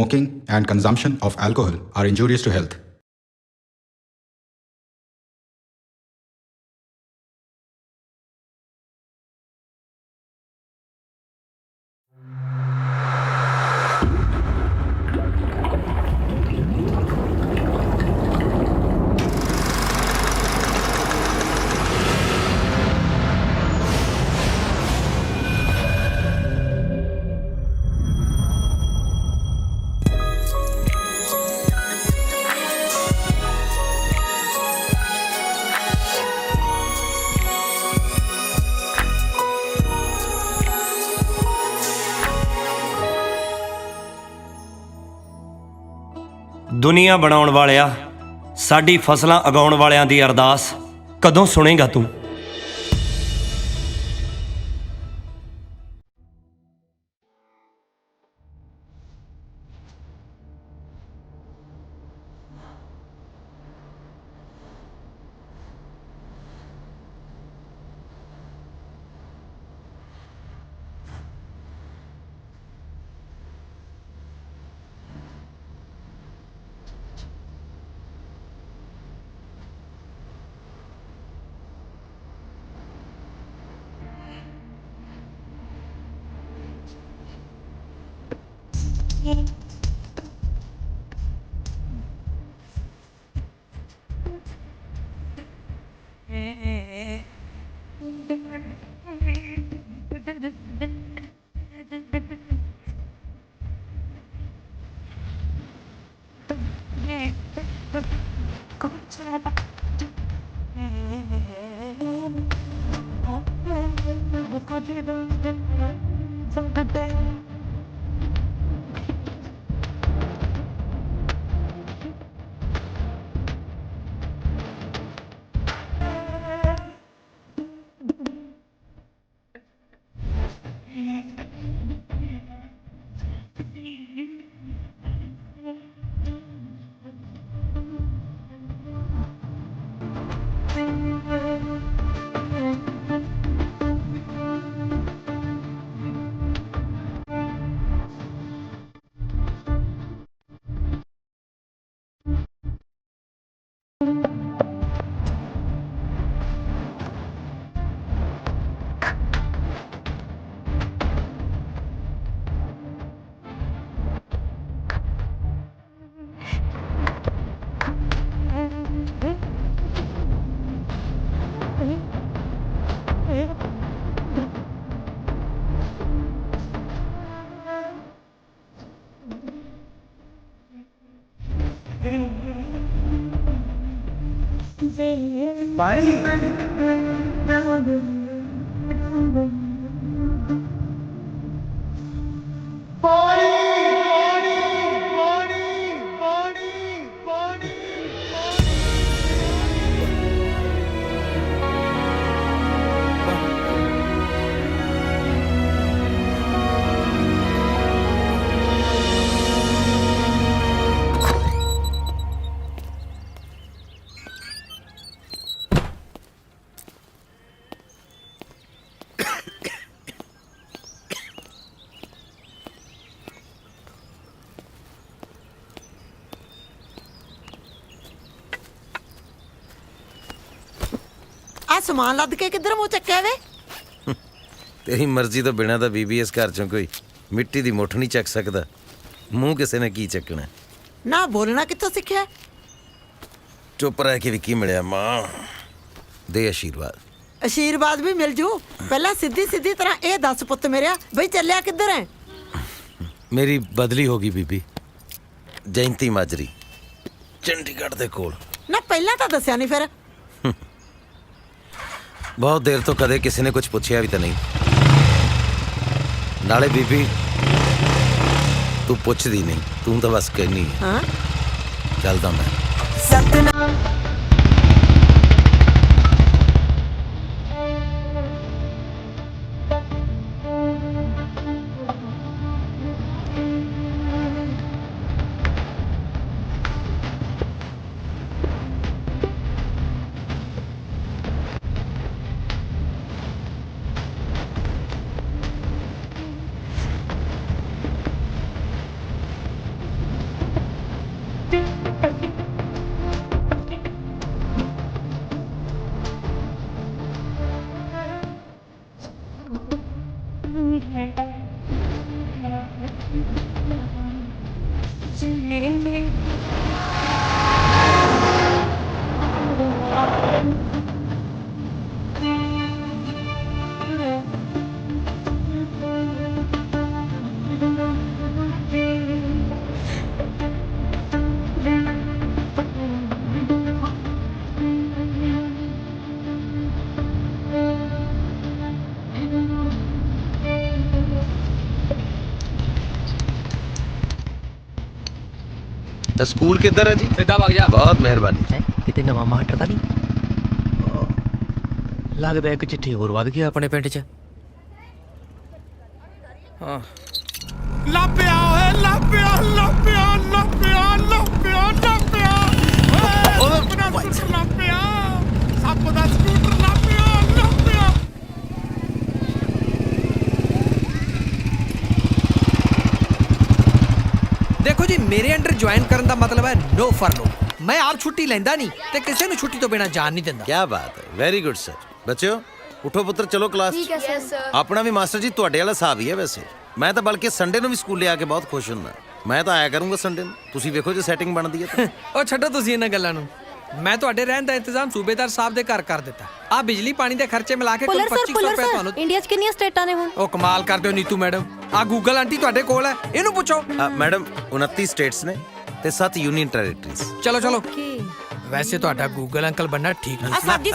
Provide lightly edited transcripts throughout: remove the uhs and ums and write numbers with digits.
smoking and consumption of alcohol are injurious to health. ਦੁਨੀਆ ਬਣਾਉਣ ਵਾਲਿਆ, ਸਾਡੀ ਫਸਲਾਂ ਉਗਾਉਣ ਵਾਲਿਆਂ ਦੀ ਅਰਦਾਸ ਕਦੋਂ ਸੁਣੇਗਾ ਤੂੰ? समान लद के किधर मुँह चक्या वे? तेरी मर्जी तो बिना तो बीबी इस घर चों कोई मिट्टी दी मुठ नहीं चक सकता। मूँह किसी ने की चकना? ना बोलना कित्थों सिक्ख्या? चुप रह के भी की मिलिया मां, दे आशीर्वाद। आशीर्वाद भी मिल जू, पहला सीधी सीधी तरह ये दस पुत मेरिया बई चलिया किधर है? मेरी बदली होगी बीबी, जयंती माजरी, चंडीगढ़ दे कोल। ना पहला तो दसिया नहीं फिर। बहुत देर तो कदे किसी ने कुछ पूछया भी तो नहीं। नाले बीबी तू पुछदी नहीं, तू तो बस कहनी है। हाँ? चलदा मैं। सतनाम ਤਾਂ ਸਕੂਲ ਕਿੱਧਰ ਹੈ ਜੀ? ਸਿੱਧਾ ਵਗ ਜਾ। ਬਹੁਤ ਮਿਹਰਬਾਨੀ। ਹੈਂ, ਕਿਤੇ ਨਵਾਂ ਮਾਸਟਰ ਤਾਂ ਨਹੀਂ? ਲੱਗਦਾ ਇੱਕ ਚਿੱਠੀ ਹੋਰ ਵੱਧ ਗਿਆ ਆਪਣੇ ਪਿੰਡ 'ਚ। ਹਾਂ, ਲੱਭਿਆ ਓਏ ਲੱਭਿਆ ਲੱਭਿਆ ਲੱਭਿਆ ਲੱਭਿਆ ਲੱਭਿਆ ਲੱਭਿਆ ਸੱਪ ਦਾ ਸਕੂਟਰ ਲੱਭਿਆ ਲੱਭਿਆ। ਦੇਖੋ ਜੀ, ਮੇਰੇ ਅੰਡਰ ਜੁਆਇਨ ਕਰਨ ਦਾ ਮਤਲਬ ਹੈ ਨੋ ਫਰਲੋ। ਮੈਂ ਆਪ ਛੁੱਟੀ ਲੈਂਦਾ ਨਹੀਂ ਤੇ ਕਿਸੇ ਨੂੰ ਛੁੱਟੀ ਤੋਂ ਬਿਨਾਂ ਜਾਣ ਨਹੀਂ ਦਿੰਦਾ। ਕੀ ਬਾਤ ਹੈ, ਵੈਰੀ ਗੁੱਡ ਸਰ। ਬੱਚਿਓ ਉਠੋ ਪੁੱਤਰ, ਚਲੋ ਕਲਾਸ। ਠੀਕ ਹੈ ਸਰ। ਆਪਣਾ ਵੀ ਮਾਸਟਰ ਜੀ ਤੁਹਾਡੇ ਵਾਲਾ ਹਿਸਾਬ ਹੀ ਹੈ ਵੈਸੇ। ਮੈਂ ਤਾਂ ਬਲਕਿ ਸੰਡੇ ਨੂੰ ਵੀ ਸਕੂਲੇ ਆ ਕੇ ਬਹੁਤ ਖੁਸ਼ ਹੁੰਦਾ। ਮੈਂ ਤਾਂ ਆਇਆ ਕਰੂੰਗਾ ਸੰਡੇ ਨੂੰ, ਤੁਸੀਂ ਵੇਖੋ ਜੇ ਸੈਟਿੰਗ ਬਣਦੀ ਹੈ ਤਾਂ। ਉਹ ਛੱਡੋ ਤੁਸੀਂ ਇਹਨਾਂ ਗੱਲਾਂ ਨੂੰ। ਮੈਂ ਤੁਹਾਡੇ ਰਹਿਣ ਦਾ ਇੰਤਜ਼ਾਮ ਸੂਬੇਦਾਰ ਸਾਹਿਬ ਦੇ ਘਰ ਕਰ ਦਿੱਤਾ। ਆ ਬਿਜਲੀ ਪਾਣੀ ਦੇ ਖਰਚੇ ਮਿਲਾ ਕੇ ਕੁੱਲ 2500 ਰੁਪਏ ਤੁਹਾਨੂੰ। ਇੰਡੀਆ 'ਚ ਕਿੰਨੀਆਂ ਸਟੇਟਾਂ ਨੇ ਹੁਣ? ਉਹ ਕਮਾਲ ਕਰਦੇ ਹੋ ਨੀਤੂ ਮੈਡਮ। ਆ ਗੂਗਲ ਆਂਟੀ ਤੁਹਾਡੇ ਕੋਲ ਹੈ, ਇਹਨੂੰ ਪੁੱਛੋ। ਮੈਡਮ 29 ਸਟੇਟਸ ਨੇ ਤੇ 7 ਯੂਨੀਅਨ ਟੈਰੀਟਰੀਜ਼। ਚਲੋ ਚਲੋ। ਵੈਸੇ ਤੁਹਾਡਾ ਗੂਗਲ ਅੰਕਲ ਬੰਨਾ ਠੀਕ ਨਹੀਂ। ਸਰ ਜੀ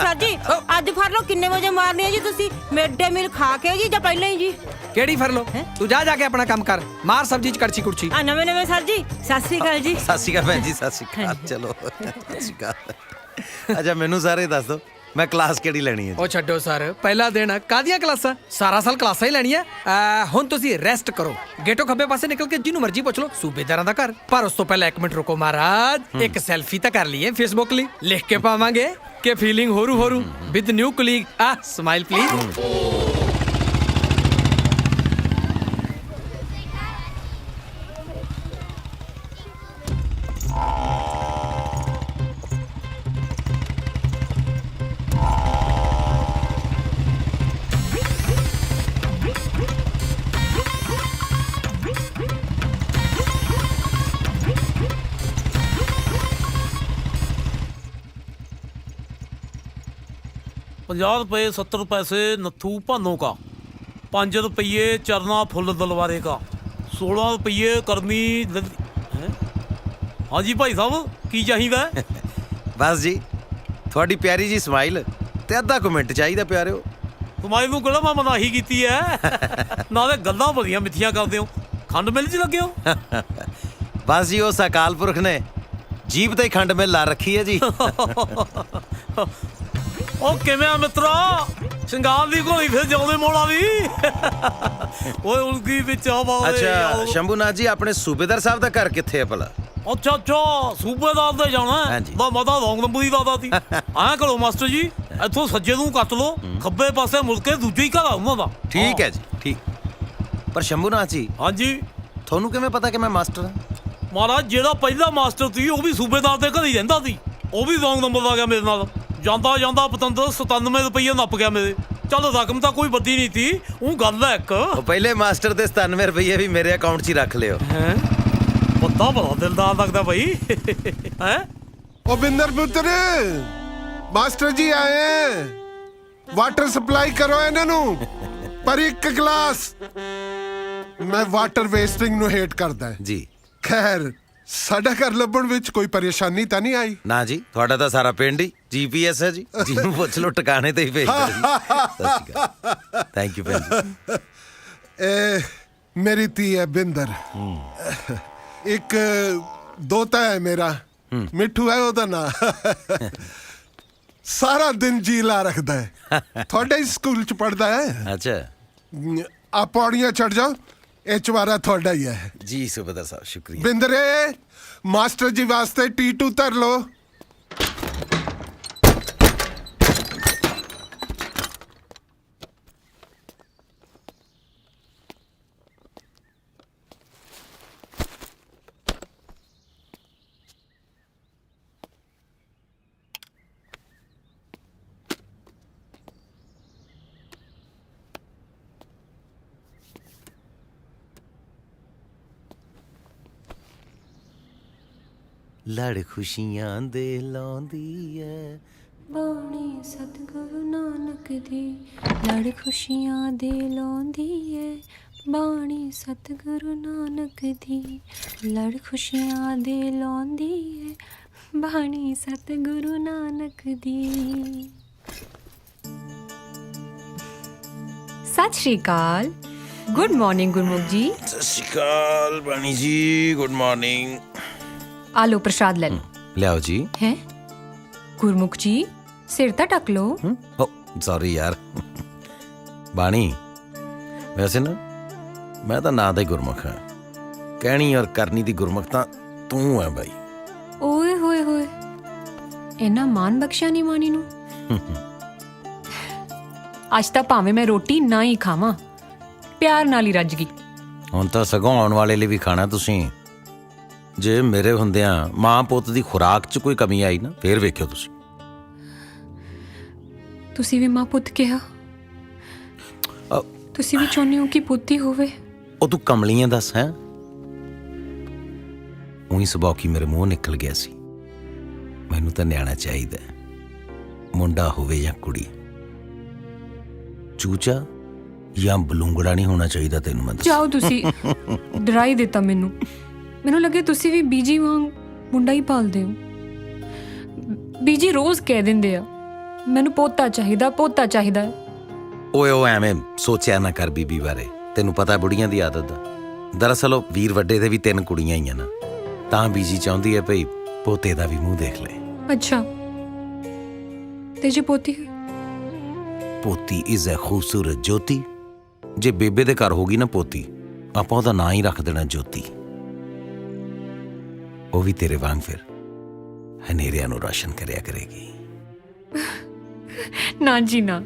ਅੱਜ ਫੜ ਲਓ। ਕਿੰਨੇ ਵਜੇ ਮਾਰਨੀ ਹੈ ਜੀ ਤੁਸੀਂ? ਮਿਡ ਡੇ ਮੀਲ ਖਾ ਕੇ ਜੀ ਜਾਂ ਪਹਿਲਾਂ ਹੀ ਜੀ? ਕਿਹੜੀ ਫਰ ਲੋ? ਤੂੰ ਜਾ ਕੇ ਆਪਣਾ ਕੰਮ ਕਰ, ਮਾਰ ਸਬਜ਼ੀ 'ਚ ਕੜਛੀ ਕੁੜਛੀ। ਆ ਨਵੇਂ ਸਰ ਜੀ। ਸਤਿ ਸ੍ਰੀ ਅਕਾਲ ਜੀ। ਸਤਿ ਸ਼੍ਰੀ ਅਕਾਲ ਭੈਣ ਜੀ, ਸਤਿ ਸ਼੍ਰੀ ਅਕਾਲ। ਚਲੋ ਸਤਿ ਸ਼੍ਰੀ ਅਕਾਲ। ਅੱਛਾ ਮੈਨੂੰ ਸਾਰੇ ਦੱਸ ਦਿਓ, ਮੈਂ ਕਲਾਸ ਕਿਹੜੀ ਲੈਣੀ ਹੈ? ਉਹ ਛੱਡੋ ਸਰ, ਪਹਿਲਾ ਦਿਨ ਕਾਹਦੀਆਂ ਕਲਾਸਾਂ? ਸਾਰਾ ਸਾਲ ਕਲਾਸਾਂ ਹੀ ਲੈਣੀਆਂ। ਹੁਣ ਤੁਸੀਂ ਰੈਸਟ ਕਰੋ। ਗੇਟੋ ਖੱਬੇ ਪਾਸੇ ਨਿਕਲ ਕੇ ਜਿਹਨੂੰ ਮਰਜ਼ੀ ਪੁੱਛ ਲਓ, ਸੂਬੇਦਾਰਾਂ ਦਾ ਘਰ। ਪਰ ਉਸ ਤੋਂ ਪਹਿਲਾਂ 1 ਮਿੰਟ ਰੁਕੋ ਮਹਾਰਾਜ, ਇੱਕ ਸੈਲਫੀ ਤਾਂ ਕਰ ਲਈਏ ਫੇਸਬੁੱਕ ਲਈ। ਲਿਖ ਕੇ ਪਾਵਾਂਗੇ ਕਿ ਫੀਲਿੰਗ ਹੋਰੂ with new colleague. Smile please. ₹50 70 पैसे नथू भानों का, 5 रुपये चरना फुल दलवारे का, 16 रुपये करमी हैं? हाँ जी भाई साहब की चाहिए? ਬਸ ਜੀ ਤੁਹਾਡੀ ਪਿਆਰੀ ਜੀ ਸਮਾਈਲ ਤੇ ਅੱਧਾ ਕਮੈਂਟ ਚਾਹੀਦਾ ਪਿਆਰਿਓ। तुम्हारी ਨੂੰ ਕਿਹੜਾ ਮੈਂ ਮਨਾਹੀ ਕੀਤੀ ਹੈ? ਨਾਲੇ ਗੱਲਾਂ ਬੜੀਆਂ ਮਿੱਠੀਆਂ ਕਰਦੇ ਹੋ। ਖੰਡ ਮਿਲ 'ਚ ਲੱਗੇ ਹੋ? ਬਸ ਜੀ ਉਸ ਅਕਾਲ ਪੁਰਖ ਨੇ ਜੀਭ ਤੇ ਖੰਡ ਮਿਲ ਲਾ ਰੱਖੀ ਹੈ ਜੀ। ਉਹ ਕਿਵੇਂ ਆ ਮਿੱਤਰਾ? ਸ਼ਿੰਗਾਰ ਦੀ ਘੋੜੀ ਫਿਰ ਜਾਉਂਦੇ ਮੋੜਾ ਵੀ। ਓਏ ਉਲਗੀ ਵਿੱਚ ਆਵਾ। ਅੱਛਾ ਸ਼ੰਭੂਨਾਥ ਜੀ, ਆਪਣੇ ਸੂਬੇਦਾਰ ਸਾਹਿਬ ਦਾ ਘਰ ਕਿੱਥੇ ਹੈ ਭਲਾ? ਅੱਛਾ ਸੂਬੇਦਾਰ ਦੇ ਜਾਣਾ ਹਾਂਜੀ। ਦਾ ਮਤਾ ਰੌਂਗ ਨੰਬਰ ਦੀ ਦਾਦਾ ਸੀ। ਐਂ ਕਰੋ ਮਾਸਟਰ ਜੀ, ਇੱਥੋਂ ਸੱਜੇ ਨੂੰ ਕੱਟ ਲਓ, ਖੱਬੇ ਪਾਸੇ ਮੁੜ ਕੇ ਦੂਜੇ ਹੀ ਘਰ ਆ ਉਹਨਾਂ ਦਾ। ਠੀਕ ਹੈ ਜੀ, ਠੀਕ। ਪਰ ਸ਼ੰਭੂਨਾਥ ਜੀ, ਹਾਂਜੀ ਤੁਹਾਨੂੰ ਕਿਵੇਂ ਪਤਾ ਕਿ ਮੈਂ ਮਾਸਟਰ ਹਾਂ? ਮਹਾਰਾਜ ਜਿਹੜਾ ਪਹਿਲਾ ਮਾਸਟਰ ਸੀ ਉਹ ਵੀ ਸੂਬੇਦਾਰ ਦੇ ਘਰ ਹੀ ਰਹਿੰਦਾ ਸੀ। ਉਹ ਵੀ ਰੌਂਗ ਨੰਬਰ ਆ ਗਿਆ ਮੇਰੇ ਨਾਲ। ਜਾਂਦਾ ਪਤੰਦਰ 97 ਰੁਪਏ ਨੱਪ ਗਿਆ ਮੇਰੇ। ਚੱਲ ਰਕਮ ਤਾਂ ਕੋਈ ਵੱਡੀ ਨਹੀਂ ਸੀ, ਉਹ ਗੱਲ ਹੈ ਇੱਕ। ਉਹ ਪਹਿਲੇ ਮਾਸਟਰ ਦੇ 97 ਰੁਪਏ ਵੀ ਮੇਰੇ ਅਕਾਊਂਟ 'ਚ ਹੀ ਰੱਖ ਲਿਓ। ਹੈ ਪਤਾ ਬੜਾ ਦਿਲਦਾਰ ਲੱਗਦਾ ਭਾਈ। ਹੈ ਉਹ ਬਿੰਦਰ ਪੁੱਤਰ, ਮਾਸਟਰ ਜੀ ਆਏ ਹੈ। ਵਾਟਰ ਸਪਲਾਈ ਕਰੋ ਇਹਨਾਂ ਨੂੰ, ਪਰ ਇੱਕ ਗਲਾਸ। ਮੈਂ ਵਾਟਰ ਵੇਸਟਿੰਗ ਨੂੰ ਹੇਟ ਕਰਦਾ ਜੀ। ਖੈਰ ਸਾਡਾ ਘਰ ਲੱਭਣ ਵਿੱਚ ਕੋਈ ਪਰੇਸ਼ਾਨੀ ਤਾਂ ਨਹੀਂ ਆਈ? ਨਾ ਜੀ, ਤੁਹਾਡਾ ਤਾਂ ਸਾਰਾ ਪਿੰਡ ਹੀ GPS ਹੈ ਜੀ। ਜਿਹਨੂੰ ਪੁੱਛ ਲਓ ਟਿਕਾਣੇ ਤੇ ਹੀ ਭੇਜਦਾ ਜੀ। ਥੈਂਕ ਯੂ ਭੈਣ ਜੀ। ਇਹ ਮੇਰੀ ਧੀ ਹੈ ਬਿੰਦਰ। ਇੱਕ ਦੋਤਾ ਹੈ ਮੇਰਾ, ਮਿੱਠੂ ਹੈ ਉਹਦਾ ਨਾਂ। ਸਾਰਾ ਦਿਨ ਜੀ ਲਾ ਰੱਖਦਾ ਹੈ। ਤੁਹਾਡੇ ਸਕੂਲ ਚ ਪੜਦਾ ਹੈ। ਅੱਛਾ ਆ ਪੌੜੀਆਂ ਚੜ ਜਾਓ, ਇਹ ਚਵਾਰਾ ਤੁਹਾਡਾ ਹੀ ਹੈ ਜੀ। ਸੁਬੇਦਾਰ ਸਾਹਿਬ ਸ਼ੁਕਰੀਆ। ਬਿੰਦਰੇ, ਮਾਸਟਰ ਜੀ ਵਾਸਤੇ T2 ਧਰ ਲੋ। ਲੜ ਖੁਸ਼ੀਆਂ ਦੇ ਲਾਉਂਦੀ ਐ ਬਾਣੀ ਸਤਿਗੁਰੂ ਨਾਨਕ ਦੀ, ਲੜ ਖੁਸ਼ੀਆਂ ਦੇ ਲਾਉਂਦੀ ਏ। ਬਾਣੀ ਸਤਿਗੁਰੂ ਨਾਨਕ ਦੀ, ਲੜ ਖੁਸ਼ੀਆਂ ਦੇ ਲਾਉਂਦੀ ਏ। ਬਾਣੀ ਸਤਿਗੁਰੂ ਨਾਨਕ ਦੀ। ਸਤਿ ਸ਼੍ਰੀ ਅਕਾਲ। ਗੁੱਡ ਮਾਰਨਿੰਗ ਗੁਰਮੁਖ ਜੀ। ਸਤਿ ਸ਼੍ਰੀ ਅਕਾਲ ਬਾਣੀ ਜੀ, ਗੁੱਡ ਮਾਰਨਿੰਗ। ਆ ਲਓ ਪ੍ਰਸ਼ਾਦ ਲੈ ਲਓ। ਲਿਆਓ ਜੀ। ਹੈ ਗੁਰਮੁਖ ਜੀ ਸਿਰ ਤਾਂ ਢੱਕ ਲਓ। ਓ ਸੌਰੀ ਯਾਰ। ਬਾਣੀ, ਵੈਸੇ ਨਾ ਮੈਂ ਤਾਂ ਨਾਂ ਦਾ ਹੀ ਗੁਰਮੁਖ ਹਾਂ, ਕਹਿਣੀ ਔਰ ਕਰਨੀ ਦੀ ਗੁਰਮੁਖ ਤਾਂ ਤੂੰ ਹੈ ਬਾਈ। ਓਏ ਹੋਏ ਹੋਏ, ਇੰਨਾ ਮਾਨ ਬਖਸ਼ਿਆ ਨਹੀਂ ਮਾਨੀ ਨੂੰ। ਅੱਜ ਤਾਂ ਭਾਵੇਂ ਮੈਂ ਰੋਟੀ ਨਾ ਹੀ ਖਾਵਾਂ, ਪਿਆਰ ਨਾਲ ਹੀ ਰੱਜ ਗਈ। ਹੁਣ ਤਾਂ ਸਗੋਂ ਆਉਣ ਵਾਲੇ ਲਈ ਵੀ ਖਾਣਾ ਤੁਸੀਂ। ਜੇ ਮੇਰੇ ਹੁੰਦਿਆਂ ਮਾਂ ਪੁੱਤ ਦੀ ਖੁਰਾਕ 'ਚ ਕੋਈ ਕਮੀ ਆਈ ਨਾ, ਫੇਰ ਵੇਖਿਓ ਤੁਸੀਂ। ਤੁਸੀਂ ਵੀ ਮਾਂ ਪੁੱਤ ਕਿਹਾ, ਤੁਸੀਂ ਵੀ ਚਾਹੁੰਦੇ ਹੋ ਕਿ ਪੁੱਤ ਹੀ ਹੋਵੇ। ਉਹ ਤੂੰ ਕਮਲੀਆਂ ਦੱਸ ਹੈ। ਉਹੀ ਸੁਭਾਅ ਕੀ ਮੇਰੇ ਮੂੰਹ ਨਿਕਲ ਗਿਆ ਸੀ। ਮੈਨੂੰ ਤਾਂ ਨਿਆਣਾ ਚਾਹੀਦਾ, ਮੁੰਡਾ ਹੋਵੇ ਜਾਂ ਕੁੜੀ। ਚੂਚਾ ਜਾਂ ਬਲੂੰਗੜਾ ਨਹੀਂ ਹੋਣਾ ਚਾਹੀਦਾ ਤੈਨੂੰ। ਮੈਂ ਜਾਓ, ਤੁਸੀਂ ਡਰਾ ਹੀ ਦਿੱਤਾ ਮੈਨੂੰ। ਮੈਨੂੰ ਲੱਗੇ ਤੁਸੀਂ ਵੀ ਬੀਜੀ ਵਾਂਗ ਮੁੰਡਾ ਹੀ ਪਾਲਦੇ ਹੋ। ਬੀਜੀ ਰੋਜ਼ ਕਹਿ ਦਿੰਦੇ ਆ ਮੈਨੂੰ ਪੋਤਾ ਚਾਹੀਦਾ, ਪੋਤਾ ਚਾਹੀਦਾ। ਓਏ ਉਹ ਐਵੇਂ ਸੋਚਿਆ ਨਾ ਕਰ ਬੀਬੀ ਬਾਰੇ, ਤੈਨੂੰ ਪਤਾ ਬੁੜੀਆਂ ਦੀ ਆਦਤ ਦਾ। ਦਰਅਸਲ ਉਹ ਵੀਰ ਵੱਡੇ ਦੇ ਵੀ 3 ਕੁੜੀਆਂ ਹੀ ਆ ਨਾ, ਤਾਂ ਬੀਜੀ ਚਾਹੁੰਦੀ ਹੈ ਭਈ ਪੋਤੇ ਦਾ ਵੀ ਮੂੰਹ ਦੇਖ ਲੈ। ਅੱਛਾ, ਤੇ ਜੇ ਪੋਤੀ? ਪੋਤੀ ਇਜ਼ ਅ ਖੂਬਸੂਰਤ ਜੋਤੀ। ਜੇ ਬੇਬੇ ਦੇ ਘਰ ਹੋਗੀ ਨਾ ਪੋਤੀ, ਆਪਾਂ ਉਹਦਾ ਨਾਂ ਹੀ ਰੱਖ ਦੇਣਾ ਜੋਤੀ। ਉਹ ਵੀ ਤੇਰੇ ਵਾਂਗ ਫਿਰ ਹਨੇਰਿਆਂ ਨੂੰ ਰੋਸ਼ਨ ਕਰਿਆ ਕਰੇਗੀ। ਨਾ ਜੀ ਨਾ।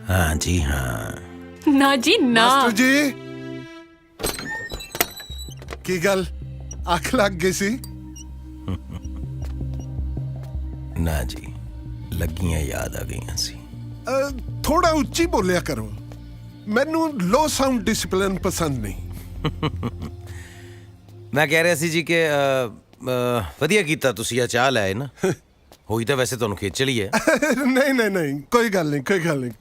ਹਾਂ ਜੀ ਹਾਂ। ਨਾ ਜੀ ਨਾ। ਮਾਸਟਰ ਜੀ, ਕੀ ਗੱਲ ਅੱਖ ਲੱਗ ਗਈ ਸੀ? ਨਾ ਜੀ, ਲੱਗੀਆਂ ਯਾਦ ਆ ਗਈਆਂ ਸੀ। ਥੋੜਾ ਉੱਚੀ ਬੋਲਿਆ ਕਰੋ, ਮੈਨੂੰ ਲੋ ਸਾਊਂਡ ਡਿਸਪਲਿਨ ਪਸੰਦ ਨਹੀਂ। ਮੈਂ ਕਹਿ ਰਿਹਾ ਸੀ ਜੀ ਕਿ ਵਧੀਆ ਕੀਤਾ ਤੁਸੀਂ ਆ ਚਾਹ ਲੈ ਨਾ। ਹੋਈ ਤਾਂ ਵੈਸੇ ਤੁਹਾਨੂੰ ਖੇਚਲ ਹੀ ਹੈ। ਨਹੀਂ ਨਹੀਂ ਨਹੀਂ, ਕੋਈ ਗੱਲ ਨਹੀਂ, ਕੋਈ ਗੱਲ ਨਹੀਂ।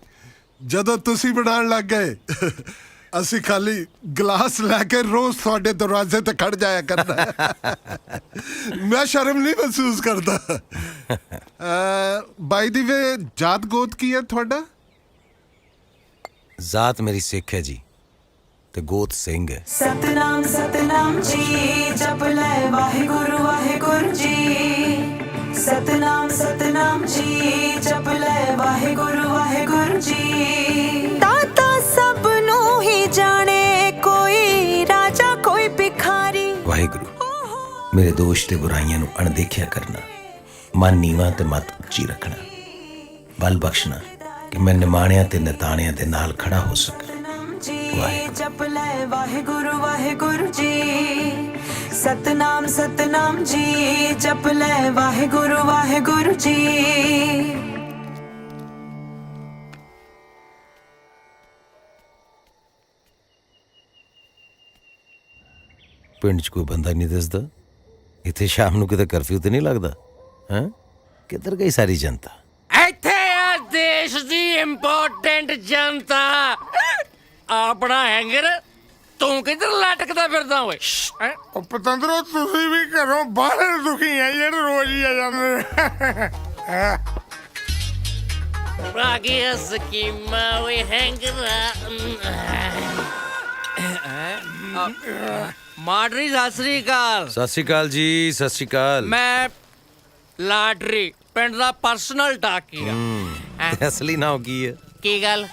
ਜਦੋਂ ਤੁਸੀਂ ਬਣਾਉਣ ਲੱਗ ਗਏ, ਅਸੀਂ ਖਾਲੀ ਗਲਾਸ ਲੈ ਕੇ ਰੋਜ਼ ਤੁਹਾਡੇ ਦਰਵਾਜ਼ੇ ਤੇ ਖੜ ਜਾਇਆ ਕਰਦਾ। ਮੈਂ ਸ਼ਰਮ ਨਹੀਂ ਮਹਿਸੂਸ ਕਰਦਾ। ਬਾਈ ਦੀ ਵੇ, ਜਾਤ ਗੋਤ ਕੀ ਹੈ ਤੁਹਾਡਾ? ਜ਼ਾਤ ਮੇਰੀ ਸਿੱਖ ਹੈ ਜੀ, ਤੇ ਗੋਤ ਸਿੰਘ ਹੈ। ਸਤਨਾਮ ਸਤਨਾਮ ਜੀ, ਜਪ ਲੈ ਵਾਹਿਗੁਰੂ ਵਾਹਿਗੁਰੂ ਜੀ। ਸਤਨਾਮ ਸਤਨਾਮ ਜੀ, ਜਪ ਲੈ ਵਾਹਿਗੁਰੂ ਵਾਹਿਗੁਰੂ ਜੀ। ਦਾਤਾ ਸਭ ਨੂੰ ਹੀ ਜਾਣੇ, ਕੋਈ ਰਾਜਾ ਕੋਈ ਭਿਖਾਰੀ। ਵਾਹਿਗੁਰੂ, ਮੇਰੇ ਦੋਸ਼ ਤੇ ਬੁਰਾਈਆਂ ਨੂੰ ਅਣਦੇਖਿਆ ਕਰਨਾ, ਮਨ ਨੀਵਾਂ ਤੇ ਮਤ ਉੱਚੀ ਰੱਖਣਾ, ਬਲ ਬਖਸ਼ਣਾ ਕਿ ਮੈਂ ਨਿਮਾਣਿਆਂ ਤੇ ਨਿਤਾਣਿਆਂ ਦੇ ਨਾਲ ਖੜਾ ਹੋ ਸਕਾਂ। ਜਪ ਲੈ ਵਾਹਿਗੁਰੂ ਵਾਹਿਗੁਰੂ ਜੀ। ਸਤਨਾਮ ਸਤਨਾਮ ਜੀ, ਜਪ ਲੈ ਵਾਹਿਗੁਰੂ ਵਾਹਿਗੁਰੂ ਜੀ। ਪਿੰਡ 'ਚ ਕੋਈ ਬੰਦਾ ਨਹੀਂ ਦਿਸਦਾ। ਇੱਥੇ ਸ਼ਾਮ ਨੂੰ ਕਿਤੇ ਕਰਫਿਊ ਤੇ ਨਹੀਂ ਲੱਗਦਾ? ਹੈਂ, ਕਿੱਧਰ ਗਈ ਸਾਰੀ ਜਨਤਾ? ਇੱਥੇ ਆ ਦੇਸ਼ ਦੀ ਇੰਪੋਰਟੈਂਟ ਜਨਤਾ। ਆਪਣਾ ਹੈਂਗਰ ਤੂੰ ਕਿੱਧਰ ਲਟਕਦਾ ਫਿਰਦਾ ਓਏ? ਉਹ ਪਤੰਦਰੋ, ਤੁਸੀਂ ਵੀ ਘਰੋਂ ਬਾਹਰ ਦੁਖੀ ਆ ਜਿਹੜੇ ਰੋਜ਼ ਹੀ ਆ ਜਾਂਦੇ। ਰਾਗਿਆ ਸਕੀਮਾ ਓਏ ਹੈਂਗਰਾ। ਮਾਡਰੀ ਸਤਿ ਸ੍ਰੀ ਅਕਾਲ। ਸਤਿ ਸ਼੍ਰੀ ਅਕਾਲ ਜੀ, ਸਤਿ ਸ਼੍ਰੀ ਅਕਾਲ। ਮੈਂ ਲਾਟਰੀ ਪਿੰਡ ਦਾ ਪਰਸਨਲ ਟਾਕੀ ਆ। ਤੇ ਅਸਲੀ ਨਾਮ ਕੀ ਹੈ? ਕੀ ਗੱਲ,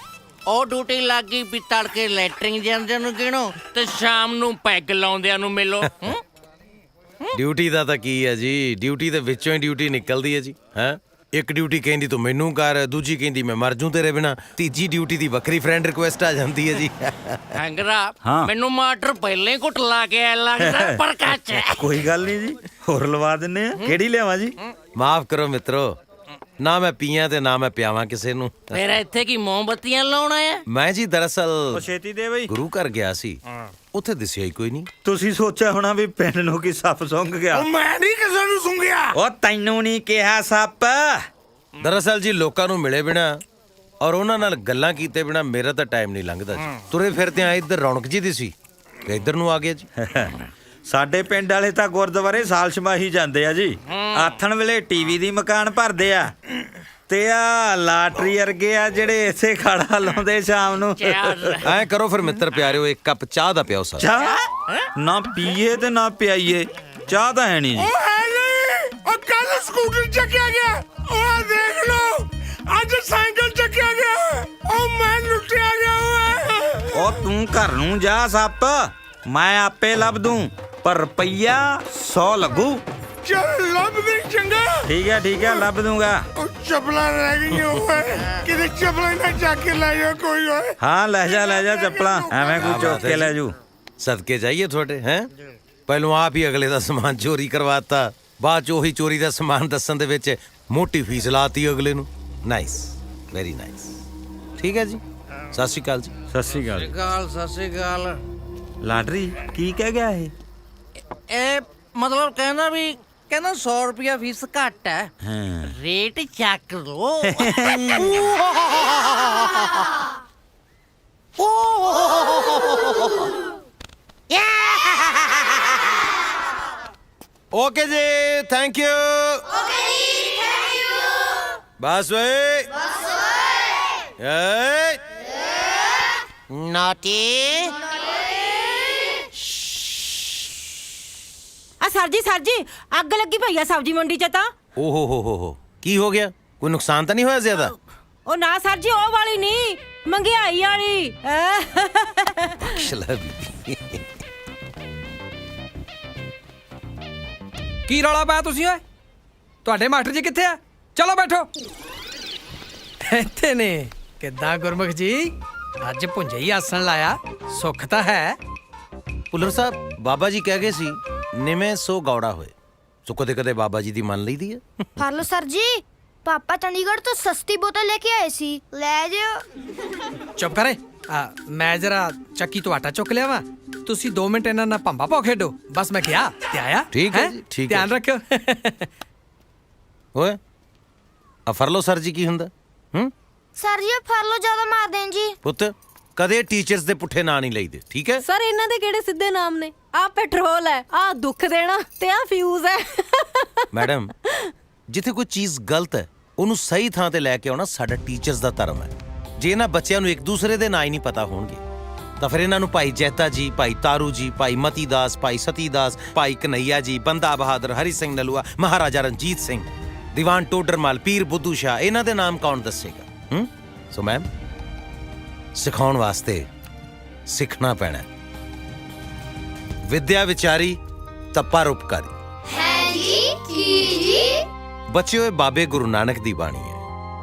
ਉਹ ਡਿਊਟੀ ਲੱਗ ਗਈ ਵੀ ਤੜਕੇ ਲੈਟਰਿੰਗ ਜਾਂਦਿਆਂ ਨੂੰ ਗਿਣੋ ਤੇ ਸ਼ਾਮ ਨੂੰ ਪੈਗ ਲਾਉਂਦਿਆਂ ਨੂੰ ਮਿਲੋ। ਡਿਊਟੀ ਦਾ ਤਾਂ ਕੀ ਹੈ ਜੀ, ਡਿਊਟੀ ਦੇ ਵਿੱਚੋਂ ਹੀ ਡਿਊਟੀ ਨਿਕਲਦੀ ਹੈ ਜੀ। ਹੈਂ, ਇੱਕ ਡਿਊਟੀ ਕਹਿੰਦੀ ਤੂੰ ਮੈਨੂੰ ਕਰ, ਦੂਜੀ ਕਹਿੰਦੀ ਮੈਂ ਮਰ ਜੂ ਤੇਰੇ ਬਿਨਾ, ਤੀਜੀ ਡਿਊਟੀ ਦੀ ਵੱਖਰੀ ਫਰੈਂਡ ਰਿਕੁਐਸਟ ਆ ਜਾਂਦੀ ਹੈ ਜੀ। ਹੈਂਗਰਾ, ਮੈਨੂੰ ਮਾਸਟਰ ਪਹਿਲਾਂ ਹੀ ਘੁੱਟ ਲਾ ਕੇ ਆਇਆ ਲੱਗਦਾ। ਪਰ ਕੱਚ ਕੋਈ ਗੱਲ ਨਹੀਂ ਜੀ, ਹੋਰ ਲਵਾ ਦਿੰਨੇ ਆ। ਕਿਹੜੀ ਲਿਆਵਾਂ ਜੀ? ਮਾਫ ਕਰੋ ਮਿੱਤਰੋ, ਨਾ ਮੈਂ ਪੀਆਂ ਤੇ ਨਾ ਮੈਂ ਪਿਆਵਾਂ ਕਿਸੇ ਨੂੰ। ਫਿਰ ਇੱਥੇ ਕੀ ਮੋਮਬੱਤੀਆਂ ਲਾਉਣਾ ਹੈ? ਮੈਂ ਜੀ ਦਰਅਸਲ ਛੇਤੀ ਦੇ ਬਈ। ਗੁਰੂ ਘਰ ਗਿਆ ਸੀ, ਉੱਥੇ ਦਿਸਿਆ ਹੀ ਕੋਈ ਨਹੀਂ। ਤੁਸੀਂ ਸੋਚਿਆ ਹੋਣਾ ਵੀ ਪਿੰਡ ਨੂੰ ਕੀ ਸੱਪ ਸੁੰਘ ਗਿਆ। ਮੈਂ ਨਹੀਂ ਕਿਸੇ ਨੂੰ ਸੁੰਘਿਆ। ਉਹ ਤੈਨੂੰ ਨਹੀਂ ਕਿਹਾ ਸੱਪ। ਦਰਅਸਲ ਜੀ ਲੋਕਾਂ ਨੂੰ ਮਿਲੇ ਬਿਨਾ ਔਰ ਉਹਨਾਂ ਨਾਲ ਗੱਲਾਂ ਕੀਤੇ ਬਿਨਾ ਮੇਰਾ ਤਾਂ ਟਾਈਮ ਨਹੀਂ ਲੰਘਦਾ ਜੀ। ਤੁਰੇ ਫਿਰਦੇ ਆ, ਇੱਧਰ ਰੌਣਕ ਜੀ ਦੀ ਸੀ ਤੇ ਇੱਧਰ ਨੂੰ ਆ ਗਿਆ ਜੀ। ਸਾਡੇ ਪਿੰਡ ਵਾਲੇ ਤਾਂ ਗੁਰਦੁਆਰੇ ਸਾਲ ਛਮਾਹੀ ਜਾਂਦੇ ਆ ਜੀ। ਆਥਣ ਵੇਲੇ ਟੀਵੀ ਦੀ ਮਕਾਨ ਭਰਦੇ ਆ, ਤੇ ਆ ਲਾਟਰੀ ਵਰਗੇ ਆ ਜਿਹੜੇ ਇਸੇ ਖਾੜਾ ਲਾਉਂਦੇ ਸ਼ਾਮ ਨੂੰ। ਐਂ ਕਰੋ ਫਿਰ ਮਿੱਤਰ ਪਿਆਰਿਓ, ਇੱਕ ਕੱਪ ਚਾਹ ਦਾ ਪਿਆਓ ਸਰ। ਚਾਹ ਨਾ ਪੀਏ ਤੇ ਨਾ ਪਿਆਈਏ, ਚਾਹ ਤਾਂ ਹੈ ਨਹੀਂ ਜੀ। ਉਹ ਹੈ ਨਹੀਂ, ਉਹ ਕੱਲ ਸਕੂਟਰ ਚੱਕਿਆ ਗਿਆ, ਉਹ ਦੇਖ ਲਓ ਅੱਜ ਸਾਈਕਲ ਚੱਕਿਆ ਗਿਆ, ਉਹ ਮੈਂ ਲੁੱਟਿਆ ਗਿਆ ਓਏ। ਉਹ ਤੂੰ ਘਰ ਨੂੰ ਜਾ ਸੱਪ, ਮੈਂ ਆਪੇ ਲੱਭ ਦੂੰ, ਪਰ ਰੁਪਈਆ 100 ਲੱਗੂ। ਚੱਲ ਲੱਭ ਦੇ ਚੰਗਾ। ਠੀਕ ਹੈ ਲੱਭ ਦੂੰਗਾ। ਉਹ ਚੱਪਲਾਂ ਰਹਿ ਗਈਆਂ ਓਏ, ਕਿਤੇ ਚੱਪਲਾਂ ਨਾ ਚੱਕ ਕੇ ਲੈ ਜਾ ਕੋਈ ਓਏ। ਹਾਂ ਲੈ ਜਾ ਚੱਪਲਾਂ, ਐਵੇਂ ਕੋਈ ਚੁੱਕ ਕੇ ਲੈ ਜੂ। ਸਦਕੇ ਜਾਈਏ ਤੁਹਾਡੇ ਹੈ ਪਹਿਲੋਂ ਆਪ ਹੀ ਅਗਲੇ ਦਾ ਸਮਾਨ ਚੋਰੀ ਕਰਵਾਤਾ, ਬਾਅਦ ਚ ਉਹੀ ਚੋਰੀ ਦਾ ਸਮਾਨ ਦੱਸਣ ਦੇ ਵਿੱਚ ਮੋਟੀ ਫੀਸ ਲਾਤੀ ਅਗਲੇ ਨੂੰ। Nice, very nice. ਠੀਕ ਹੈ ਜੀ, ਸਤਿ ਸ਼੍ਰੀ ਅਕਾਲ ਜੀ। ਸਤਿ ਸ਼੍ਰੀ ਅਕਾਲ। ਸਤਿ ਸ੍ਰੀ ਅਕਾਲ। ਲਾਟਰੀ ਕੀ ਕਹਿ ਗਿਆ ਇਹ? ਇਹ ਮਤਲਬ ਕਹਿੰਦਾ 100 ਰੁਪਿਆ ਫੀਸ ਘੱਟ ਹੈ, ਹਾਂ ਰੇਟ ਚੱਕ ਲੋ। ਓਕੇ ਜੀ, ਥੈਂਕ ਯੂ। ਬਸ ਓਏ ਏ ਨਾਟੀ ਆ ਸਰ ਜੀ ਅੱਗ ਲੱਗੀ ਪਈ ਆ ਸਬਜ਼ੀ ਮੰਡੀ 'ਚ ਤਾਂ। ਓਹੋ ਹੋ ਕੀ ਹੋ ਗਿਆ? ਕੋਈ ਨੁਕਸਾਨ ਤਾਂ ਨਹੀਂ ਹੋਇਆ ਜ਼ਿਆਦਾ? ਉਹ ਨਾ ਸਰ ਜੀ, ਉਹ ਵਾਲੀ ਨਹੀਂ, ਮਹਿੰਗਾਈ ਵਾਲੀ। ਕੀ ਰੌਲਾ ਪਾਇਆ ਤੁਸੀਂ ਓਏ? ਤੁਹਾਡੇ ਮਾਸਟਰ ਜੀ ਕਿੱਥੇ ਆ? ਚਲੋ ਬੈਠੋ। ਇੱਥੇ ਨੇ। ਕਿੱਦਾਂ ਗੁਰਮੁਖ ਜੀ, ਅੱਜ ਭੁੰਜੇ ਹੀ ਆਸਣ ਲਾਇਆ, ਸੁੱਖ ਤਾਂ ਹੈ। ਭੁੱਲਰ ਸਾਹਿਬ, ਬਾਬਾ ਜੀ ਕਹਿ ਗਏ ਸੀ ਨਿਵੇਂ ਸੋ ਗੌੜਾ ਹੋਏ, ਸੋ ਕਦੇ ਕਦੇ ਬਾਬਾ ਜੀ ਦੀ ਮੰਨ ਲਈਦੀ ਹੈ। ਫੜ ਲਓ ਸਰ ਜੀ, ਪਾਪਾ ਚੰਡੀਗੜ੍ਹ ਤੋਂ ਸਸਤੀ ਬੋਤਲ ਲੈ ਕੇ ਆਏ ਸੀ, ਲੈ ਜਿਓ। ਚੁੱਪ ਕਰੇ। ਮੈਂ ਜਰਾ ਚੱਕੀ ਤੋਂ ਆਟਾ ਚੁੱਕ ਲਿਆ ਵਾ, ਤੁਸੀਂ 2 ਮਿੰਟ ਇਹਨਾਂ ਨਾਲ ਭੰਬਾ ਪਾਓ ਖੇਡੋ, ਬਸ ਮੈਂ ਕਿਹਾ ਤੇ ਆਇਆ। ਠੀਕ ਹੈ ਜੀ, ਠੀਕ ਹੈ। ਧਿਆਨ ਰੱਖਿਓ। ਓਏ ਆ ਫੜ ਲਓ ਸਰ ਜੀ ਕੀ ਹੁੰਦਾ? ਸਰ ਜੀ ਫੜ ਲਓ, ਜ਼ਿਆਦਾ ਮਾਰ ਦੇਣ ਜੀ। ਪੁੱਤ ਕਦੇ ਟੀਚਰਸ ਦੇ ਪੁੱਠੇ ਨਾਂ ਨਹੀਂ ਲਈਦੇ, ਠੀਕ ਹੈ? ਸਰ ਇਹਨਾਂ ਦੇ ਕਿਹੜੇ ਸਿੱਧੇ ਨਾਮ ਨੇ? ਆ ਪੈਟਰੋਲ ਹੈ, ਆ ਦੁੱਖ ਦੇਣਾ, ਤੇ ਆ ਫਿਊਜ਼ ਹੈ। ਮੈਡਮ, ਜਿੱਥੇ ਕੋਈ ਚੀਜ਼ ਗਲਤ ਹੈ ਉਹਨੂੰ ਸਹੀ ਥਾਂ ਤੇ ਲੈ ਕੇ ਆਉਣਾ ਸਾਡਾ ਟੀਚਰਸ ਦਾ ਧਰਮ ਹੈ। ਜੇ ਇਹਨਾਂ ਬੱਚਿਆਂ ਨੂੰ ਇੱਕ ਦੂਸਰੇ ਦੇ ਨਾਂ ਹੀ ਨਹੀਂ ਪਤਾ ਹੋਣਗੇ ਤਾਂ ਫਿਰ ਇਹਨਾਂ ਨੂੰ ਭਾਈ ਜੈਤਾ ਜੀ, ਭਾਈ ਤਾਰੂ ਜੀ, ਭਾਈ ਮਤੀ ਦਾਸ, ਭਾਈ ਸਤੀ ਦਾਸ, ਭਾਈ ਕਨਈਆ ਜੀ, ਬੰਦਾ ਬਹਾਦਰ, ਹਰੀ ਸਿੰਘ ਨਲੂਆ, ਮਹਾਰਾਜਾ ਰਣਜੀਤ ਸਿੰਘ, ਦੀਵਾਨ ਟੋਡਰਮਲ, ਪੀਰ ਬੁੱਧੂ ਸ਼ਾਹ, ਇਹਨਾਂ ਦੇ ਨਾਮ ਕੌਣ ਦੱਸੇਗਾ? ਸੋ ਮੈਮ, ਸਿਖਾਉਣ ਵਾਸਤੇ ਸਿੱਖਣਾ ਪੈਣਾ। ਵਿਦਿਆ ਵਿਚਾਰੀ ਤਾਂ ਪਰਉਪਕਾਰੀ। ਹੈ ਜੀ। ਬੱਚਿਓ, ਇਹ ਬਾਬੇ ਗੁਰੂ ਨਾਨਕ ਦੀ ਬਾਣੀ ਹੈ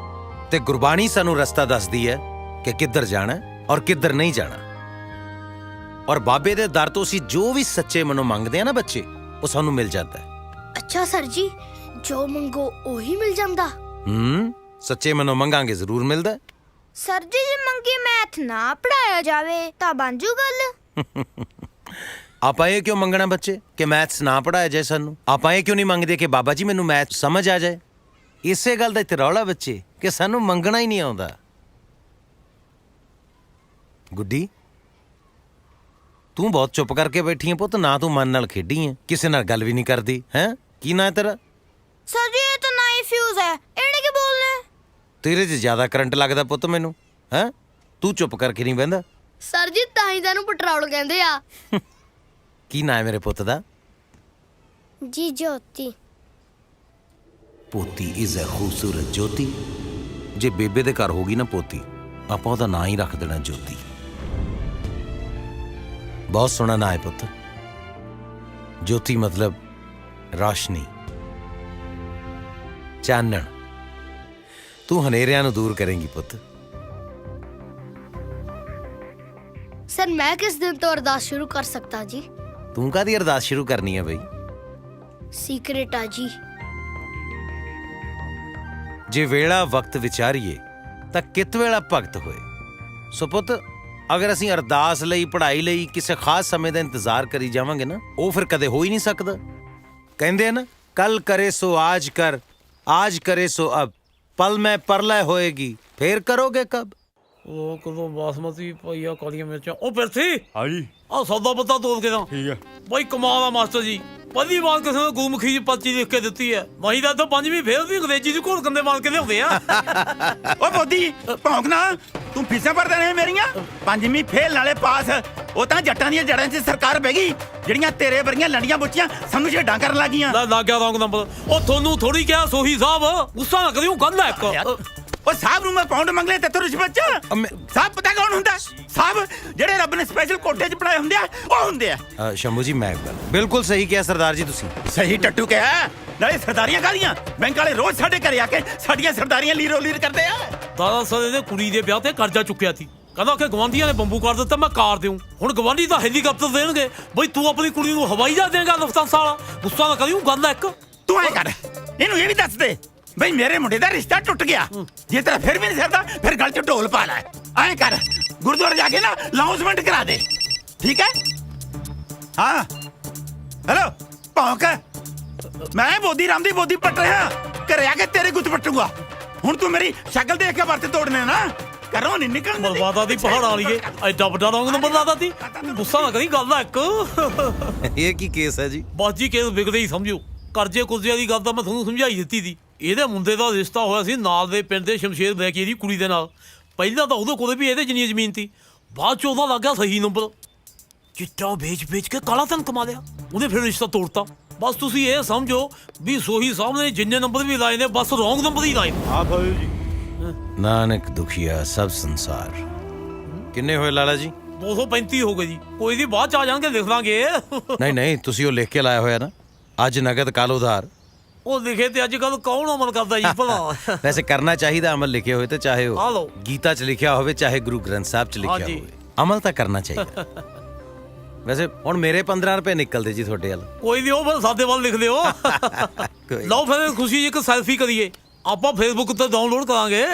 ਤੇ ਗੁਰਬਾਣੀ ਸਾਨੂੰ ਰਸਤਾ ਦੱਸਦੀ ਹੈ ਕਿ ਕਿੱਧਰ ਜਾਣਾ ਔਰ ਕਿੱਧਰ ਨਹੀਂ ਜਾਣਾ। ਔਰ ਬਾਬੇ ਦੇ ਦਰ ਤੋਂ ਅਸੀਂ ਜੋ ਵੀ ਸੱਚੇ ਮਨੋਂ ਮੰਗਦੇ ਆ ਨਾ ਬੱਚੇ, ਉਹ ਸਾਨੂੰ ਮਿਲ ਜਾਂਦਾ ਹੈ। ਅੱਛਾ ਸਰ ਜੀ, ਜੋ ਮੰਗੋ ਉਹੀ ਮਿਲ ਜਾਂਦਾ? ਸੱਚੇ ਮਨੋਂ ਮੰਗਾਂਗੇ ਜ਼ਰੂਰ ਮਿਲਦਾ। ਸਰ ਜੀ ਜੇ ਮੰਗੀ ਮੈਥ ਨਾ ਪੜਾਇਆ ਜਾਵੇ ਤਾਂ ਬਣ ਜੂ ਗੱਲ। ਆਪਾਂ ਇਹ ਕਿਉਂ ਮੰਗਣਾ ਬੱਚੇ ਕਿ ਮੈਥਸ ਨਾ ਪੜਾਇਆ ਜਾਏ ਸਾਨੂੰ? ਆਪਾਂ ਇਹ ਕਿਉਂ ਨਹੀਂ ਮੰਗਦੇ ਕਿ ਬਾਬਾ ਜੀ ਮੈਨੂੰ ਮੈਥ ਸਮਝ ਆ ਜਾਏ? ਇਸੇ ਗੱਲ ਦਾ ਇੱਥੇ ਰੌਲਾ ਬੱਚੇ ਕਿ ਸਾਨੂੰ ਮੰਗਣਾ ਹੀ ਨਹੀਂ ਆਉਂਦਾ। ਗੁੱਡੀ, ਤੂੰ ਬਹੁਤ ਚੁੱਪ ਕਰਕੇ ਬੈਠੀ ਹੈ ਪੁੱਤ, ਨਾ ਤੂੰ ਮਨ ਨਾਲ ਖੇਡੀ ਹੈ, ਕਿਸੇ ਨਾਲ ਗੱਲ ਵੀ ਨਹੀਂ ਕਰਦੀ ਹੈ। ਕੀ ਨਾਂ ਹੈ ਤੇਰਾ? ਸਰ ਜੀ ਇਹ ਤਾਂ ਨਾ ਹੀ ਫਿਊਜ਼ ਹੈ, ਇਹਨੇ ਕੀ ਬੋਲਣਾ? ਤੇਰੇ 'ਚ ਜ਼ਿਆਦਾ ਕਰੰਟ ਲੱਗਦਾ ਪੁੱਤ ਮੈਨੂੰ, ਹੈ? ਤੂੰ ਚੁੱਪ ਕਰਕੇ ਨਹੀਂ ਬਹਿੰਦਾ? ਸਰ ਜੀ ਤਾਂ ਹੀ ਤੈਨੂੰ ਪੈਟਰੋਲ ਕਹਿੰਦੇ ਆ। ਕੀ ਨਾਂ ਹੈ ਮੇਰੇ ਪੁੱਤ ਦਾ? ਜੀ ਜੋਤੀ। ਪੋਤੀ ਇਜ਼ ਅ ਖੂਬਸੂਰਤ ਜੋਤੀ। ਜੇ ਬੇਬੇ ਦੇ ਘਰ ਹੋਗੀ ਨਾ ਪੋਤੀ, ਆਪਾਂ ਉਹਦਾ ਨਾਂ ਹੀ ਰੱਖ ਦੇਣਾ ਜੋਤੀ। ਬਹੁਤ ਸੋਹਣਾ ਨਾਂ ਹੈ ਪੁੱਤ। ਜੋਤੀ ਮਤਲਬ ਰੌਸ਼ਨੀ, ਚਾਨਣ। ਤੂੰ ਹਨੇਰਿਆਂ ਨੂੰ ਦੂਰ ਕਰੇਂਗੀ ਪੁੱਤ। ਸਰ ਮੈਂ ਕਿਸ ਦਿਨ ਤੋਂ ਅਰਦਾਸ ਸ਼ੁਰੂ ਕਰ ਸਕਦਾ ਜੀ? ਤੂੰ ਕਾਹਦੀ ਅਰਦਾਸ ਸ਼ੁਰੂ ਕਰਨੀ ਹੈ ਬਈ? ਸੀਕ੍ਰੇਟ ਆ ਜੀ। ਜੇ ਵੇਲਾ ਵਕਤ ਵਿਚਾਰੀਏ ਤਾਂ ਕਿਤ ਵੇਲਾ ਭਗਤ ਹੋਏ। ਸੋ ਪੁੱਤ, ਅਗਰ ਅਸੀਂ ਅਰਦਾਸ ਲਈ, ਪੜ੍ਹਾਈ ਲਈ ਕਿਸੇ ਖਾਸ ਸਮੇਂ ਦਾ ਇੰਤਜ਼ਾਰ ਕਰੀ ਜਾਵਾਂਗੇ ਨਾ, ਉਹ ਫਿਰ ਕਦੇ ਹੋ ਹੀ ਨਹੀਂ ਸਕਦਾ। ਕਹਿੰਦੇ ਆ ਨਾ, ਕੱਲ ਕਰੇ ਸੋ ਆਜ ਕਰ, ਆਜ ਕਰੇ ਸੋ ਅਬ, ਪਲ ਮੈਂ ਪਰਲੈ ਹੋਏਗੀ, ਫੇਰ ਕਰੋਗੇ ਕਬ? ਉਹ ਕਦੋਂ ਬਾਸਮਤੀ ਪਈਆ ਕਾਲੀਆਂ ਮਿਰਚਾਂ। ਉਹ ਪਿਰਥੀ, ਹਾਂਜੀ ਆ ਸੌਦਾ ਪੱਤਾ ਤੋਲ ਕੇ ਤਾਂ। ਠੀਕ ਹੈ ਬਾਈ, ਕਮਾਲ ਆ ਮਾਸਟਰ ਜੀ। ਪਹਿਲੀ ਵਾਰ ਕਿਸੇ ਨੇ ਗੁਰਮੁਖੀ ਦੀ ਪਰਚੀ ਲਿਖ ਕੇ ਦਿੱਤੀ ਹੈ। ਮਾਈ ਦਾ ਤਾਂ 5ਵੀਂ ਫੇਲ ਵੀ ਅੰਗਰੇਜ਼ੀ ਦੀ ਘੋਲ ਕੰਦੇ ਮਾਰ ਕੇ ਲਿਆਉਂਦੇ ਆ। ਓ ਮੋਦੀ ਭੌਂਕਣਾ, ਤੂੰ ਫੀਸਾਂ ਭਰਦਾ ਨਹੀਂ ਮੇਰੀਆਂ? 5ਵੀਂ ਫੇਲ ਨਾਲੇ ਪਾਸ, ਉਹ ਤਾਂ ਜੱਟਾਂ ਦੀਆਂ ਜੜਾਂ 'ਚ ਸਰਕਾਰ ਬਹਿ ਗਈ ਜਿਹੜੀਆਂ ਤੇਰੇ ਵਰਗੀਆਂ ਲੰਡੀਆਂ ਬੁੱਚੀਆਂ ਸਾਨੂੰ ਛੇਡਾਂ ਕਰਨ ਲੱਗੀਆਂ। ਲੱਗ ਗਿਆ ਰੌਂਗ ਨੰਬਰ। ਉਹ ਤੁਹਾਨੂੰ ਥੋੜੀ ਕਿਹਾ ਸੋਹੀ ਸਾਹਿਬ, ਗੁੱਸਾ ਨਾ ਕਰਿਓ, ਗੱਲ ਹੈ ਇੱਕ। ਉਹ ਸਾਹਿਬ ਨੂੰ ਮੈਂ ਪਾਉਂਡ ਮੰਗ ਲਿਆ ਤੇ ਤੂੰ ਰਿਸ਼ਵਤ 'ਚ। ਸਾਹਿਬ ਪਤਾ ਕੌਣ ਹੁੰਦਾ? ਸਾਹਿਬ ਜਿਹੜੇ ਰੱਬ ਨੇ ਸਪੈਸ਼ਲ ਕੋਠੇ 'ਚ ਬਣਾਏ ਹੁੰਦੇ ਆ ਉਹ ਹੁੰਦੇ ਆ। ਸ਼ੰਭੂ ਜੀ ਮੈਂ ਬਿਲਕੁਲ ਸਹੀ ਕਿਹਾ ਸਰਦਾਰ ਜੀ ਤੁਸੀਂ। ਸਹੀ ਟੱਟੂ ਕਿਹਾ। ਨਾਲੇ ਸਰਦਾਰੀਆਂ ਕਾਹਦੀਆਂ, ਬੈਂਕ ਵਾਲੇ ਰੋਜ਼ ਸਾਡੇ ਘਰੇ ਆ ਕੇ ਸਾਡੀਆਂ ਸਰਦਾਰੀਆਂ ਲੀਰੋ ਲੀਰ ਕਰਦੇ ਆ। ਦਾਦਾ ਸਰ ਇਹਦੇ ਕੁੜੀ ਦੇ ਵਿਆਹ ਤੇ ਕਰਜ਼ਾ ਚੁੱਕਿਆ ਸੀ, ਕਹਿੰਦਾ ਕਿ ਗਵਾਂਢੀਆਂ ਨੇ ਬੰਬੂ ਕਰ ਦਿੱਤਾ, ਮੈਂ ਕਾਰ ਦਿਉ। ਹੁਣ ਗਵਾਂਢੀ ਤਾਂ ਹੈਲੀਕਾਪਟਰ ਦੇਣਗੇ, ਬਈ ਤੂੰ ਆਪਣੀ ਕੁੜੀ ਨੂੰ ਹਵਾਈ ਜਹਾਜ਼ ਦੇਂਗਾ ਲਫਤਾਂਸਾ ਵਾਲਾ। ਗੁੱਸਾ ਨਾ ਕਰਿਓ, ਗੱਲ ਹੈ ਇੱਕ। ਤੂੰ ਐ ਕਰ, ਇਹਨੂੰ ਇਹ ਵੀ ਦੱਸ ਦੇ ਬਈ ਮੇਰੇ ਮੁੰਡੇ ਦਾ ਰਿਸ਼ਤਾ ਟੁੱਟ ਗਿਆ। ਜੇ ਤੇਰਾ ਫਿਰ ਵੀ ਨਹੀਂ ਸਰਦਾ ਫਿਰ ਗਲ 'ਚ ਢੋਲ ਪਾ ਲੈ। ਐ ਕਰ, ਗੁਰਦੁਆਰੇ ਜਾ ਕੇ ਨਾ ਅਨਾਉਂਸਮੈਂਟ ਕਰਾ ਦੇ, ਠੀਕ ਹੈ? ਹਾਂ ਹੈਲੋ ਭੌਂਕ, ਮੈਂ ਬੋਦੀ ਰਾਮ ਦੀ ਬੋਦੀ ਪੱਟ ਰਿਹਾ, ਘਰੇ ਆ ਕੇ ਤੇਰੇ ਗੁੱਤ ਪੱਟੂਗਾ। ਹੁਣ ਤੂੰ ਮੇਰੀ ਸ਼ਕਲ ਦੇਖ ਕੇ ਵਰਤ ਤੋੜਨੇ ਨਾ, ਘਰੋਂ ਨਹੀਂ ਨਿਕਲਣ ਦਿੰਦੀ। ਬਰਬਾਦਾ ਦੀ ਪਹਾੜ ਵਾਲੀਏ, ਐਡਾ ਵੱਡਾ ਰੌਂਗ ਨੰਬਰ ਲਾਦਾ ਤੀ। ਗੁੱਸਾ ਨਾ ਕਰੀ, ਗੱਲ ਹੈ ਇੱਕ। ਇਹ ਕੀ ਕੇਸ ਹੈ ਜੀ? ਬਸ ਜੀ ਕੇਸ ਵਿਗੜੇ ਹੀ ਸਮਝੋ। ਕਰਜ਼ੇ ਕੁਰਜ਼ੇ ਦੀ ਗੱਲ ਤਾਂ ਮੈਂ ਤੁਹਾਨੂੰ ਸਮਝਾਈ ਦਿੱਤੀ ਸੀ। ਇਹਦੇ ਮੁੰਡੇ ਦਾ ਰਿਸ਼ਤਾ ਹੋਇਆ ਸੀ ਨਾਲ ਦੇ ਪਿੰਡ ਦੇ ਸ਼ਮਸ਼ੇਰ ਲੈ ਕੇ ਇਹਦੀ ਕੁੜੀ ਦੇ ਨਾਲ। ਪਹਿਲਾਂ ਤਾਂ ਉਹਦੇ ਕੋਲ ਵੀ ਇਹਦੇ ਜਿੰਨੀ ਜ਼ਮੀਨ ਸੀ, ਬਾਅਦ 'ਚ ਉਹਦਾ ਲੱਗ ਗਿਆ ਸਹੀ ਨੰਬਰ। ਚਿੱਟਾ ਵੇਚ ਕੇ ਕਾਲਾ ਧਨ ਕਮਾ ਲਿਆ, ਉਹਨੇ ਫਿਰ ਰਿਸ਼ਤਾ ਤੋੜਤਾ। ਬਸ ਤੁਸੀਂ ਇਹ ਸਮਝੋ ਵੀ ਸੋਹੀ ਸਾਹਿਬ ਨੇ ਜਿੰਨੇ ਨੰਬਰ ਵੀ ਲਾਏ ਨੇ ਬਸ ਰੌਂਗ ਨੰਬਰ ਹੀ ਲਾਏ। ਆ ਭਾਈ ਜੀ, ਨਾਨਕ ਦੁਖੀਆ ਸਭ ਸੰਸਾਰ। ਕਿੰਨੇ ਹੋਏ ਲਾਲਾ ਜੀ? 235 ਹੋ ਗਏ ਜੀ। ਕੋਈ ਦੀ ਬਾਅਦ 'ਚ ਆ ਜਾਣਗੇ, ਲਿਖ ਲਾਂਗੇ। ਨਹੀਂ ਤੁਸੀਂ ਉਹ ਲਿਖ ਕੇ ਲਾਇਆ ਹੋਇਆ ਨਾ, ਅੱਜ ਨਗਦ ਕੱਲ ਉਧਾਰ। ਉਹ ਲਿਖੇ ਤੇ ਅੱਜ ਕੱਲ ਕੌਣ ਅਮਲ ਕਰਦਾ ਜੀ ਭਲਾ? ਵੈਸੇ ਕਰਨਾ ਚਾਹੀਦਾ ਅਮਲ, ਲਿਖੇ ਹੋਏ ਤੇ ਚਾਹੇ ਆ ਲਓ। ਉਹ ਗੀਤਾ 'ਚ ਲਿਖਿਆ ਹੋਵੇ ਚਾਹੇ ਗੁਰੂ ਗ੍ਰੰਥ ਸਾਹਿਬ 'ਚ ਲਿਖਿਆ ਹੋਵੇ, ਅਮਲ ਤਾਂ ਕਰਨਾ ਚਾਹੀਦਾ। ਵੈਸੇ ਹੁਣ ਮੇਰੇ 15 ਰੁਪਏ ਨਿਕਲਦੇ ਜੀ ਤੁਹਾਡੇ ਵੱਲ। ਕੋਈ ਨਹੀਂ, ਉਹ ਫਿਰ ਸਾਡੇ ਵੱਲ ਲਿਖ ਲਿਓ। ਲਓ ਫਿਰ ਖੁਸ਼ੀ ਇੱਕ ਸੈਲਫੀ ਕਰੀਏ, ਆਪਾਂ ਫੇਸਬੁੱਕ ਤੇ ਡਾਊਨਲੋਡ ਕਰਾਂਗੇ।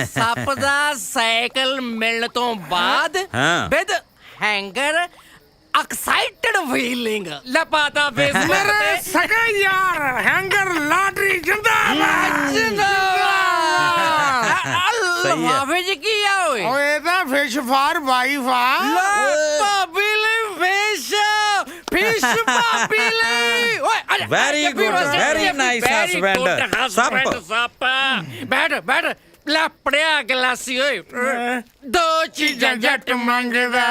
ਸੱਪ ਦਾ ਸਾਈਕਲ ਮਿਲਣ ਤੋਂ ਬਾਅਦ ਵਿਦ ਹੈਂਗਰ ਐਕਸਾਈਟਡ ਫੀਲਿੰਗ ਲਪਾਤਾ ਫੇਸ ਮੇਰੇ ਸਗਾ ਯਾਰ ਹੈਂਗਰ ਲਾਟਰੀ ਜਿੰਦਾਬਾਦ ਮਾਫੀ ਜੀ ਕੀ ਆ ਓਏ? ਓਏ ਤਾਂ ਫਿਸ਼ ਫਾਰ ਵਾਈਫ ਆ। ਭਾਬੀ ਲਈ ਫਿਸ਼ ਭਾਬੀ ਲਈ। ਓਏ very good, very nice husband. ਸੱਪ ਬੈਠ ਲੈ ਪੜਿਆ ਗਲਾਸੀ ਓਏ। ਦੋ ਚੀਜ਼ਾਂ ਜੱਟ ਮੰਗਦਾ।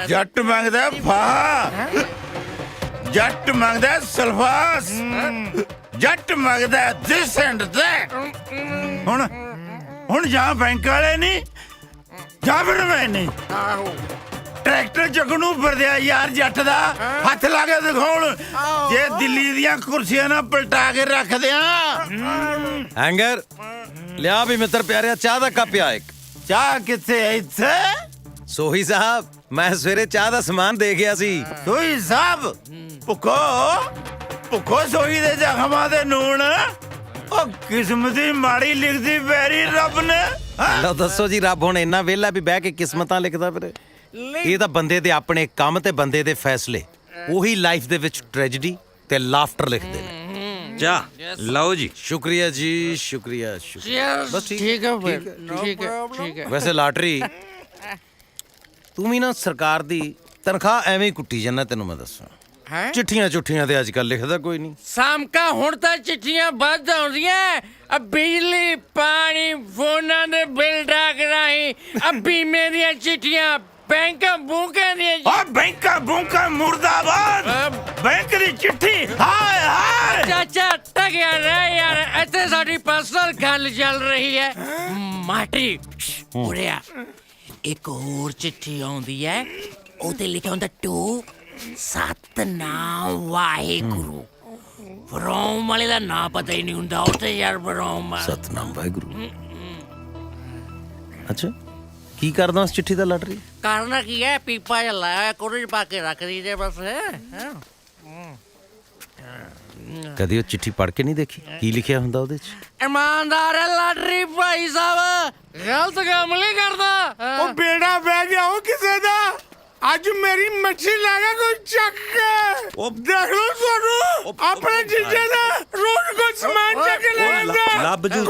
ਜੱਟ ਮੰਗਦਾ ਫਾ, ਜੱਟ ਮੰਗਦਾ ਸਲਫਾਸ, ਜੱਟ ਮੰਗਦਾ ਦਿਸ ਐਂਡ ਦੈਟ। ਹੁਣ ਜਾਂ ਬੈਂਕ ਵਾਲੇ ਨਹੀਂ ਜਾਂ ਫਿਰ ਮੈਂ ਨਹੀਂ। ਟਰੈਕਟਰ ਚੱਕ ਨੂੰ ਫਿਰਦਿਆ ਯਾਰ ਜੱਟ ਦਾ ਹੱਥ ਲਾ ਕੇ ਦਿਖਾਉਣ, ਜੇ ਦਿੱਲੀ ਦੀਆਂ ਕੁਰਸੀਆਂ ਨਾਲ ਪਲਟਾ ਕੇ ਰੱਖਦੇ ਆ। ਹੈਂਗਰ ਲਿਆ ਵੀ ਮਿੱਤਰ ਪਿਆਰਿਆ, ਚਾਹ ਦਾ ਕੱਪ ਆ ਇੱਕ। ਚਾਹ ਕਿੱਥੇ ਇੱਥੇ? ਸੋਹੀ ਸਾਹਿਬ, ਮੈਂ ਸਵੇਰੇ ਚਾਹ ਦਾ ਸਮਾਨ ਦੇ ਗਿਆ ਸੀ। ਸੋਹੀ ਸਾਹਿਬ ਭੁੱਖੋ ਸੋਹੀ ਦੇ ਜ਼ਖਮਾਂ ਦੇ ਨੂਣ। ਉਹ ਕਿਸਮਤ ਦੀ ਮਾੜੀ ਲਿਖਦੀ ਪੈਰੀ ਰੱਬ ਨੇ। ਲਓ ਦੱਸੋ ਜੀ, ਰੱਬ ਹੁਣ ਇੰਨਾ ਵਿਹਲਾ ਵੀ ਬਹਿ ਕੇ ਕਿਸਮਤਾਂ ਲਿਖਦਾ ਫਿਰ? ਇਹ ਤਾਂ ਬੰਦੇ ਦੇ ਆਪਣੇ ਕੰਮ ਤੇ ਬੰਦੇ ਦੇ ਫੈਸਲੇ, ਉਹੀ ਲਾਈਫ ਦੇ ਵਿੱਚ ਟ੍ਰੈਜੇਡੀ ਤੇ ਲਾਫਟਰ ਲਿਖਦੇ ਨੇ। ਜਾ ਲਓ ਜੀ। ਸ਼ੁਕਰੀਆ ਜੀ, ਸ਼ੁਕਰੀਆ। ਬਸ ਠੀਕ ਹੈ ਫਿਰ, ਠੀਕ ਹੈ। ਵੈਸੇ ਲਾਟਰੀ ਤੂੰ ਵੀ ਨਾ ਸਰਕਾਰ ਦੀ ਤਨਖਾਹ ਐਵੇਂ ਹੀ ਕੁੱਟੀ ਜਾਂਦਾ, ਤੈਨੂੰ ਮੈਂ ਦੱਸਾਂ। ਚਿੱਠੀਆਂ ਤੇ ਅੱਜ ਕੱਲ ਲਿਖਦਾ ਕੋਈ ਨਹੀਂ। ਸਾਮਕਾ ਹੁਣ ਤਾਂ ਚਿੱਠੀਆਂ ਵੱਧ ਆਉਂਦੀਆਂ। ਬਿਜਲੀ ਪਾਣੀ ਫੋਨਾਂ ਦੇ ਬਿੱਲ ਡਾਕ ਰਾਹੀਂ ਬੀਮੇ ਦੀਆਂ ਚਿੱਠੀਆਂ, ਬੈਂਕਾਂ ਬੂਕਾਂ ਦੀਆਂ। ਆ ਬੈਂਕਾਂ ਬੂਕਾਂ ਮੁਰਦਾਬਾਦ। ਬੈਂਕ ਦੀ ਚਿੱਠੀ ਹਾਏ ਹਾਏ। ਚਾਚਾ ਟਕਿਆ ਰਹਿ ਯਾਰ, ਇੱਥੇ ਸਾਡੀ ਪਰਸਨਲ ਗੱਲ ਚੱਲ ਰਹੀ ਹੈ। ਮਾਟਰੀ ਉਰਿਆ ਇੱਕ ਹੋਰ ਚਿੱਠੀ ਆਉਂਦੀ ਹੈ, ਉਹਤੇ ਲਿਖਿਆ ਹੁੰਦਾ ਟੂ ਸਤਨਾਮ ਵਾਹਿਗੁਰੂ। ਫਰੋਮ ਵਾਲੇ ਦਾ ਨਾਂ ਪਤਾ ਹੀ ਨਹੀਂ ਹੁੰਦਾ ਉੱਥੇ ਯਾਰ। ਫਰੋਮ ਸਤਨਾਮ ਵਾਹਿਗੁਰੂ। ਅੱਛਾ ਕੀ ਕਰਦਾ ਉਸ ਚਿੱਠੀ ਦਾ ਲਾਟਰੀ? ਕਰਨਾ ਕੀ ਹੈ, ਪੀਪਾ ਜਿਹਾ ਲਾਇਆ ਕੁਰਜ ਪਾ ਕੇ ਰੱਖ ਦੀ ਜੇ ਬਸ। ਕਦੀ ਉਹ ਚਿੱਠੀ ਪੜ੍ਹ ਕੇ ਨਹੀਂ ਦੇਖੀ? ਕੀ ਲਿਖਿਆ ਹੁੰਦਾ ਉਹਦੇ 'ਚ? ਇਮਾਨਦਾਰ ਹੈ ਲਾਟਰੀ ਭਾਈ ਸਾਹਿਬ, ਗਲਤ ਕੰਮ ਨਹੀਂ ਕਰਦਾ। ਉਹ ਬੇੜਾ ਬਹਿ ਗਿਆ ਉਹ ਕਿਸੇ ਦਾ। ਅੱਜ ਮੇਰੀ ਮੱਛੀ ਲੈ ਗਿਆ ਕੋਈ ਚੱਕ ਕੇ। ਦੇਖ ਲਓ ਤੁਹਾਨੂੰ ਆਪਣੇ ਜੀਜੇ ਦਾ ਰੋਜ਼ ਕੋਈ ਸਮਾਨ ਚੱਕ ਲੈ ਜਾਂਦਾ। ਲੱਭ ਜੂ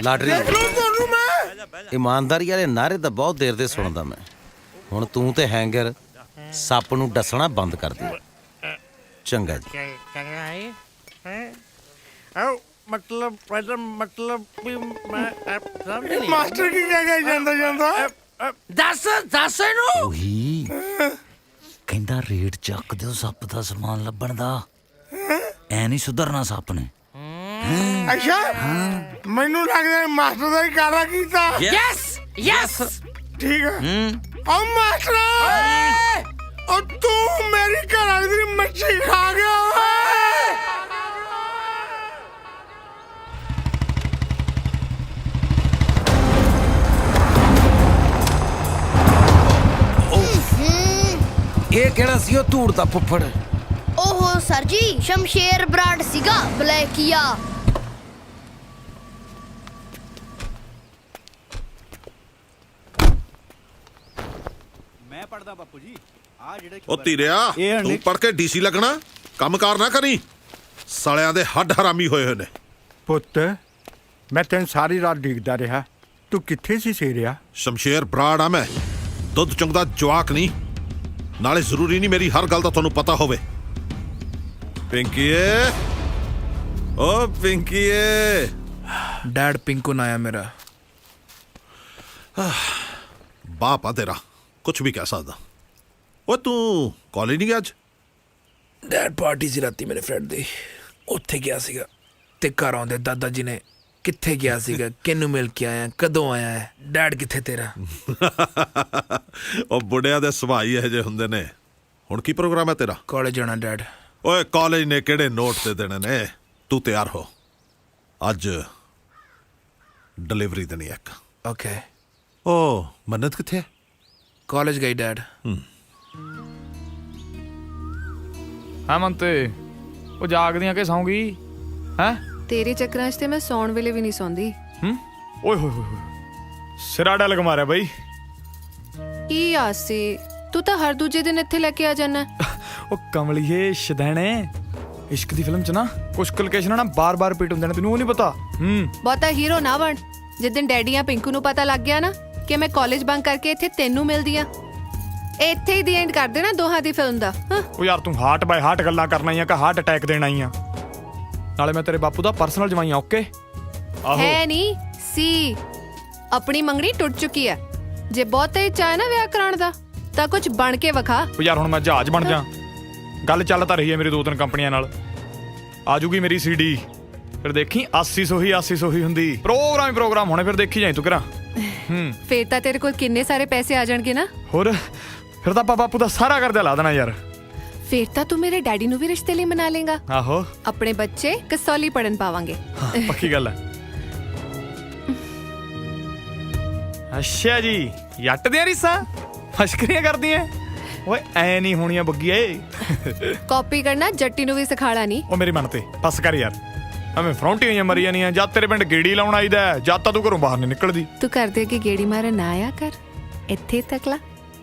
ਲਾਟਰੀ ਦੇਖ ਲਓ ਤੁਹਾਨੂੰ ਮੈਂ। ਇਮਾਨਦਾਰੀ ਵਾਲੇ ਨਾਰੇ ਤਾਂ ਬਹੁਤ ਦੇਰ ਦੇ ਸੁਣਦਾ ਮੈਂ। ਹੁਣ ਤੂੰ ਤੇ ਹੈਂਗਰ ਸੱਪ ਨੂੰ ਡਸਣਾ ਬੰਦ ਕਰ ਦੇ। ਚੰਗਾ ਜੀ। ਮਤਲਬ ਵੀ ਮੈਂ ਸਮਝ ਨਹੀਂ। ਮਾਸਟਰ ਕੀ ਕਹਿ ਗਿਆ ਜਾਂਦਾ ਦੱਸ ਦੱਸ ਇਹਨੂੰ। ਉਹੀ ਕਹਿੰਦਾ ਰੇਟ ਚੱਕ ਦਿਓ ਸੱਪ ਦਾ ਸਮਾਨ ਲੱਭਣ ਦਾ, ਐ ਨਹੀਂ ਸੁਧਰਨਾ ਸੱਪ ਨੇ। ਅੱਛਾ ਮੈਨੂੰ ਲੱਗਦਾ ਮਾਸਟਰ ਦਾ ਹੀ ਕਾਰਾ ਕੀਤਾ। ਯੈਸ ਯੈਸ ਠੀਕ ਹੈ। ਓ ਮਾਸਟਰ, ਓ ਤੂੰ ਮੇਰੀ ਘਰ ਵਾਲੀ ਦੀ ਮੱਛੀ ਖਾ ਗਿਆ ਓਏ। ਇਹ ਕਿਹੜਾ ਸੀ ਉਹ ਧੂੜ ਦਾ ਫੁੱਫੜ? ਓਹੋ ਸਰ ਜੀ, ਸ਼ਮਸ਼ੇਰ ਬਰਾੜ ਸੀਗਾ ਬਲੈਕੀਆ। ਉਹ ਧੀਰਿਆ, ਤੂੰ ਪੜ ਕੇ ਡੀਸੀ ਲੱਗਣਾ, ਕੰਮਕਾਰ ਨਾ ਕਰੀ। ਸਾਲਿਆਂ ਦੇ ਹੱਡ ਹਰਾਮੀ ਹੋਏ ਹੋਏ ਨੇ। ਪੁੱਤ ਮੈਂ ਤੈਨੂੰ ਸਾਰੀ ਰਾਤ ਡਿੱਗਦਾ ਰਿਹਾ, ਤੂੰ ਕਿੱਥੇ ਸੀ ਸੇਰਿਆ? ਸ਼ਮਸ਼ੇਰ ਬਰਾੜ ਆ ਮੈਂ, ਦੁੱਧ ਚੁੰਗਦਾ ਜਵਾਕ ਨਹੀਂ। ਨਾਲੇ ਜ਼ਰੂਰੀ ਨਹੀਂ ਮੇਰੀ ਹਰ ਗੱਲ ਦਾ ਤੁਹਾਨੂੰ ਪਤਾ ਹੋਵੇ। ਪਿੰਕੀਏ, ਓ ਪਿੰਕੀਏ। ਡੈਡ ਪਿੰਕੂ ਨਾ ਆਇਆ ਮੇਰਾ। ਬਾਪ ਆ ਤੇਰਾ, ਕੁਛ ਵੀ ਕਹਿ ਸਕਦਾ। ਓ ਤੂੰ ਕਾਲਜ ਨਹੀਂ ਗਿਆ ਅੱਜ? ਡੈਡ ਪਾਰਟੀ ਸੀ ਰਾਤੀ ਮੇਰੇ ਫਰੈਂਡ ਦੀ, ਉੱਥੇ ਗਿਆ ਸੀਗਾ। ਤੇ ਘਰ ਆਉਂਦੇ ਦਾਦਾ ਜੀ ਨੇ ਕਿੱਥੇ ਗਿਆ ਸੀਗਾ, ਕਿਹਨੂੰ ਮਿਲ ਕੇ ਆਇਆ, ਕਦੋਂ ਆਇਆ ਹੈ, ਡੈਡ ਕਿੱਥੇ ਤੇਰਾ? ਉਹ ਬੁੱਢਿਆਂ ਦੇ ਸੁਭਾਅ ਹੀ ਇਹੋ ਜਿਹੇ ਹੁੰਦੇ ਨੇ। ਹੁਣ ਕੀ ਪ੍ਰੋਗਰਾਮ ਹੈ ਤੇਰਾ? ਕਾਲਜ ਜਾਣਾ ਡੈਡ। ਓਏ ਕਾਲਜ ਨੇ ਕਿਹੜੇ ਨੋਟ ਤੇ ਦੇਣੇ ਨੇ? ਤੂੰ ਤਿਆਰ ਹੋ, ਅੱਜ ਡਿਲੀਵਰੀ ਦੇਣੀ ਇੱਕ। ਓਕੇ। ਓ ਮੰਨਤ ਕਿੱਥੇ ਹੈ? ਕਾਲਜ ਗਈ ਡੈਡ। ਹਾਂ ਮੰਤੇ, ਉਹ ਜਾਗਦੀਆਂ ਕਿ ਸੌਂਗੀ ਹੈ? ਤੇਰੇ ਚੱਕਰਾਂ 'ਚ ਤੇ ਮੈਂ ਸੌਣ ਵੇਲੇ ਵੀ ਨਹੀਂ ਸੌਂਦੀ। ਓਏ ਹੋਏ ਹੋਏ, ਸਿਰਾ ਡਲਗ ਮਾਰਿਆ ਬਈ। ਕੀ ਆਸ ਸੀ, ਤੂੰ ਤਾਂ ਹਰ ਦੂਜੇ ਦਿਨ ਇੱਥੇ ਲੈ ਕੇ ਆ ਜਾਣਾ। ਉਹ ਕਮਲੀਏ ਸ਼ਦੈਣੇ, ਇਸ਼ਕ ਦੀ ਫਿਲਮ 'ਚ ਨਾ ਕੁਛ ਲੋਕੇਸ਼ਨਾਂ ਨਾ ਬਾਰ-ਬਾਰ ਰਿਪੀਟ ਹੁੰਦੇ ਨੇ, ਤੈਨੂੰ ਉਹ ਨਹੀਂ ਪਤਾ? ਬਹੁਤਾ ਹੀਰੋ ਨਾ ਬਣ। ਜਿੱਦਣ ਡੈਡੀ ਆ ਪਿੰਕੂ ਨੂੰ ਪਤਾ ਲੱਗ ਗਿਆ ਨਾ ਕਿ ਮੈਂ ਕਾਲਜ ਬੰਕ ਕਰਕੇ ਇੱਥੇ ਤੈਨੂੰ ਮਿਲਦੀ ਆ, ਇੱਥੇ ਹੀ ਦੀ ਐਂਡ ਕਰ ਦੇਣਾ ਦੋਹਾਂ ਦੀ ਫਿਲਮ ਦਾ। ਉਹ ਯਾਰ ਤੂੰ ਹਾਰਟ ਬਾਈ ਹਾਰਟ ਗੱਲਾਂ ਕਰਨਾ ਹੀ ਆ ਕਿ ਹਾਰਟ ਅਟੈਕ ਦੇਣਾ ਹੀ ਆ? ਨਾਲੇ ਮੈਂ ਤੇਰੇ ਬਾਪੂ ਦਾ ਪਰਸਨਲ ਜਵਾਈ ਆ। ਓਕੇ ਹੈ ਨਹੀਂ ਸੀ, ਆਪਣੀ ਮੰਗਣੀ ਟੁੱਟ ਚੁੱਕੀ ਆ। ਜੇ ਬਹੁਤਾ ਹੀ ਚਾਹ ਨਾ ਵਿਆਹ ਕਰਾਉਣ ਦਾ ਤਾਂ ਕੁਝ ਬਣ ਕੇ ਵਿਖਾ। ਉਹ ਯਾਰ ਹੁਣ ਮੈਂ ਜਹਾਜ਼ ਬਣ ਜਾ? ਗੱਲ ਚੱਲ ਤਾਂ ਰਹੀ ਹੈ ਮੇਰੀ 2-3 ਕੰਪਨੀਆਂ ਨਾਲ, ਆ ਜੂਗੀ ਮੇਰੀ ਸੀਡੀ, ਫਿਰ ਦੇਖੀ 80 ਹੀ ਹੁੰਦੀ। ਪ੍ਰੋਗਰਾਮ ਹੀ ਪ੍ਰੋਗਰਾਮ ਹੋਣੇ, ਫਿਰ ਦੇਖੀ ਜਾਈ ਤੂੰ ਕਰਾਂ। ਫੇਰ ਤਾਂ ਤੇਰੇ ਕੋਲ ਕਿੰਨੇ ਸਾਰੇ ਪੈਸੇ ਆ ਜਾਣਗੇ ਨਾ। ਹੋਰ ਫਿਰ ਤਾਂ ਬਾਪੂ ਦਾ ਸਾਰਾ ਕਰਜ਼ਾ ਲਾ ਦੇਣਾ ਯਾਰ। ਫੇਰ ਤਾਂ ਤੂੰ ਮੇਰੇ ਡੈਡੀ ਨੂੰ ਵੀ ਰਿਸ਼ਤੇ ਲਈ ਮਨਾ ਲੇਗਾ। ਆਹੋ, ਆਪਣੇ ਬੱਚੇ ਕਸੌਲੀ ਪੜਨ ਪਾਵਾਂਗੇ। ਪੱਕੀ ਗੱਲ ਹੈ। ਅੱਛਾ ਜੀ, ਜੱਟ ਦੀਆਂ ਰੀਸਾਂ ਮਸ਼ਕਰੀਆਂ ਕਰਦੀਆਂ। ਓਏ ਐ ਨਹੀਂ ਹੋਣੀਆਂ ਬੱਗੀਏ। ਕਾਪੀ ਕਰਨਾ ਜੱਟੀ ਨੂੰ ਵੀ ਸਿਖਾਲਾ ਨਹੀਂ। ਉਹ ਮੇਰੀ ਮਨ ਤੇ ਬਸ ਕਰ ਯਾਰ, ਐਵੇਂ ਫਰੌਂਟੀ ਹੋਈਆਂ ਮਰੀ ਜਾਣੀਆਂ। ਜਦ ਤੇਰੇ ਪਿੰਡ ਗੇੜੀ ਲਾਉਣ ਆਈਦਾ, ਜਦ ਤਾਂ ਤੂੰ ਘਰੋਂ ਬਾਹਰ ਨਹੀਂ ਨਿਕਲਦੀ। ਤੂੰ ਕਰਦੇ ਕਿ ਗੇੜੀ ਮਾਰਨ ਨਾ ਆਇਆ ਕਰ, ਇੱਥੇ ਤੱਕ ਲਾ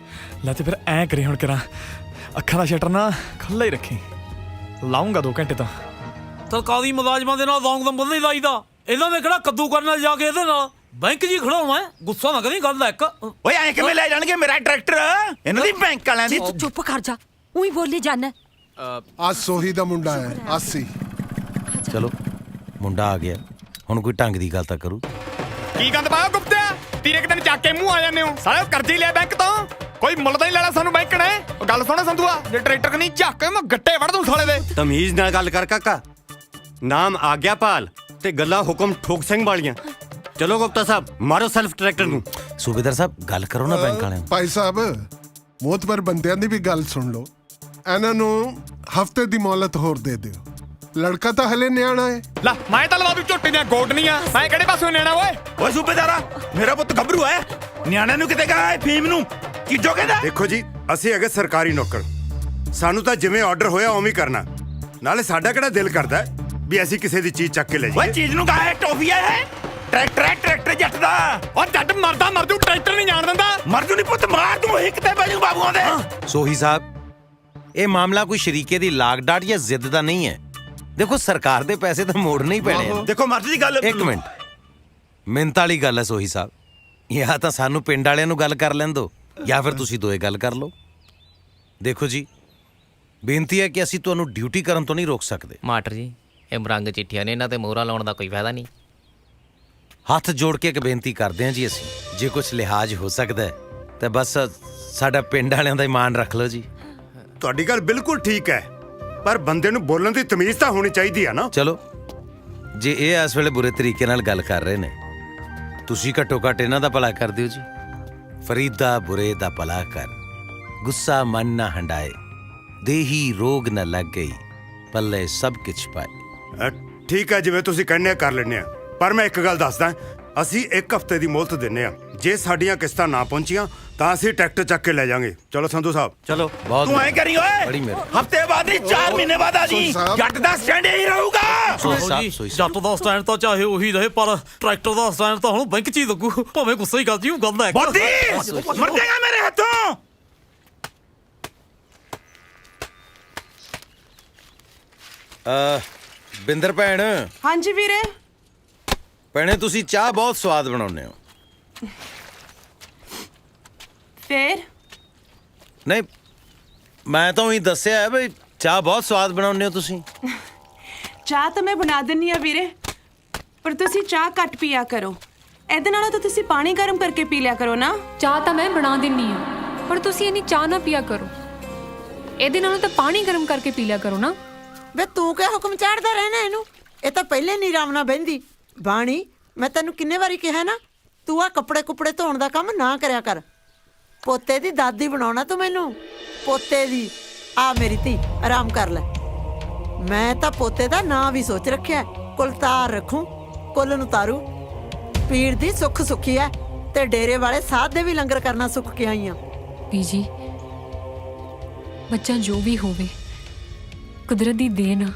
ਲੈ। ਤੇ ਫਿਰ ਐ ਕਰੀ ਹੁਣ ਕਰਾਂ, ਅੱਖਾਂ ਦਾ ਸ਼ਟਰ ਨਾ ਖੁੱਲ੍ਹਾ ਹੀ ਰੱਖੀ, ਲਾਉਂਗਾ 2 ਘੰਟੇ ਤਾਂ। ਸਰਕਾਰੀ ਮੁਲਾਜ਼ਮਾਂ ਦੇ ਨਾਲ ਰੌਂਗ ਨੰਬਰ ਨਹੀਂ ਲਾਈਦਾ। ਇਹਨਾਂ ਨੇ ਕਿਹੜਾ ਕੱਦੂ ਕਰਨ ਨਾਲ ਜਾ ਕੇ ਇਹਦੇ ਨਾਲ ਬੈਂਕ ਜੀ ਖੜਾਉਣਾ ਹੈ? ਗੁੱਸਾ ਨਾ ਕਰੀ, ਗੱਲ ਇੱਕ। ਓਏ ਐਂ ਕਿਵੇਂ ਲੈ ਜਾਣਗੇ ਮੇਰਾ ਟਰੈਕਟਰ? ਇਹਨਾਂ ਦੀ ਬੈਂਕ ਵਾਲਿਆਂ ਦੀ। ਚੁੱਪ ਕਰ ਜਾ, ਉਹੀ ਬੋਲੀ ਜਾਣਾ। ਆ ਸੋਹੀ ਦਾ ਮੁੰਡਾ ਹੈ, 80। ਚਲੋ ਮੁੰਡਾ ਆ ਗਿਆ, ਹੁਣ ਕੋਈ ਢੰਗ ਦੀ ਗੱਲ ਤਾਂ ਕਰੂ। ਕੀ ਗੰਦ ਪਾਇਆ ਗੁਪਤਿਆ? ਤੀਰੇ ਕਿ ਦਿਨ ਚੱਕ ਕੇ ਮੂੰਹ ਆ ਜਾਂਦੇ ਹੋ ਸਾਰੇ। ਕਰਜ਼ੇ ਲਿਆ ਬੈਂਕ ਤੋਂ, ਕੋਈ ਮੁੱਲ ਤਾਂ ਨਹੀਂ ਲੈਣਾ ਸਾਨੂੰ ਬੈਂਕ ਨੇ। ਗੱਲ ਸੁਣ ਸੰਧੂਆ, ਜੇ ਟਰੈਕਟਰ ਨਹੀਂ ਝੱਕ ਮੈਂ ਗੱਟੇ ਵੜ ਦੂੰ ਸਾਲੇ ਦੇ। ਤਮੀਜ਼ ਨਾਲ ਗੱਲ ਕਰ ਕਾਕਾ, ਨਾਮ ਆਗਿਆਪਾਲ ਤੇ ਗੱਲਾਂ ਹੁਕਮ ਠੋਕ ਸਿੰਘ ਵਾਲੀਆਂ। ਚਲੋ ਗੁਪਤਾ ਸਾਹਿਬ, ਮਾਰੋ ਸੈਲਫ ਟਰੈਕਟਰ ਨੂੰ। ਸੂਬੇਦਾਰ ਸਾਹਿਬ ਗੱਲ ਕਰੋ ਨਾ ਬੈਂਕ ਵਾਲਿਆਂ ਨੂੰ। ਭਾਈ ਸਾਹਿਬ, ਮੋਤਬਰ ਬੰਦਿਆਂ ਦੀ ਵੀ ਗੱਲ ਸੁਣ ਲਓ। ਇਹਨਾਂ ਨੂੰ ਹਫ਼ਤੇ ਦੀ ਮੌਲਤ ਹੋਰ ਦੇ ਦਿਓ। ਲੜਕਾ ਤਾਂ ਹਲੇ ਨਿਆਣਾ ਹੈ। ਲੈ ਮੈਂ ਤਾਂ ਲਵਾ ਦੂ ਝੋਟੇ ਦੀਆਂ ਗੋਡਨੀਆਂ, ਮੈਂ ਕਿਹੜੇ ਪਾਸੋਂ ਨਿਆਣਾ ਓਏ? ਓਏ ਸੂਬੇਦਾਰਾ, ਮੇਰਾ ਪੁੱਤ ਗੱਭਰੂ ਹੈ, ਨਿਆਣੇ ਨੂੰ ਕਿਤੇ ਕਹਾ ਫੀਮ ਨੂੰ ਕੀ ਜੋ ਕਹਿੰਦਾ? ਦੇਖੋ ਜੀ, ਅਸੀਂ ਹੈਗੇ ਸਰਕਾਰੀ ਨੌਕਰ, ਸਾਨੂੰ ਤਾਂ ਜਿਵੇਂ ਆਰਡਰ ਹੋਇਆ ਉਵੇਂ ਕਰਨਾ। ਨਾਲੇ ਸਾਡਾ ਕਿਹੜਾ ਦਿਲ ਕਰਦਾ ਵੀ ਅਸੀਂ ਕਿਸੇ ਦੀ ਚੀਜ਼ ਚੱਕ ਕੇ ਲੈ ਜਾਈਏ। ਓਏ ਚੀਜ਼ ਨੂੰ ਕਹਾ ਟੋਫੀਆ ਹੈ, ਟਰੈਕਟਰ ਜੱਟ ਦਾ। ਓ ਜੱਟ ਮਰਦਾ ਮਰ ਜੂ, ਟਰੈਕਟਰ ਨਹੀਂ ਜਾਣ ਦਿੰਦਾ। ਮਰ ਜੂ ਨਹੀਂ ਪੁੱਤ, ਮਾਰ ਦੂੰ ਹਿੱਕ ਤੇ ਬਾਜੂ ਬਾਬੂਆਂ ਦੇ। ਸੋਹੀ ਸਾਹਿਬ, ਇਹ ਮਾਮਲਾ ਕੋਈ ਸ਼ਰੀਕੇ ਦੀ ਲਾਗ ਡਾਟ ਜਾਂ ਜ਼ਿੱਦ ਦਾ ਨਹੀਂ ਹੈ। ਦੇਖੋ ਸਰਕਾਰ ਦੇ ਪੈਸੇ ਤਾਂ ਮੋੜਨੇ ਹੀ ਪੈਣੇ ਆ। ਦੇਖੋ ਮਰਜ਼ੀ ਦੀ ਗੱਲ। ਇੱਕ ਮਿੰਟ, ਮਿੰਤ ਵਾਲੀ ਗੱਲ ਹੈ ਸੋਹੀ ਸਾਹਿਬ। ਜਾਂ ਤਾਂ ਸਾਨੂੰ ਪਿੰਡ ਵਾਲਿਆਂ ਨੂੰ ਗੱਲ ਕਰ ਲੈਣ ਦਿਓ, ਜਾਂ ਫਿਰ ਤੁਸੀਂ ਦੋਏ ਗੱਲ ਕਰ ਲਓ। ਦੇਖੋ ਜੀ, ਬੇਨਤੀ ਹੈ ਕਿ ਅਸੀਂ ਤੁਹਾਨੂੰ ਡਿਊਟੀ ਕਰਨ ਤੋਂ ਨਹੀਂ ਰੋਕ ਸਕਦੇ। ਮਾਸਟਰ ਜੀ, ਇਹ ਮਰੰਗ ਚਿੱਠੀਆਂ ਨੇ, ਇਹਨਾਂ ਤੇ ਮੋਹਰਾਂ ਲਾਉਣ ਦਾ ਕੋਈ ਫਾਇਦਾ ਨਹੀਂ। ਹੱਥ ਜੋੜ ਕੇ ਇੱਕ ਬੇਨਤੀ ਕਰਦੇ ਹਾਂ ਜੀ ਅਸੀਂ, ਜੇ ਕੁਝ ਲਿਹਾਜ਼ ਹੋ ਸਕਦਾ ਹੈ ਤਾਂ ਬਸ ਸਾਡਾ ਪਿੰਡ ਵਾਲਿਆਂ ਦਾ ਹੀ ਮਾਣ ਰੱਖ ਲਓ ਜੀ। ਤੁਹਾਡੀ ਗੱਲ ਬਿਲਕੁਲ ਠੀਕ ਹੈ, ਪਰ ਬੰਦੇ ਨੂੰ ਬੋਲਣ ਦੀ ਤਮੀਜ਼ ਤਾਂ ਹੋਣੀ ਚਾਹੀਦੀ ਆ ਨਾ। ਚਲੋ ਜੇ ਇਹ ਇਸ ਵੇਲੇ ਬੁਰੇ ਤਰੀਕੇ ਨਾਲ ਗੱਲ ਕਰ ਰਹੇ ਨੇ, ਤੁਸੀਂ ਘੱਟੋ ਘੱਟ ਇਹਨਾਂ ਦਾ ਭਲਾ ਕਰ ਦਿਓ ਜੀ। ਫਰੀਦਾ ਬੁਰੇ ਦਾ ਭਲਾ ਕਰ, ਗੁੱਸਾ ਮਨ ਨਾ ਹੰਡਾਏ, ਦੇਹੀ ਰੋਗ ਨਾ ਲੱਗ ਗਈ, ਪੱਲੇ ਸਭ ਕੁਛ ਪਾਏ। ਠੀਕ ਹੈ, ਜਿਵੇਂ ਤੁਸੀਂ ਕਹਿੰਦੇ ਆ ਕਰ ਲੈਂਦੇ ਆ, ਪਰ ਮੈਂ ਇੱਕ ਗੱਲ ਦੱਸਦਾ, ਅਸੀਂ 1 ਹਫ਼ਤੇ ਦੀ ਮੁਹਲਤ ਦਿੰਨੇ ਆ। ਜੇ ਸਾਡੀਆਂ ਕਿਸ਼ਤਾਂ ਨਾ ਪਹੁੰਚੀਆਂ ਤਾਂ ਅਸੀਂ ਟਰੈਕਟਰ ਚੱਕ ਕੇ ਲੈ ਜਾਾਂਗੇ। ਚਲੋ ਸੰਧੂ ਸਾਹਿਬ ਚਲੋ। ਬਹੁਤ ਤੂੰ ਐ ਕਰੀ ਓਏ, ਬੜੀ ਮਿਹਰ। ਹਫਤੇ ਬਾਅਦ ਨਹੀਂ 4 ਮਹੀਨੇ ਬਾਅਦ ਆ ਜੀ, ਜੱਟ ਦਾ ਸਟੈਂਡ ਹੀ ਰਹੂਗਾ। ਜੱਟ ਦਾ ਸਟੈਂਡ ਤਾਂ ਚਾਹੇ ਉਹੀ ਰਹੇ, ਪਰ ਟਰੈਕਟਰ ਦਾ ਸਟੈਂਡ ਤਾਂ ਹੁਣ ਬੈਂਕ 'ਚ ਹੀ ਲੱਗੂ, ਭਾਵੇਂ ਗੁੱਸਾ ਹੀ ਕਰ ਜੀ। ਗੱਲ ਹੈ ਮਰ ਜਾਏਗਾ ਮੇਰੇ ਹੱਥੋਂ। ਬਿੰਦਰ ਭੈਣ। ਹਾਂਜੀ ਵੀਰੇ। ਭੈਣੇ ਤੁਸੀਂ ਚਾਹ ਬਹੁਤ ਸਵਾਦ ਬਣਾਉਂਦੇ ਹੋ। ਫੇਰ ਨਹੀਂ, ਮੈਂ ਤਾਂ ਉਹੀ ਦੱਸਿਆ ਬਈ ਚਾਹ ਬਹੁਤ ਸਵਾਦ ਬਣਾਉਂਦੇ ਹੋ ਤੁਸੀਂ। ਚਾਹ ਤਾਂ ਮੈਂ ਬਣਾ ਦਿੰਨੀ ਆ ਵੀਰੇ, ਪਰ ਤੁਸੀਂ ਚਾਹ ਘੱਟ ਪੀਆ ਕਰੋ। ਇਹਦੇ ਨਾਲੋਂ ਤਾਂ ਤੁਸੀਂ ਪਾਣੀ ਗਰਮ ਕਰਕੇ ਪੀ ਲਿਆ ਕਰੋ ਨਾ। ਚਾਹ ਤਾਂ ਮੈਂ ਬਣਾ ਦਿੰਨੀ ਆ, ਪਰ ਤੁਸੀਂ ਇੰਨੀ ਚਾਹ ਨਾ ਪੀਆ ਕਰੋ। ਇਹਦੇ ਨਾਲੋਂ ਤਾਂ ਪਾਣੀ ਗਰਮ ਕਰਕੇ ਪੀ ਲਿਆ ਕਰੋ ਨਾ। ਵੇ ਤੂੰ ਕਿਆ ਹੁਕਮ ਚਾੜਦਾ ਰਹਿਣਾ ਇਹਨੂੰ? ਇਹ ਤਾਂ ਪਹਿਲੇ ਨਹੀਂ ਆਰਾਮ ਨਾਲ ਬਹਿੰਦੀ। ਬਾਣੀ, ਮੈਂ ਤੈਨੂੰ ਕਿੰਨੇ ਵਾਰੀ ਕਿਹਾ ਨਾ, ਤੂੰ ਆ ਕੱਪੜੇ ਕੁਪੜੇ ਧੋਣ ਦਾ ਕੰਮ ਨਾ ਕਰਿਆ ਕਰ। ਪੋਤੇ ਦੀ ਦਾਦੀ ਬਣਾਉਣਾ ਤੂੰ ਮੈਨੂੰ, ਪੋਤੇ ਦੀ। ਆ ਮੇਰੀ ਧੀ, ਆਰਾਮ ਕਰ ਲੈ। ਮੈਂ ਤਾਂ ਪੋਤੇ ਦਾ ਨਾਂ ਵੀ ਸੋਚ ਰੱਖਿਆ, ਕੁਲਤਾਰ ਰੱਖੂੰ, ਕੁੱਲ ਨੂੰ ਤਾਰੂ। ਪੀੜ ਦੀ ਸੁੱਖ ਸੁੱਖੀ ਐ, ਤੇ ਡੇਰੇ ਵਾਲੇ ਸਾਧ ਦੇ ਵੀ ਲੰਗਰ ਕਰਨਾ ਸੁੱਖ ਕੇ ਆਈ ਆ। ਬੀਜੀ, ਬੱਚਾ ਜੋ ਵੀ ਹੋਵੇ ਕੁਦਰਤ ਦੀ ਦੇਣ ਆ।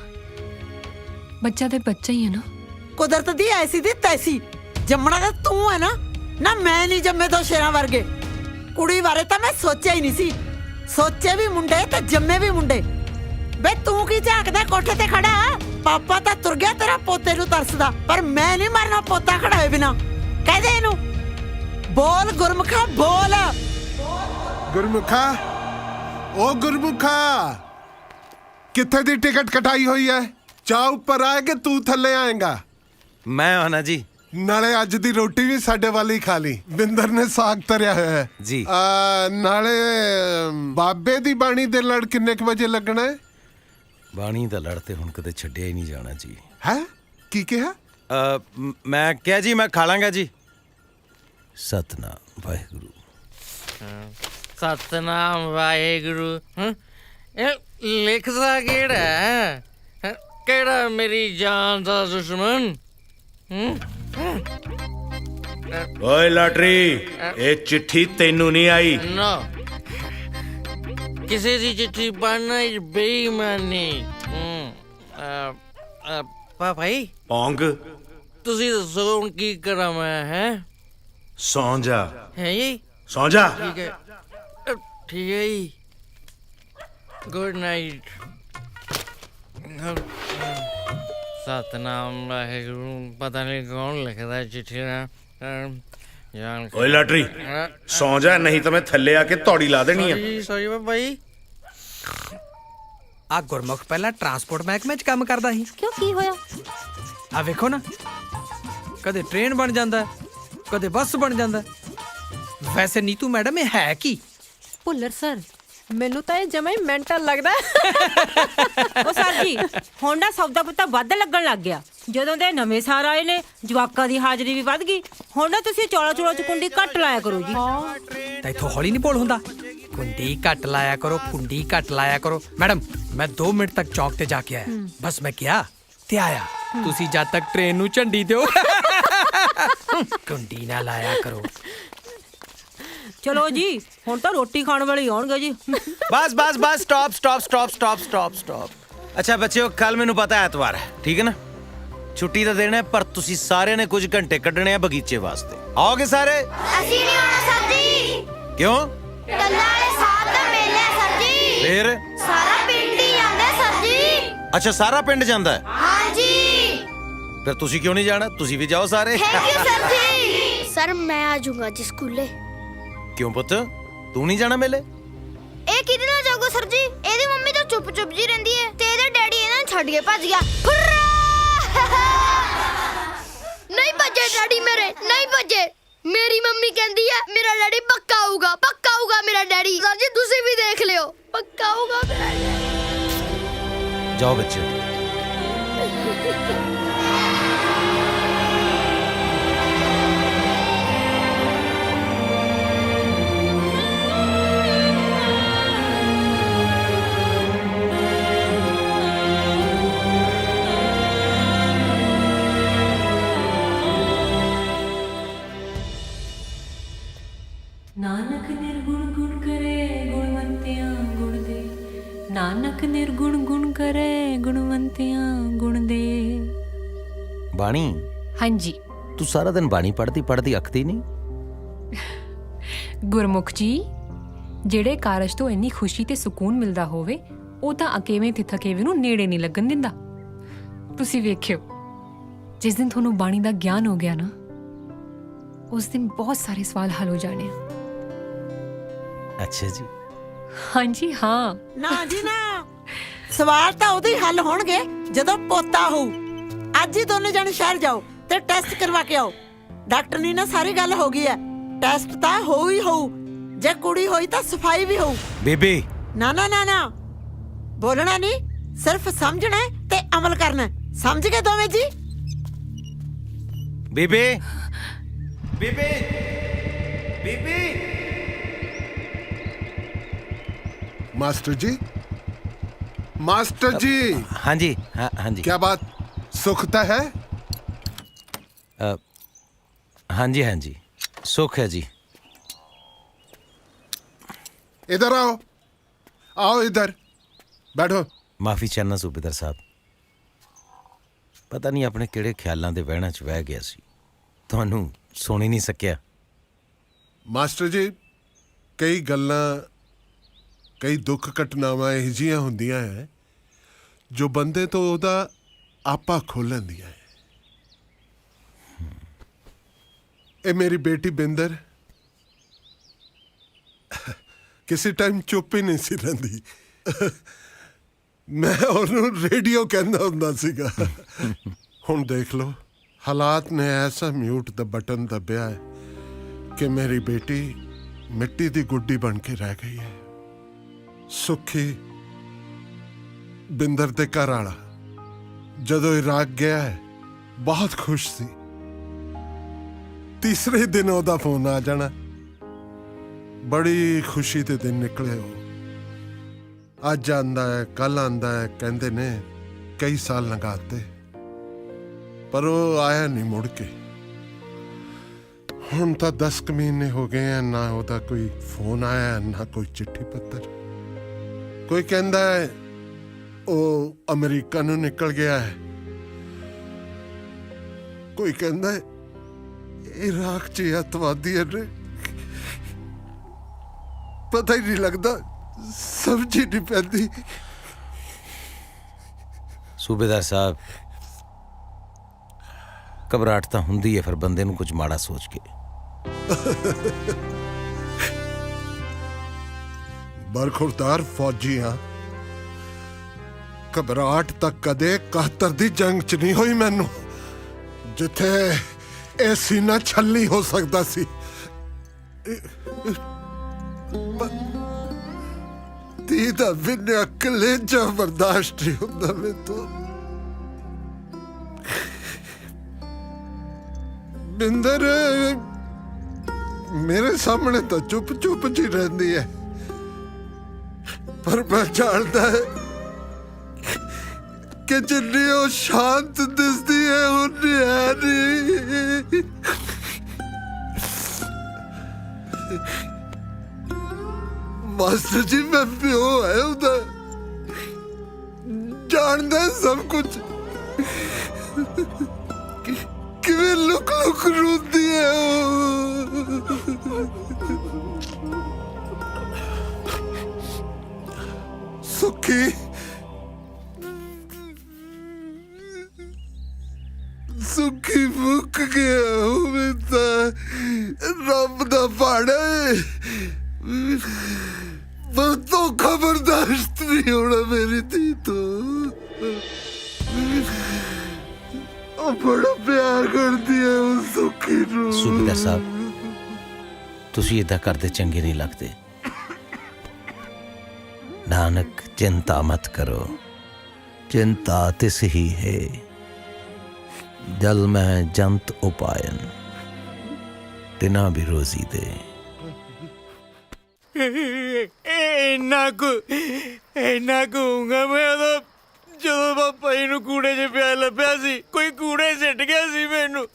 ਬੱਚਾ ਤੇ ਬੱਚਾ ਹੀ ਹੈ ਨਾ। ਕੁਦਰਤ ਦੀ ਐਸੀ ਦੀ ਤੈਸੀ। ਜੰਮਣਾ ਤਾਂ ਤੂੰ ਹੈ ਨਾ। ਨਾ ਮੈਂ ਨਹੀਂ ਜੰਮੇ ਦੋ ਸ਼ੇਰਾਂ ਵਰਗੇ। ਕੁੜੀ ਬਾਰੇ ਤਾਂ ਮੈਂ ਸੋਚਿਆ ਹੀ ਨਹੀਂ ਸੀ। ਸੋਚੇ ਵੀ ਮੁੰਡੇ ਤੇ ਜੰਮੇ ਵੀ ਮੁੰਡੇ। ਬੇ ਤੂੰ ਕੀ ਝਾਕਦਾ ਕੋਠੇ ਤੇ ਖੜਾ? ਪਾਪਾ ਤਾਂ ਤੁਰ ਗਿਆ ਤੇਰਾ ਪੋਤੇ ਨੂੰ ਤਰਸਦਾ, ਪਰ ਮੈਂ ਨਹੀਂ ਮਰਨਾ ਪੋਤਾ ਖੜਾ ਹੋਏ ਬਿਨਾ। ਕਹਦੇ ਇਹਨੂੰ ਬੋਲ ਗੁਰਮੁਖਾ, ਬੋਲ ਗੁਰਮੁਖਾ। ਉਹ ਗੁਰਮੁਖਾ, ਕਿੱਥੇ ਦੀ ਟਿਕਟ ਕਟਾਈ ਹੋਈ ਹੈ? ਚਾਹ ਉੱਪਰ ਆਏ ਕਿ ਤੂੰ ਥੱਲੇ ਆਏਗਾ? ਮੈਂ ਆਣਾ ਜੀ। ਨਾਲੇ ਅੱਜ ਦੀ ਰੋਟੀ ਵੀ ਸਾਡੇ ਵਾਲੀ ਹੀ ਖਾ ਲਈ। ਬਿੰਦਰ ਨੇ ਸਾਗ ਤਰਿਆ ਹੋਇਆ ਹੈ ਜੀ। ਨਾਲੇ ਬਾਬੇ ਦੀ ਬਾਣੀ ਦੇ ਲੜ ਕਿੰਨੇ ਕੁ ਵਜੇ ਲੱਗਣਾ ਹੈ? ਬਾਣੀ ਦਾ ਲੜ ਤੇ ਹੁਣ ਕਦੇ ਛੱਡਿਆ ਹੀ ਨਹੀਂ ਜਾਣਾ ਜੀ। ਹੈ ਕੀ ਕਿਹਾ? ਮੈਂ ਕਿਹਾ ਜੀ ਮੈਂ ਖਾ ਲਾਂਗਾ ਜੀ। ਸਤਨਾਮ ਵਾਹਿਗੁਰੂ। ਸਤਨਾਮ ਵਾਹਿਗੁਰੂ। ਇਹ ਲਿਖਦਾ ਕਿਹੜਾ ਹੈ? ਕਿਹੜਾ ਮੇਰੀ ਜਾਨ ਦਾ ਦੁਸ਼ਮਣ? ਓਏ ਲਾਟਰੀ, ਇਹ ਚਿੱਠੀ ਤੈਨੂੰ ਨਹੀਂ ਆਈ। ਨਾ, ਕਿਸੇ ਦੀ ਚਿੱਠੀ ਪੜ੍ਹਨਾ ਬੇਈਮਾਨੀ। ਭਾਈ ਪੌਂਗ, ਤੁਸੀਂ ਦੱਸੋ ਹੁਣ ਕੀ ਕਰਾਂ ਮੈਂ? ਹੈ ਸੌਂ ਜਾ। ਹੈ ਜੀ, ਸੌਂ ਜਾ। ਠੀਕ ਹੈ, ਠੀਕ ਹੈ ਜੀ। Good night. ਸਤਨਾਮ ਵਾਹਿਗੁਰੂ। ਪਤਾ ਨਹੀਂ ਕੌਣ ਲਿਖਦਾ ਚਿੱਠੀ ਨਾ। ਓਏ ਲਾਟਰੀ, ਸੌਂ ਜਾ, ਨਹੀਂ ਤਾਂ ਮੈਂ ਥੱਲੇ ਆ ਕੇ ਤੌੜੀ ਲਾ ਦੇਣੀ ਆ। ਸੌਰੀ ਬਾਈ। ਆ ਗੁਰਮੁਖ ਪਹਿਲਾਂ ਟਰਾਂਸਪੋਰਟ ਮਹਿਕਮੇ 'ਚ ਕੰਮ ਕਰਦਾ ਸੀ। ਕਿਉਂ, ਕੀ ਹੋਇਆ? ਆ ਵੇਖੋ ਨਾ, ਕਦੇ ਟ੍ਰੇਨ ਬਣ ਜਾਂਦਾ, ਕਦੇ ਬੱਸ ਬਣ ਜਾਂਦਾ। ਵੈਸੇ ਨੀਤੂ ਮੈਡਮ ਇਹ ਹੈ ਕੀ? ਭੁੱਲਰ ਸਰ, ਮੈਨੂੰ ਤਾਂ ਇਹ ਜਮਾ ਹੀ ਮੈਂਟਲ ਲੱਗਦਾ। ਉਹ ਸਰ ਜੀ, ਹੁਣ ਨਾ ਸੌਦਾ ਪੱਤਾ ਵੱਧ ਲੱਗਣ ਲੱਗ ਗਿਆ। ਜਦੋਂ ਦੇ ਨਵੇਂ ਸਾਰ ਆਏ ਨੇ, ਜਵਾਕਾਂ ਦੀ ਹਾਜ਼ਰੀ ਵੀ ਵੱਧ ਗਈ। ਹੁਣ ਨਾ ਤੁਸੀਂ ਚੌਲਾ ਚ ਕੁੰਡੀ ਘੱਟ ਲਾਇਆ ਕਰੋ ਜੀ। ਤਾਂ ਇੱਥੋਂ ਹੌਲੀ ਨਹੀਂ ਬੋਲ ਹੁੰਦਾ। ਕੁੰਡੀ ਘੱਟ ਲਾਇਆ ਕਰੋ, ਕੁੰਡੀ ਘੱਟ ਲਾਇਆ ਕਰੋ। ਮੈਡਮ, ਮੈਂ 2 ਮਿੰਟ ਤੱਕ ਚੌਕ ਤੇ ਜਾ ਕੇ ਆਇਆ। ਬਸ ਮੈਂ ਕਿਹਾ ਤੇ ਆਇਆ। ਤੁਸੀਂ ਜਦ ਤੱਕ ਟ੍ਰੇਨ ਨੂੰ ਝੰਡੀ ਦਿਓ, ਕੁੰਡੀ ਨਾ ਲਾਇਆ ਕਰੋ। ਚਲੋ ਜੀ, ਹੁਣ ਤਾਂ ਰੋਟੀ ਖਾਣ ਵਾਲੇ ਹੀ ਆਉਣਗੇ ਜੀ। ਬਸ ਬਸ ਬਸ, stop stop stop stop stop stop. ਅੱਛਾ ਬੱਚਿਓ, ਕੱਲ ਮੈਨੂੰ ਪਤਾ ਐਤਵਾਰ ਹੈ, ਠੀਕ ਹੈ ਨਾ? ਛੁੱਟੀ ਦਾ ਦਿਨ ਹੈ, ਪਰ ਤੁਸੀਂ ਸਾਰਿਆਂ ਨੇ ਕੁਝ ਘੰਟੇ ਕੱਢਣੇ ਆ ਬਗੀਚੇ ਵਾਸਤੇ। ਆਓਗੇ ਸਾਰੇ? ਅਸੀਂ ਨਹੀਂ ਆਉਣਾ ਸਰ ਜੀ। ਕਿਉਂ? ਟੱਲਾ ਵਾਲੇ ਸਾਹਿਬ ਦਾ ਮੇਲਾ ਹੈ ਸਰ ਜੀ। ਫੇਰ ਸਾਰਾ ਪਿੰਡ ਹੀ ਜਾਂਦਾ ਸਰ ਜੀ। ਅੱਛਾ, ਸਾਰਾ ਪਿੰਡ ਜਾਂਦਾ ਹੈ? ਹਾਂਜੀ। ਫਿਰ ਤੁਸੀਂ ਕਿਉਂ ਨਹੀਂ ਜਾਣਾ? ਤੁਸੀਂ ਵੀ ਜਾਓ ਸਾਰੇ। ਥੈਂਕ ਯੂ ਸਰ ਜੀ। ਸਰ ਮੈਂ ਆ ਜਾਊਂਗਾ ਜੀ ਸਕੂਲੇ। ਕਿਉਂ ਪੁੱਤ, ਤੂੰ ਨਹੀਂ ਜਾਣਾ ਮੇਲੇ? ਇਹ ਕਿਹਦੇ ਨਾਲ ਜਾਊਗਾ ਸਰ ਜੀ? ਇਹਦੀ ਮੰਮੀ ਤਾਂ ਚੁੱਪ ਚੁੱਪ ਜੀ ਰਹਿੰਦੀ ਹੈ, ਤੇ ਇਹਦਾ ਡੈਡੀ ਇਹਨਾਂ ਨੂੰ ਛੱਡ ਕੇ ਭੱਜ ਗਿਆ। ਨਹੀਂ ਭੱਜੇ ਭੱਜੇ ਡੈਡੀ ਮੇਰੇ, ਨਹੀਂ ਭੱਜੇ। ਮੇਰੀ ਮੰਮੀ ਕਹਿੰਦੀ ਹੈ ਮੇਰਾ ਡੈਡੀ ਪੱਕਾ ਆਊਗਾ ਮੇਰਾ ਡੈਡੀ। ਸਰ ਜੀ ਤੁਸੀਂ ਵੀ ਦੇਖ ਲਿਓ, ਪੱਕਾ ਆਊਗਾ ਮੇਰਾ ਡੈਡੀ। ਜਾਓ ਬੱਚੇ। ਨਾਨਕ ਨਿਰਗੁਣ ਗੁਣ ਕਰੇ ਗੁਣਵੰਤਿਆਂ ਗੁਣ ਦੇ, ਨਾਨਕ ਨਿਰਗੁਣ ਗੁਣ ਕਰੇ ਗੁਣਵੰਤਿਆਂ ਗੁਣ ਦੇ। ਬਾਣੀ, ਹਾਂਜੀ ਤੂੰ ਸਾਰਾ ਦਿਨ ਬਾਣੀ ਪੜ੍ਹਦੀ ਅੱਖਦੀ ਨਹੀਂ? ਗੁਰਮੁਖ ਜੀ, ਜਿਹੜੇ ਕਾਰਜ ਤੋਂ ਇੰਨੀ ਖੁਸ਼ੀ ਤੇ ਸਕੂਨ ਮਿਲਦਾ ਹੋਵੇ ਉਹ ਤਾਂ ਅਕੇਵੇਂ ਤੇ ਥਕੇਵੇਂ ਨੂੰ ਨੇੜੇ ਨਹੀਂ ਲੱਗਣ ਦਿੰਦਾ। ਤੁਸੀਂ ਵੇਖਿਓ, ਜਿਸ ਦਿਨ ਤੁਹਾਨੂੰ ਬਾਣੀ ਦਾ ਗਿਆਨ ਹੋ ਗਿਆ ਨਾ, ਉਸ ਦਿਨ ਬਹੁਤ ਸਾਰੇ ਸਵਾਲ ਹੱਲ ਹੋ ਜਾਣੇ ਆ। ਅੱਛਾ ਜੀ। ਹਾਂਜੀ ਹਾਂ। ਨਾ ਜੀ ਨਾ, ਸਵਾਲ ਤਾਂ ਉਦੋਂ ਹੀ ਹੱਲ ਹੋਣਗੇ ਜਦੋਂ ਪੋਤਾ ਹੋਊ। ਅੱਜ ਹੀ ਦੋਨੇ ਜਣੇ ਸ਼ਹਿਰ ਜਾਓ ਤੇ ਟੈਸਟ ਕਰਵਾ ਕੇ ਆਓ। ਡਾਕਟਰ ਨੇ ਨਾ ਸਾਰੀ ਗੱਲ ਹੋ ਗਈ ਹੈ, ਟੈਸਟ ਤਾਂ ਹੋਊ ਹੀ ਹੋਊ। ਜੇ ਕੁੜੀ ਹੋਈ ਤਾਂ ਸਫਾਈ ਵੀ ਹੋਊ। ਬੇਬੇ ਨਾ ਨਾ ਨਾ ਨਾ, ਬੋਲਣਾ ਨਹੀਂ, ਸਿਰਫ ਸਮਝਣਾ ਤੇ ਅਮਲ ਕਰਨਾ। ਸਮਝ ਗਏ ਦੋਵੇਂ ਜੀ? ਬੇਬੇ ਬੇਬੇ ਬੇਬੇ। मास्टर जी, मास्टर जी। हाँ जी, हाँ जी। क्या बात, सुखता है? हाँ जी, हाँ जी, सुख है जी। इधर आओ, आओ इधर बैठो। माफी चाहना सूबेदार साहब, पता नहीं अपने किहड़े ख्यालों के वहणा च बह गया सी, तुहानू सुन ही नहीं सकिया। मास्टर जी, कई गल्लां, कई दुख घटनावां ਇਹੋ ਜਿਹੀਆਂ ਹੁੰਦੀਆਂ ਹੈ ਜੋ ਬੰਦੇ ਤੋਂ ਉਹਦਾ ਆਪਾ ਖੋਹ ਲੈਂਦੀਆਂ ਹੈ। ਇਹ ਮੇਰੀ ਬੇਟੀ ਬਿੰਦਰ ਕਿਸੇ ਟਾਈਮ ਚੁੱਪ ਹੀ ਨਹੀਂ ਸੀ ਰਹਿੰਦੀ। ਮੈਂ ਉਹਨੂੰ ਰੇਡੀਓ ਕਹਿੰਦਾ ਹੁੰਦਾ ਸੀਗਾ। ਹੁਣ ਦੇਖ ਲਓ, ਹਾਲਾਤ ਨੇ ਐਸਾ ਮਿਊਟ ਦਾ ਬਟਨ ਦੱਬਿਆ ਹੈ ਕਿ ਮੇਰੀ ਬੇਟੀ ਮਿੱਟੀ ਦੀ ਗੁੱਡੀ ਬਣ ਕੇ ਰਹਿ ਗਈ ਹੈ। ਸੁੱਖੀ ਬਿੰਦਰ ਦੇ ਘਰ ਵਾਲਾ ਜਦੋਂ ਇਰਾਕ ਗਿਆ ਹੈ ਬਹੁਤ ਖੁਸ਼ ਸੀ। ਤੀਸਰੇ ਦਿਨ ਉਹਦਾ ਫੋਨ ਆ ਜਾਣਾ। ਬੜੀ ਖੁਸ਼ੀ ਦੇ ਦਿਨ ਨਿਕਲੇ ਉਹ। ਅੱਜ ਆਂਦਾ ਹੈ, ਕੱਲ ਆਂਦਾ ਹੈ, ਕਹਿੰਦੇ ਨੇ ਕਈ ਸਾਲ ਲੰਘਾਤੇ, ਪਰ ਉਹ ਆਇਆ ਨਹੀਂ ਮੁੜ ਕੇ। ਹੁਣ ਤਾਂ 10 ਮਹੀਨੇ ਹੋ ਗਏ ਆ, ਨਾ ਉਹਦਾ ਕੋਈ ਫੋਨ ਆਇਆ ਨਾ ਕੋਈ ਚਿੱਠੀ ਪੱਤਰ। ਕੋਈ ਕਹਿੰਦਾ ਹੈ ਉਹ ਅਮਰੀਕਾ ਨੂੰ ਨਿਕਲ ਗਿਆ ਹੈ, ਕੋਈ ਕਹਿੰਦਾ ਹੈ ਇਰਾਕ 'ਚ ਅੱਤਵਾਦੀ ਨੇ। ਪਤਾ ਹੀ ਨਹੀਂ ਲੱਗਦਾ, ਸਮਝ ਹੀ ਨਹੀਂ ਪੈਂਦੀ। सूबेदार साहब, घबराहट तो हुंदी है फिर बंदे नूं कुछ माड़ा सोच के। बरखुरदार फौजी हाँ, घबराहट तक कदे 71 दी जंग च नहीं हुई मैनू, जिथे ए सीना छल्ली हो सकता सी। धी दा बिना कलेजा बर्दाश्त नहीं होंदा मैं तो। बिंदर मेरे सामने तो चुप चुप जी रहती है, पर मैं जानता है कि जिन्नी वो शांत दिसदी है उन्नी है नहीं। मास्टर जी मैं प्यो है उधर, जानता है सब कुछ। किवें लुक लुक रोंदी है सुखी। सुखी मुक गया हूं मैं तो, रब दा पाड़ा है। तो खबरदाश्त नहीं होना मेरी थी तो। बड़ा प्यार करती है उस सुखी ਨੂੰ। ਸੂਬੇਦਾਰ ਸਾਹਿਬ ਤੁਸੀਂ ਇਦਾਂ ਕਰਦੇ ਚੰਗੇ ਨਹੀਂ ਲੱਗਦੇ। ਨਾਨਕ ਚਿੰਤਾ ਮਤ ਕਰੋ, चिंता तिस ही है, जल में जंत उपायन, तिना भी रोजी दे। ਇੰਨਾ ਕਹੂੰਗਾ ਮੈਂ ਉਦੋਂ ਜਦੋਂ ਪਾਪਾ ਜੀ ਨੂੰ ਕੂੜੇ 'ਚ ਪਿਆ ਲੱਭਿਆ ਸੀ। ਕੋਈ ਕੂੜੇ ਸਿੱਟ ਗਿਆ ਸੀ ਮੈਨੂੰ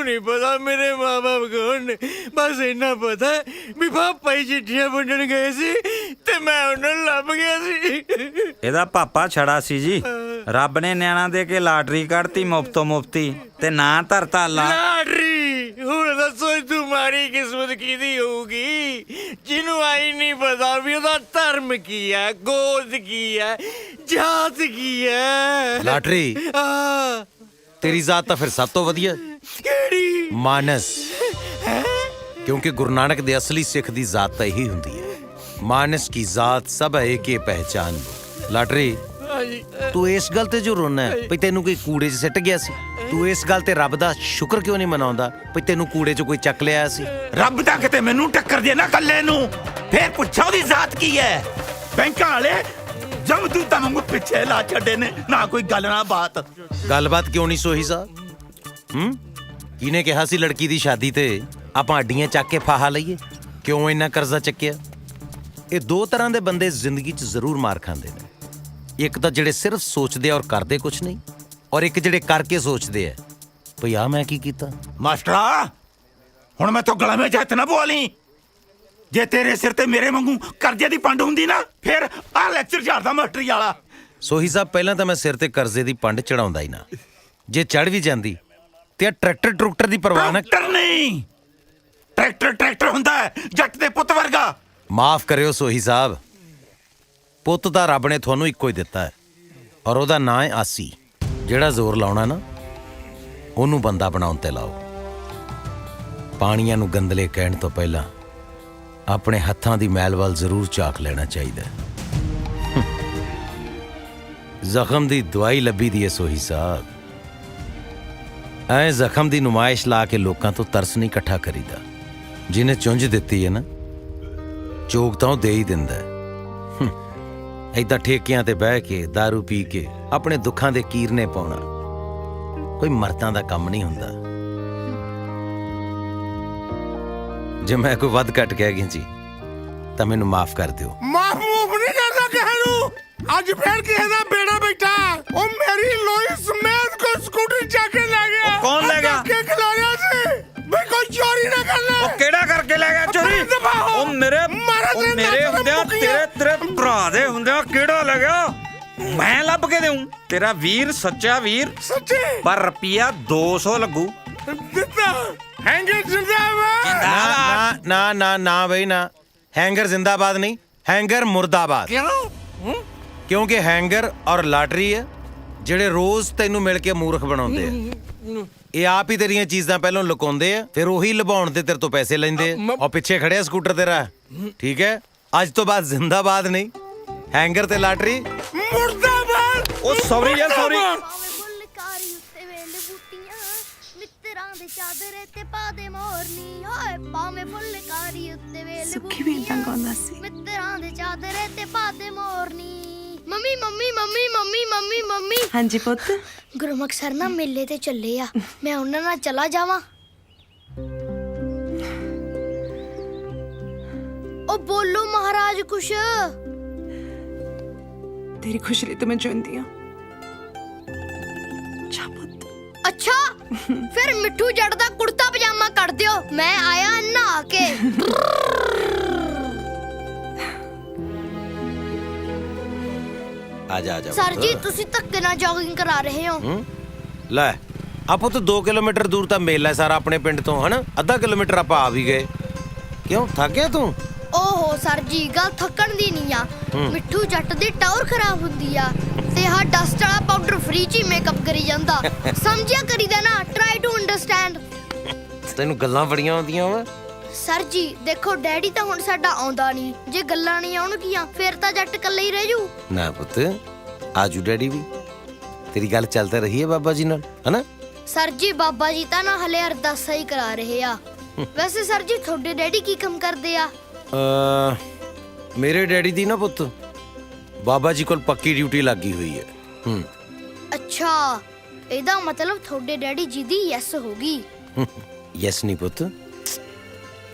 ਨਹੀਂ ਪਤਾ ਮੇਰੇ ਮਾਂ-ਬਾਪ ਕੌਣ ਨੇ। ਬਸ ਇੰਨਾ ਪਤਾ ਵੀ ਪਾਪਾ ਜੀ ਚਿੱਠੀਆਂ ਵੰਡਣ ਗਏ ਸੀ ਤੇ ਮੈਂ ਉਹਨਾਂ ਨੂੰ ਲੱਭ ਗਿਆ ਸੀ। ਇਹਦਾ ਪਾਪਾ ਛੜਾ ਸੀ ਜੀ। ਰੱਬ ਨੇ ਨਿਆਣਾ ਦੇ ਕੇ ਲਾਟਰੀ ਕੱਢਤੀ ਮੁਫਤੀ ਤੇ ਨਾਂ ਧਰਤਾ ਲਾਟਰੀ। ਹੁਣ ਦੱਸੋ ਤੁਹਾਡੀ ਕਿਸਮਤ ਕਿਹਦੀ ਹੋਊਗੀ ਜਿਹਨੂੰ ਆਈ ਨਹੀਂ ਪਤਾ ਵੀ ਉਹਦਾ ਧਰਮ ਕੀ ਹੈ, ਗੋਦ ਕੀ ਹੈ, ਜਾਤ ਕੀ ਹੈ। ਲਾਟਰੀ तेरी जात तो फिर सब तो वधिया मानस, क्योंकि गुरु नानक दे असली सिख दी जात तो यही हुंदी है। मानस की जात सब है के पहचान। लाटरी तू इस गल ते जो रोना है भी तेनू कोई कूड़े च सिट गया सी, तू इस गल ते रब दा शुक्र क्यों नहीं मनाउंदा भी तेनू कूड़े च कोई चक लिया सी। रब दा किते मैनू टक्कर दे ना कल्ले नू, फिर पुछा ओदी जात की है। बैंकां वाले जब तू तमंगू पिछे ला छड़े ने, ना कोई गल ना बात। गलबात क्यों नहीं सोही साहब? किने कहा सी लड़की दी शादी ते आपां अड्डियां चक के फाहा लईए? क्यों इन्ना कर्जा चक्किया? ये दो तरह दे बंदे जिंदगी च जरूर मार खांदे ने। एक तां जेड़े सिर्फ सोचदे और करदे कुछ नहीं, और एक जेड़े करके सोचदे है भई आ मैं की कीता। मास्टरा हुण मैं तो गला में हत्थ ना बोली। जे तेरे सिर ते मेरे वांगू कर्जे दी पंड हुंदी ना, फिर आ लेक्चर झाड़दा मास्टरी वाला। सोही साहब पहला तो मैं सिर ते कर्जे दी पंड चढ़ाउंदा ही ना, जे चढ़ भी जांदी ते ट्रैक्टर ट्रुक्टर दी परवाह ना। ट्रैक्टर नहीं, ट्रैक्टर हुंदा है जट दे पुੱਤ वर्गा। माफ करियो सोही साहब, पुੱਤ ਤਾਂ ਰੱਬ ਨੇ ਤੁਹਾਨੂੰ ਇੱਕੋ ਹੀ ਦਿੱਤਾ ਹੈ, ਔਰ ਉਹਦਾ ਨਾਂ ਹੈ ਆਸੀ। ਜਿਹੜਾ ਜ਼ੋਰ ਲਾਉਣਾ ਨਾ ਉਹਨੂੰ ਬੰਦਾ ਬਣਾਉਣ ਤੇ ਲਾਓ। ਪਾਣੀਆਂ ਨੂੰ ਗੰਦਲੇ ਕਹਿਣ ਤੋਂ ਪਹਿਲਾਂ ਆਪਣੇ ਹੱਥਾਂ ਦੀ ਮੈਲ ਵੱਲ ਜ਼ਰੂਰ ਝਾਕ ਲੈਣਾ ਚਾਹੀਦਾ। ਜ਼ਖਮ ਦੀ ਦਵਾਈ ਲੱਭੀ ਦੀ ਹੈ ਸੋਹੀ ਸਾਹਿਬ। ਐ ਜ਼ਖਮ ਦੀ ਨੁਮਾਇਸ਼ ਲਾ ਕੇ ਲੋਕਾਂ ਤੋਂ ਤਰਸ ਨਹੀਂ ਇਕੱਠਾ ਕਰੀਦਾ। ਜਿਹਨੇ ਚੁੰਝ ਦਿੱਤੀ ਹੈ ਨਾ, ਚੋਗ ਤਾਂ ਉਹ ਦੇ ਹੀ ਦਿੰਦਾ। ਏਦਾਂ ਠੇਕਿਆਂ ਤੇ ਬਹਿ ਕੇ ਦਾਰੂ ਪੀ ਕੇ ਆਪਣੇ ਦੁੱਖਾਂ ਦੇ ਕੀਰਨੇ ਪਾਉਣਾ ਕੋਈ ਮਰਦਾਂ ਦਾ ਕੰਮ ਨਹੀਂ ਹੁੰਦਾ। ਜੇ ਮੈਂ ਕੋਈ ਵੱਧ ਘੱਟ ਕਹਿ ਗਿਆ ਜੀ ਤਾਂ ਮੈਨੂੰ ਮਾਫ ਕਰ ਦਿਓ। ਮਾਫ ਨਹੀਂ ਕਰਦਾ ਕਿਸੇ ਨੂੰ। ਅੱਜ ਫੇਰ ਕਿਸੇ ਦਾ ਬੇੜਾ ਬੈਠਾ, ਉਹ ਮੇਰੀ ਲੋਈ ਸਮੇਤ ਕੋ ਸਕੂਟਰ ਚੱਕ ਕੇ ਲੈ ਗਿਆ। ਕੌਣ ਲੈ ਗਿਆ? ਕਿ ਖਿਲਾਰਿਆ ਸੀ ਬਈ ਕੋਈ ਚੋਰੀ ਨਾ ਕਰਨਾ। ਉਹ ਕਿਹੜਾ ਕਰਕੇ ਲੈ ਗਿਆ ਚੋਰੀ? ਉਹ ਮੇਰੇ ਹੁੰਦਿਆਂ ਤੇਰੇ ਭਰਾ ਦੇ ਹੁੰਦਿਆਂ ਕਿਹੜਾ ਲੈ ਗਿਆ? ਮੈਂ ਲੱਭ ਕੇ ਦੇਉਂ। ਤੇਰਾ ਵੀਰ ਸੱਚਾ ਵੀਰ ਸੱਚੇ, ਪਰ ਰੁਪਿਆ 200 ਲੱਗੂ। ਦਿੱਤਾ ਹੈਂਗਰ ਜਿੰਦਾਬਾਦ। ਨਾ ਨਾ ਨਾ ਬਈ ਨਾ, हैंगर जिंदाबाद नहीं, हैंगर मुर्दाबाद। क्यों? क्योंकि हैंगर और लाटरी है ਜਿਹੜੇ ਰੋਜ਼ ਤੈਨੂੰ ਮਿਲ ਕੇ ਮੂਰਖ ਬਣਾਉਂਦੇ ਆ। ਇਹ ਆਪ ਹੀ ਤੇਰੀਆਂ ਚੀਜ਼ਾਂ ਪਹਿਲਾਂ ਲੁਕਾਉਂਦੇ ਆ, ਫਿਰ ਉਹੀ ਲੁਭਾਉਣ ਦੇ ਤੇਰੇ ਤੋਂ ਪੈਸੇ ਲੈਂਦੇ ਆ। ਔਰ ਪਿੱਛੇ ਖੜਿਆ ਸਕੂਟਰ ਤੇਰਾ, ਠੀਕ ਹੈ? ਅੱਜ ਤੋਂ ਬਾਅਦ ਜ਼ਿੰਦਾਬਾਦ ਨਹੀਂ, ਹੈਂਗਰ ਤੇ ਲਾਟਰੀ ਮੁਰਦਾਬਾਦ। ਉਹ ਸੌਰੀ ਯਾਰ ਸੌਰੀ। ਚਾਦਰੇ ਤੇ ਪਾ ਦੇ ਮੋਰਨੀ ਹੋਏ ਪਾਵੇਂ ਫੁੱਲਕਾਰੀ ਉੱਤੇ ਵੇਲ ਸੁੱਖੀ ਵੀ ਇਦਾਂ ਗਾਉਂਦਾ ਸੀ। ਮਿੱਤਰਾਂ ਦੇ ਚਾਦਰੇ ਤੇ ਪਾ ਦੇ ਮੋਰਨੀ। Mummy mummy mummy mummy mummy mummy. ਹਾਂਜੀ ਪੁੱਤ। ਗੁਰਮੁਖ ਸਰ ਨਾ ਮੇਲੇ ਤੇ ਚੱਲੇ ਆ, ਮੈਂ ਉਹਨਾਂ ਨਾਲ ਚਲਾ ਜਾਵਾਂ? ਉਹ ਬੋਲੋ ਮਹਾਰਾਜ ਕੁਛ। ਤੇਰੀ ਖੁਸ਼ੀ ਲਈ ਤਾਂ ਮੈਂ ਜਿਉਂਦੀ ਆ। ਅੱਛਾ ਫਿਰ ਮਿੱਠੂ ਜੱਟ ਦਾ ਕੁੜਤਾ ਪਜਾਮਾ ਕੱਢ ਦਿਓ, ਮੈਂ ਆਇਆ ਨਹਾ ਕੇ। ਆ ਜਾ ਸਰ ਜੀ ਤੁਸੀਂ ਧੱਕੇ ਨਾਲ ਜੋਗਿੰਗ ਕਰਾ ਰਹੇ ਹੋ। ਲੈ ਆਪੋ ਤਾਂ 2 ਕਿਲੋਮੀਟਰ ਦੂਰ ਤਾਂ ਮੇਲਾ ਸਾਰਾ ਆਪਣੇ ਪਿੰਡ ਤੋਂ, ਹਨਾ? ਅੱਧਾ ਕਿਲੋਮੀਟਰ ਆਪਾਂ ਆ ਵੀ ਗਏ। ਕਿਉਂ ਥੱਕ ਗਿਆ ਤੂੰ? ਓਹੋ ਸਰ ਜੀ ਗੱਲ ਥੱਕਣ ਦੀ ਨਹੀਂ ਆ, ਮਿੱਠੂ ਜੱਟ ਦੀ ਟੌਰ ਖਰਾਬ ਹੁੰਦੀ ਆ ਤੇ ਆਹ ਡਸਟ ਵਾਲਾ ਪਾਊਡਰ ਫ੍ਰੀ ਚ ਹੀ ਮੇਕਅਪ ਕਰੀ ਜਾਂਦਾ। ਸਮਝਿਆ ਕਰੀਦਾ ਨਾ, ਟਰਾਈ ਟੂ ਅੰਡਰਸਟੈਂਡ। ਤੈਨੂੰ ਗੱਲਾਂ ਬੜੀਆਂ ਆਉਂਦੀਆਂ ਵਾ। ਸਰ ਜੀ ਦੇਖੋ ਡੈਡੀ ਤਾਂ ਹੁਣ ਸਾਡਾ ਆਉਂਦਾ ਨਹੀਂ, ਜੇ ਗੱਲਾਂ ਨਹੀਂ ਆਉਣਗੀਆਂ ਫਿਰ ਤਾਂ ਜੱਟ ਇਕੱਲੇ ਹੀ ਰਹਿ ਜੂ। ਨਾ ਪੁੱਤ, ਆਜੂ ਡੈਡੀ ਵੀ, ਤੇਰੀ ਗੱਲ ਚੱਲ ਤਾਂ ਰਹੀ ਹੈ ਬਾਬਾ ਜੀ ਨਾਲ, ਹਨਾ? ਸਰ ਜੀ ਬਾਬਾ ਜੀ ਤਾਂ ਨਾ ਹਲੇ ਅਰਦਾਸਾਂ ਹੀ ਕਰਾ ਰਹੇ ਆ। ਵੈਸੇ ਸਰ ਜੀ ਤੁਹਾਡੇ ਡੈਡੀ ਕੀ ਕੰਮ ਕਰਦੇ ਆ? ਮੇਰੇ ਡੈਡੀ ਦੀ ਨਾ ਪੁੱਤ ਬਾਬਾ ਜੀ ਕੋਲ ਪੱਕੀ ਡਿਊਟੀ ਲੱਗੀ ਹੋਈ ਹੈ। ਅੱਛਾ, ਇਹਦਾ ਮਤਲਬ ਤੁਹਾਡੇ ਡੈਡੀ ਜੀ ਦੀ ਯੈਸ ਹੋ ਗਈ। ਯੈਸ ਨਹੀਂ ਪੁੱਤ,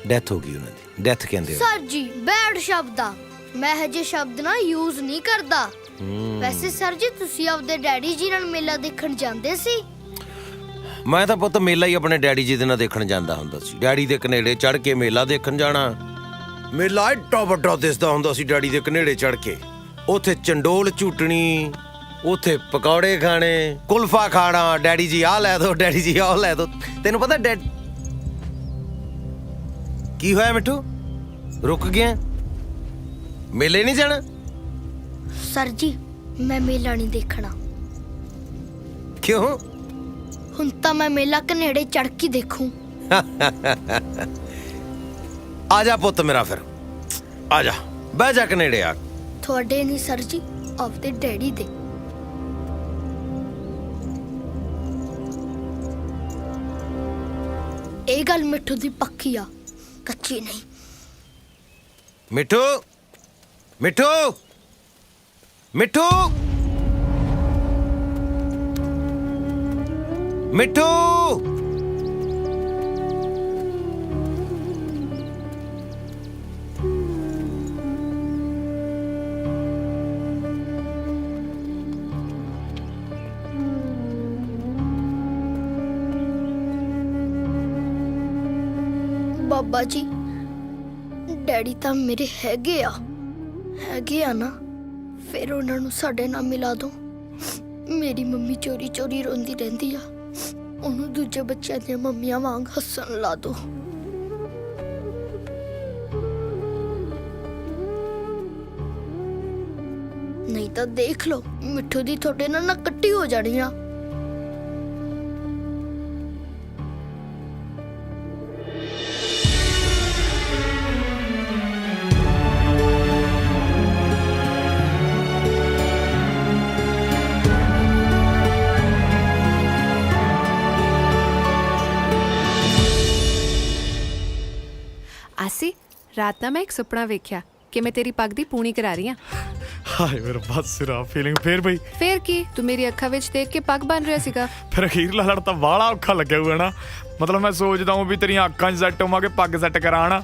ਡੈਥ ਹੋ ਗਈ ਉਹਨਾਂ ਦੀ। ਡੈਥ ਕਹਿੰਦੇ ਸਰ ਜੀ ਬੈਡ ਸ਼ਬਦ ਆ, ਮੈਂ ਹਜੇ ਸ਼ਬਦ ਨਾ ਯੂਜ਼ ਨਹੀਂ ਕਰਦਾ। ਵੈਸੇ ਸਰ ਜੀ ਤੁਸੀਂ ਆਪਦੇ ਡੈਡੀ ਜੀ ਨਾਲ ਮੇਲਾ ਦੇਖਣ ਜਾਂਦੇ ਸੀ? ਮੈਂ ਤਾਂ ਪੁੱਤ ਮੇਲਾ ਹੀ ਆਪਣੇ ਡੈਡੀ ਜੀ ਦੇ ਨਾਲ ਦੇਖਣ ਜਾਂਦਾ ਹੁੰਦਾ ਸੀ। ਡੈਡੀ ਦੇ ਕਨੇੜੇ ਚੜ ਕੇ ਮੇਲਾ ਦੇਖਣ ਜਾਣਾ। ਮੇਲਾ ਐਡਾ ਵੱਡਾ ਦਿਸਦਾ ਹੁੰਦਾ ਸੀ ਡੈਡੀ ਦੇ ਕਨੇੜੇ ਚੜ ਕੇ। ਉੱਥੇ ਚੰਡੋਲ ਝੂਟਣੀ, ਉੱਥੇ ਪਕੌੜੇ ਖਾਣੇ, ਕੁਲਫਾ ਖਾਣਾ। ਡੈਡੀ ਜੀ ਆਹ ਲੈ ਦੋ, ਡੈਡੀ ਜੀ ਆਹ ਲੈ ਦੋ। ਤੈਨੂੰ ਪਤਾ ਕੀ ਹੋਇਆ ਮਿੱਠੂ? ਰੁਕ ਗਿਆ? ਮੇਲੇ ਨਹੀਂ ਜਾਣਾ? ਸਰ ਜੀ ਮੈਂ ਮੇਲਾ ਨਹੀਂ ਦੇਖਣਾ। ਕਿਉਂ? ਹੁਣ ਤਾਂ ਮੈਂ ਮੇਲਾ ਕਨੇੜੇ ਚੜ ਕੇ ਦੇਖੂੰ। ਆ ਜਾ ਪੁੱਤ ਮੇਰਾ, ਫਿਰ ਆ ਜਾ, ਬਹਿ ਜਾ ਕਨੇੜੇ ਆ। ਤੁਹਾਡੇ ਨਹੀਂ ਸਰ ਜੀ, ਆਪਦੇ ਡੈਡੀ ਦੇ। ਇਹ ਗੱਲ ਮਿੱਠੂ ਦੀ ਪੱਕੀ ਆ, ਕੱਚੀ ਨਹੀਂ। ਮਿੱਠੂ, ਮਿੱਠੂ, ਮਿੱਠੂ, ਮਿੱਠੂ। ਬਾਬਾ ਜੀ ਡੈਡੀ ਤਾਂ ਮੇਰੇ ਹੈਗੇ ਆ ਨਾ, ਫਿਰ ਉਹਨਾਂ ਨੂੰ ਸਾਡੇ ਨਾਲ ਮਿਲਾ ਦੋ। ਮੇਰੀ ਮੰਮੀ ਚੋਰੀ ਚੋਰੀ ਰੋਂਦੀ ਰਹਿੰਦੀ ਆ, ਉਹਨੂੰ ਦੂਜੇ ਬੱਚਿਆਂ ਦੀਆਂ ਮੰਮੀਆਂ ਵਾਂਗ ਹੱਸਣ ਲਾ ਦੋ। ਨਹੀਂ ਤਾਂ ਦੇਖ ਲਓ ਮਿੱਠੂ ਦੀ ਤੁਹਾਡੇ ਨਾਲ ਨਾ ਕੱਟੀ ਹੋ ਜਾਣੀ ਆ। ਆਸੀ, ਰਾਤ ਨੂੰ ਮੈਂ ਇੱਕ ਸੁਪਨਾ ਵੇਖਿਆ ਕਿ ਮੈਂ ਤੇਰੀ ਪੱਗ ਦੀ ਪੂਣੀ ਕਰਾ ਰਹੀ ਹਾਂ। ਹਾਏ ਮੇਰਾ ਬਸ ਸਿਰਾ ਫੀਲਿੰਗ ਫੇਰ ਬਈ। ਫੇਰ ਕੀ, ਤੂੰ ਮੇਰੀ ਅੱਖਾਂ ਵਿੱਚ ਦੇਖ ਕੇ ਪੱਗ ਬਣ ਰਿਹਾ ਸੀਗਾ। ਫਿਰ ਅਖੀਰਲਾ ਲੜ ਤਾਂ ਬਾਹਲਾ ਔਖਾ ਲੱਗਿਆ ਹੋਇਆ ਨਾ। ਮਤਲਬ ਮੈਂ ਸੋਚਦਾ ਹਾਂ ਵੀ ਤੇਰੀਆਂ ਅੱਖਾਂ 'ਚ ਸੈੱਟ ਹੋਵਾਂ ਕਿ ਪੱਗ ਸੈੱਟ ਕਰਾਣਾ।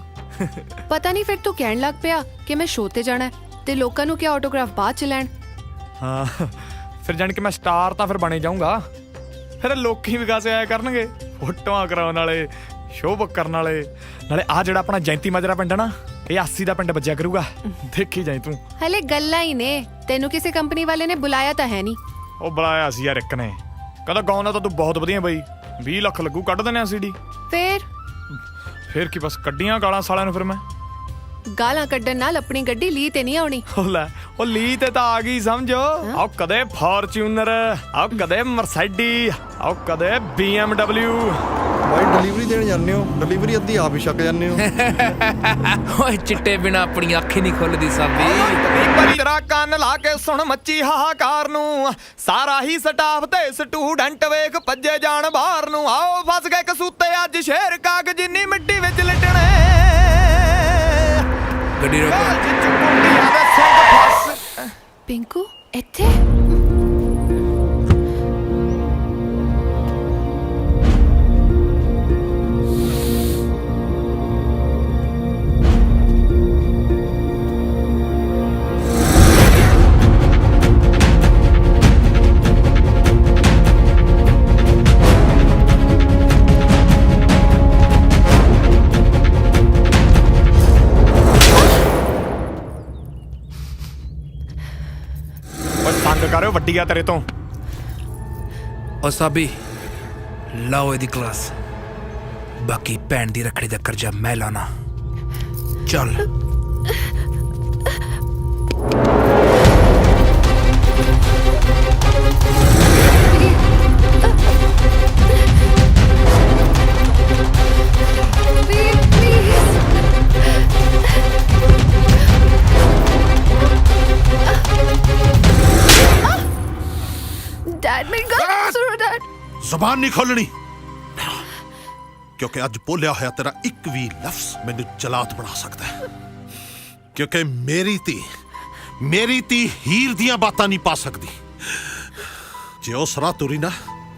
ਪਤਾ ਨਹੀਂ ਫਿਰ ਤੂੰ ਕਹਿਣ ਲੱਗ ਪਿਆ ਕਿ ਮੈਂ ਸ਼ੋਅ ਤੇ ਜਾਣਾ ਤੇ ਲੋਕਾਂ ਨੂੰ ਕਿਹਾ ਆਟੋਗ੍ਰਾਫ ਬਾਅਦ ਚ ਲੈਣ। ਹਾਂ, ਫਿਰ ਜਾਣ ਕੇ ਮੈਂ ਸਟਾਰ ਤਾਂ ਫਿਰ ਬਣੇ ਜਾਊਂਗਾ। ਫਿਰ ਲੋਕੀ ਵਿਕਾਸ ਆਇਆ ਕਰਨਗੇ, ਫੋਟੋਆਂ ਕਰਾਉਣ ਵਾਲੇ, ਸ਼ੋਅ ਬੁੱਕ ਕਰਨ ਵਾਲੇ। ਨਾਲੇ ਆ ਜਿਹੜਾ ਆਪਣਾ ਜੈਂਤੀ ਮਾਜਰਾ ਪਿੰਡ ਨਾ, ਇਹ 80 ਦਾ ਪਿੰਡ ਵੱਜਿਆ ਕਰੂਗਾ, ਦੇਖੀ ਜਾਈ ਤੂੰ। ਹਲੇ ਗੱਲਾਂ ਹੀ ਨੇ, ਤੈਨੂੰ ਕਿਸੇ ਕੰਪਨੀ ਵਾਲੇ ਨੇ ਬੁਲਾਇਆ ਤਾਂ ਹੈ ਨਹੀਂ। ਉਹ ਬੁਲਾਇਆ ਸੀ ਯਾਰ ਇੱਕ ਨੇ, ਕਹਿੰਦਾ ਗਾਉਣਾ ਤਾਂ ਤੂੰ ਬਹੁਤ ਵਧੀਆ ਬਈ, 20 ਲੱਖ ਲੱਗੂ, ਕੱਢ ਦਿੰਦੇ ਆ ਸੀਡੀ। ਫਿਰ ਕੀ, ਬਸ ਕੱਢੀਆਂ ਗਾਲਾਂ ਸਾਲਿਆਂ ਨੂੰ। ਫਿਰ ਮੈਂ ਗਾਲਾਂ ਕੱਢਣ ਨਾਲ ਆਪਣੀ ਗੱਡੀ ਲੀ ਤੇ ਨਹੀਂ ਆਉਣੀ। ਉਹ ਲੈ, ਉਹ ਲੀ ਤੇ ਤਾਂ ਆ ਗਈ ਸਮਝੋ। ਆਓ ਕਦੇ ਫਾਰਚੂਨਰ, ਆਓ ਕਦੇ ਮਰਸਾਈਡੀ, ਆਓ ਕਦੇ BMW। ਭਾਈ ਡਿਲੀਵਰੀ ਦੇਣ ਜਾਂਦੇ ਹੋ, ਡਿਲੀਵਰੀ ਅੱਧੀ ਆਪ ਹੀ ਛੱਕ ਜਾਂਦੇ ਹੋ। ਓਏ ਚਿੱਟੇ ਬਿਨਾ ਆਪਣੀ ਅੱਖ ਹੀ ਨਹੀਂ ਖੁੱਲਦੀ ਸਾਬੀ। ਤੇਰਾ ਕੰਨ ਲਾ ਕੇ ਸੁਣ ਮੱਚੀ ਹਾਹਾਕਾਰ ਨੂੰ, ਸਾਰਾ ਹੀ ਸਟਾਫ ਤੇ ਸਟੂਡੈਂਟ ਵੇਖ ਭੱਜੇ ਜਾਣ ਬਾਹਰ ਨੂੰ। ਆਓ ਫਸ ਗਏ ਕਸੂਤੇ ਅੱਜ ਸ਼ੇਰ ਕਾਗਜ਼ ਜਿੰਨੀ ਮਿੱਟੀ ਵਿੱਚ ਲਿਟਣੇ। ਗੱਡੀ ਰੋਕੋ। ਪਿੰਕੂ ਇੱਥੇ? ਕਰਿਓ ਵੱਡੀ ਆ ਤੇਰੇ ਤੋਂ। ਓ ਸਾਬੀ ਲਾਓ ਇਹਦੀ ਕਲਾਸ, ਬਾਕੀ ਭੈਣ ਦੀ ਰੱਖੜੀ ਦਾ ਕਰਜ਼ਾ ਮੈਂ ਲਾਉਣਾ। ਚੱਲ डैड मेरी गल सुनो डैड। ਜ਼ਬਾਨ ਨਹੀਂ ਖੋਲਣੀ ਕਿਉਂਕਿ ਅੱਜ ਬੋਲਿਆ ਹੋਇਆ ਤੇਰਾ ਇੱਕ ਵੀ ਲਫ਼ਜ਼ ਮੈਨੂੰ ਜਲਾਦ ਬਣਾ ਸਕਦਾ ਹੈ ਕਿਉਂਕਿ ਮੇਰੀ ਧੀ ਹੀਰ ਦੀਆਂ ਬਾਤਾਂ ਨਹੀਂ ਪਾ ਸਕਦੀ ਜੇ ਉਸ ਰਾਹ ਤੁਰੀ ਨਾ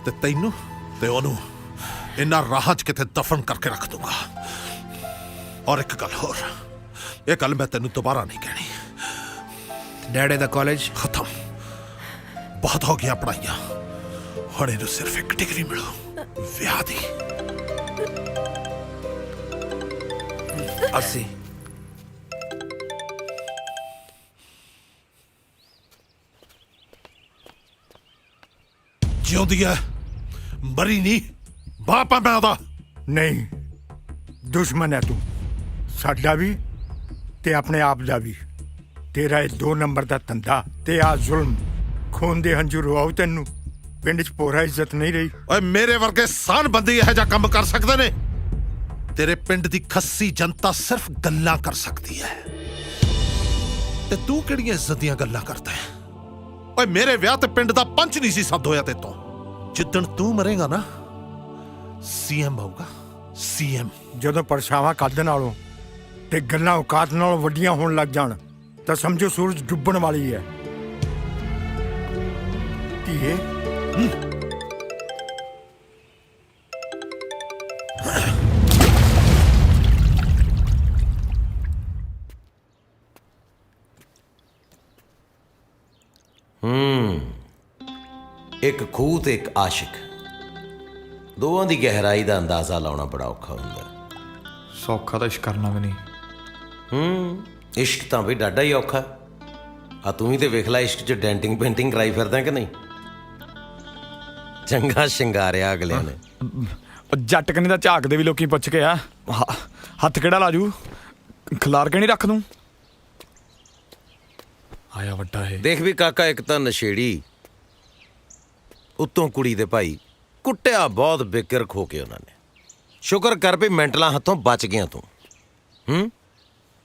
ਤੇ ਤੈਨੂੰ ਤੇ ਉਹਨੂੰ ਇਹਨਾਂ ਰਾਹਾਂ 'ਚ ਕਿਤੇ ਦਫਨ ਕਰਕੇ ਰੱਖ ਦੂੰਗਾ ਔਰ ਇੱਕ ਗੱਲ ਹੋਰ ਇਹ ਗੱਲ ਮੈਂ ਤੈਨੂੰ ਦੁਬਾਰਾ ਨਹੀਂ ਕਹਿਣੀ ਡੈਡੇ ਦਾ ਕਾਲਜ ਖਤਮ ਬਹੁਤ ਹੋ ਗਿਆ ਪੜਾਈਆਂ ਹੁਣ ਇਹਨੂੰ ਸਿਰਫ ਇੱਕ ਡਿਗਰੀ ਮਿਲੂ ਵਿਆਹ ਦੀ ਅਸੀਂ ਜਿਉਂਦੀ ਹੈ ਮਰੀ ਨਹੀਂ ਬਾਪ ਆ ਮੈਂ ਉਹਦਾ ਨਹੀਂ ਦੁਸ਼ਮਣ ਹੈ ਤੂੰ ਸਾਡਾ ਵੀ ਤੇ ਆਪਣੇ ਆਪ ਦਾ ਵੀ ਤੇਰਾ ਇਹ 2 ਨੰਬਰ ਦਾ ਧੰਦਾ ਤੇ ਆ ਜ਼ੁਲਮ ਖੂਨ ਦੇ ਹੰਝੂ ਰਵਾਉ ਤੈਨੂੰ ਪਿੰਡ 'ਚ ਪੋਰਾ ਇੱਜ਼ਤ ਨਹੀਂ ਰਹੀ ਓਏ ਮੇਰੇ ਵਰਗੇ ਸਾਨ ਬੰਦੇ ਇਹੋ ਜਿਹਾ ਕੰਮ ਕਰ ਸਕਦੇ ਨੇ ਤੇਰੇ ਪਿੰਡ ਦੀ ਖੱਸੀ ਜਨਤਾ ਸਿਰਫ ਗੱਲਾਂ ਕਰ ਸਕਦੀ ਹੈ ਤੇ ਤੂੰ ਕਿਹੜੀਆਂ ਇੱਜ਼ਤ ਦੀਆਂ ਗੱਲਾਂ ਕਰਦਾ ਹੈ ਓਏ ਮੇਰੇ ਵਿਆਹ ਤੇ ਪਿੰਡ ਦਾ ਪੰਚ ਨਹੀਂ ਸੀ ਸੱਦ ਹੋਇਆ ਤੇਤੋਂ ਜਿੱਦਣ ਤੂੰ ਮਰੇਗਾ ਨਾ ਸੀਐਮ ਆਊਗਾ ਸੀਐਮ ਜਦੋਂ ਪਰਛਾਵਾਂ ਕੱਢ ਨਾਲੋਂ ਤੇ ਗੱਲਾਂ ਔਕਾਤ ਨਾਲੋਂ ਵੱਡੀਆਂ ਹੋਣ ਲੱਗ ਜਾਣ ਤਾਂ ਸਮਝੋ ਸੂਰਜ ਡੁੱਬਣ ਵਾਲੀ ਹੈ ਧੀਏ ਇੱਕ ਖੂਹ ਤੇ ਇੱਕ ਆਸ਼ਿਕ ਦੋਵਾਂ ਦੀ ਗਹਿਰਾਈ ਦਾ ਅੰਦਾਜ਼ਾ ਲਾਉਣਾ ਬੜਾ ਔਖਾ ਹੁੰਦਾ ਸੌਖਾ ਤਾਂ ਇਸ਼ਕ ਕਰਨਾ ਵੀ ਨਹੀਂ ਇਸ਼ਕ ਤਾਂ ਵੀ ਡਾਡਾ ਹੀ ਔਖਾ ਆ ਤੂੰ ਹੀ ਤੇ ਵੇਖ ਲੈ ਇਸ਼ਕ 'ਚ ਡੈਂਟਿੰਗ ਪੇਂਟਿੰਗ ਕਰਾਈ ਫਿਰਦਾ ਕਿ ਨਹੀਂ ਚੰਗਾ ਸ਼ਿੰਗਾਰਿਆ ਅਗਲਿਆਂ ਨੇ ਜੱਟ ਕਨੀ ਦਾ ਝਾਕਦੇ ਵੀ ਲੋਕੀ ਪੁੱਛ ਕੇ ਆ ਹੱਥ ਕਿਹੜਾ ਲਾਜੂ ਖਿਲਾਰ ਕੇ ਨਹੀਂ ਰੱਖ ਦੂੰ ਆਇਆ ਵੱਡਾ ਹੈ ਦੇਖ ਵੀ ਕਾਕਾ ਇੱਕ ਤਾਂ ਨਸ਼ੇੜੀ ਉੱਤੋਂ ਕੁੜੀ ਦੇ ਭਾਈ ਕੁੱਟਿਆ ਬਹੁਤ ਬੇਕਰ ਖੋ ਕੇ ਉਹਨਾਂ ਨੇ ਸ਼ੁਕਰ ਕਰ ਵੀ ਮੈਂਟਲਾਂ ਹੱਥੋਂ ਬਚ ਗਿਆ ਤੂੰ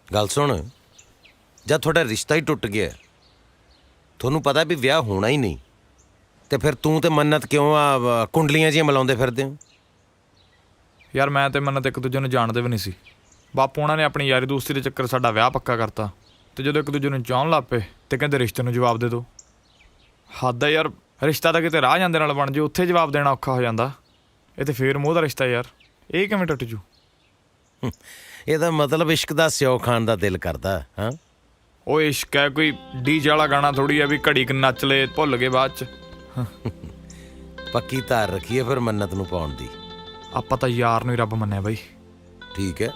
ਗੱਲ ਸੁਣ ਜਦ ਤੁਹਾਡਾ ਰਿਸ਼ਤਾ ਹੀ ਟੁੱਟ ਗਿਆ ਤੁਹਾਨੂੰ ਪਤਾ ਵੀ ਵਿਆਹ ਹੋਣਾ ਹੀ ਨਹੀਂ ਤੇ ਫਿਰ ਤੂੰ ਤੇ ਮੰਨਤ ਕਿਉਂ ਆ ਕੁੰਡਲੀਆਂ ਜਿਹੀਆਂ ਮਿਲਾਉਂਦੇ ਫਿਰਦੇ ਹੋ ਯਾਰ ਮੈਂ ਤੇ ਮੰਨਤ ਇੱਕ ਦੂਜੇ ਨੂੰ ਜਾਣਦੇ ਵੀ ਨਹੀਂ ਸੀ ਬਾਪੂ ਉਹਨਾਂ ਨੇ ਆਪਣੀ ਯਾਰੀ ਦੋਸਤੀ ਦੇ ਚੱਕਰ ਸਾਡਾ ਵਿਆਹ ਪੱਕਾ ਕਰਤਾ ਤੇ ਜਦੋਂ ਇੱਕ ਦੂਜੇ ਨੂੰ ਚਾਹਣ ਲੱਗ ਪਏ ਤੇ ਕਹਿੰਦੇ ਰਿਸ਼ਤੇ ਨੂੰ ਜਵਾਬ ਦੇ ਦਿਓ ਹੱਦ ਆ ਯਾਰ ਰਿਸ਼ਤਾ ਤਾਂ ਕਿਤੇ ਰਾਹ ਜਾਂਦੇ ਨਾਲ ਬਣ ਜੇ ਉੱਥੇ ਜਵਾਬ ਦੇਣਾ ਔਖਾ ਹੋ ਜਾਂਦਾ ਇਹ ਤੇ ਫੇਰ ਮੋਹ ਦਾ ਰਿਸ਼ਤਾ ਯਾਰ ਇਹ ਕਿਵੇਂ ਟੁੱਟ ਜੂ ਇਹਦਾ ਮਤਲਬ ਇਸ਼ਕ ਦਾ ਸਿਓ ਖਾਣ ਦਾ ਦਿਲ ਕਰਦਾ ਹਾਂ ਉਹ ਇਸ਼ਕ ਹੈ ਕੋਈ ਡੀਜੇ ਵਾਲਾ ਗਾਣਾ ਥੋੜੀ ਆ ਵੀ ਘੜੀ ਕ ਨੱਚ ਲੈ ਭੁੱਲ ਗਏ ਬਾਅਦ ਚ ਪੱਕੀ ਧਾਰ ਰੱਖੀਏ ਫਿਰ ਮੰਨਤ ਨੂੰ ਪਾਉਣ ਦੀ ਆਪਾਂ ਤਾਂ ਯਾਰ ਨੂੰ ਹੀ ਰੱਬ ਮੰਨਿਆ ਬਾਈ ਠੀਕ ਹੈ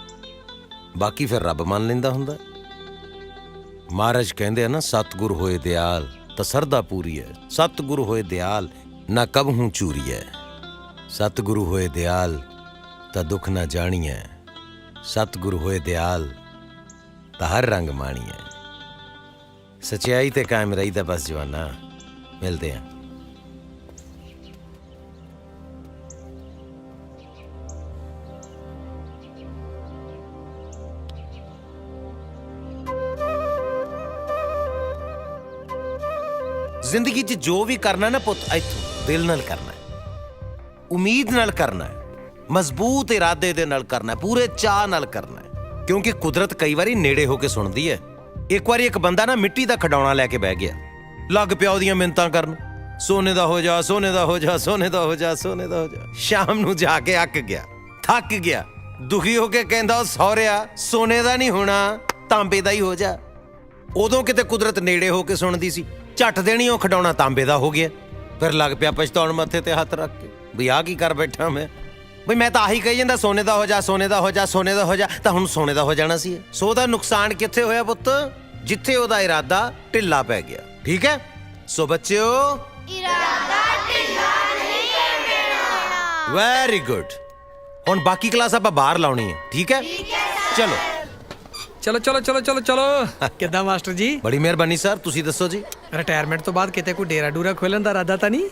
ਬਾਕੀ ਫਿਰ ਰੱਬ ਮੰਨ ਲੈਂਦਾ ਹੁੰਦਾ ਮਹਾਰਾਜ ਕਹਿੰਦੇ ਆ ਨਾ ਸਤਿਗੁਰ ਹੋਏ ਦਿਆਲ ਤਾਂ ਸਰਦਾ ਪੂਰੀ ਹੈ ਸਤਿਗੁਰ ਹੋਏ ਦਿਆਲ ਨਾ ਕਬਹੂ ਚੂਰੀ ਹੈ ਸਤਿਗੁਰੂ ਹੋਏ ਦਿਆਲ ਤਾਂ ਦੁੱਖ ਨਾ ਜਾਣੀ ਹੈ ਸਤਿਗੁਰੂ ਹੋਏ ਦਿਆਲ ਤਾਂ ਹਰ ਰੰਗ ਮਾਣੀ ਹੈ ਸੱਚਾਈ ਤੇ ਕਾਇਮ ਰਹੀਦਾ ਬਸ ਜਵਾਨਾ ਮਿਲਦੇ ਆ ਜ਼ਿੰਦਗੀ 'ਚ ਜੋ ਵੀ ਕਰਨਾ ਨਾ ਪੁੱਤ ਇੱਥੋਂ ਦਿਲ ਨਾਲ ਕਰਨਾ ਉਮੀਦ ਨਾਲ ਕਰਨਾ ਮਜ਼ਬੂਤ ਇਰਾਦੇ ਦੇ ਨਾਲ ਕਰਨਾ ਪੂਰੇ ਚਾਅ ਨਾਲ ਕਰਨਾ ਕਿਉਂਕਿ ਕੁਦਰਤ ਕਈ ਵਾਰੀ ਨੇੜੇ ਹੋ ਕੇ ਸੁਣਦੀ ਹੈ ਇੱਕ ਵਾਰੀ ਇੱਕ ਬੰਦਾ ਨਾ ਮਿੱਟੀ ਦਾ ਖਡਾਉਣਾ ਲੈ ਕੇ ਬਹਿ ਗਿਆ ਲੱਗ ਪਿਆ ਉਹਦੀਆਂ ਮਿੰਨਤਾਂ ਕਰਨ ਸੋਨੇ ਦਾ ਹੋ ਜਾ ਸੋਨੇ ਦਾ ਹੋ ਜਾ ਸੋਨੇ ਦਾ ਹੋ ਜਾ ਸੋਨੇ ਦਾ ਹੋ ਜਾ ਸ਼ਾਮ ਨੂੰ ਜਾ ਕੇ ਅੱਕ ਗਿਆ ਥੱਕ ਗਿਆ ਦੁਖੀ ਹੋ ਕੇ ਕਹਿੰਦਾ ਉਹ ਸਹੁਰਿਆ ਸੋਨੇ ਦਾ ਨਹੀਂ ਹੋਣਾ ਤਾਂਬੇ ਦਾ ਹੀ ਹੋ ਜਾ ਉਦੋਂ ਕਿਤੇ ਕੁਦਰਤ ਨੇੜੇ ਹੋ ਕੇ ਸੁਣਦੀ ਸੀ ਝੱਟ ਦੇਣੀ ਉਹ ਖਡਾਉਣਾ ਤਾਂਬੇ ਦਾ ਹੋ ਗਿਆ ਫਿਰ ਲੱਗ ਪਿਆ ਪਛਤਾਉਣ ਮੱਥੇ ਤੇ ਹੱਥ ਰੱਖ ਕੇ ਵੀ ਆਹ ਕੀ ਕਰ ਬੈਠਾ ਮੈਂ ਬਈ ਮੈਂ ਤਾਂ ਆਹੀ ਕਹੀ ਜਾਂਦਾ ਸੋਨੇ ਦਾ ਹੋ ਜਾ ਸੋਨੇ ਦਾ ਹੋ ਜਾ ਸੋਨੇ ਦਾ ਹੋ ਜਾ ਤਾਂ ਹੁਣ ਸੋਨੇ ਦਾ ਹੋ ਜਾਣਾ ਸੀ ਸੋ ਦਾ ਨੁਕਸਾਨ ਕਿੱਥੇ ਹੋਇਆ ਪੁੱਤ ਜਿੱਥੇ ਉਹਦਾ ਇਰਾਦਾ ਢਿੱਲਾ ਪੈ ਗਿਆ ਠੀਕ ਹੈ ਸੋ ਬੱਚਿਓ ਇਰਾਦਾ ਢਿੱਲਾ ਨਹੀਂ ਕਰਨਾ ਵੈਰੀ ਗੁੱਡ ਹੁਣ ਬਾਕੀ ਕਲਾਸ ਆਪਾਂ ਬਾਹਰ ਲਾਉਣੀ ਹੈ ਠੀਕ ਹੈ ਚਲੋ ਚਲੋ ਚਲੋ ਚਲੋ ਚਲੋ ਚਲੋ ਕਿੱਦਾਂ ਮਾਸਟਰ ਜੀ ਬੜੀ ਮਿਹਰਬਾਨੀ ਸਰ ਤੁਸੀਂ ਦੱਸੋ ਜੀ ਰਿਟਾਇਰਮੈਂਟ ਤੋਂ ਬਾਅਦ ਕਿਤੇ ਕੋਈ ਡੇਰਾ ਡੂਰਾ ਖੋਲਣ ਦਾ ਇਰਾਦਾ ਤਾਂ ਨਹੀਂ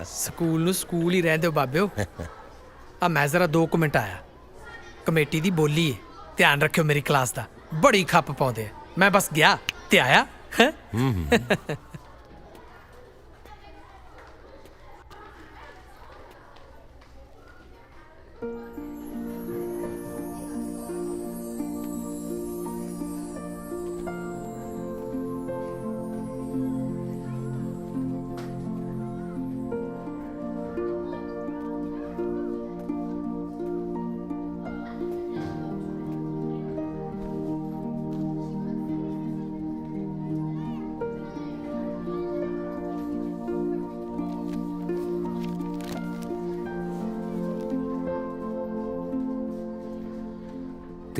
ਸਕੂਲ ਨੂੰ ਸਕੂਲ ਹੀ ਰਹਿੰਦੇ ਹੋ ਬਾਬਿਓ ਆ ਮੈਂ ਜ਼ਰਾ 2 ਮਿੰਟ ਆਇਆ ਕਮੇਟੀ ਦੀ ਬੋਲੀ ਹੈ ਧਿਆਨ ਰੱਖਿਓ ਮੇਰੀ ਕਲਾਸ ਦਾ ਬੜੀ ਖੱਪ ਪਾਉਂਦੇ ਆ ਮੈਂ ਬਸ ਗਿਆ ਤੇ ਆਇਆ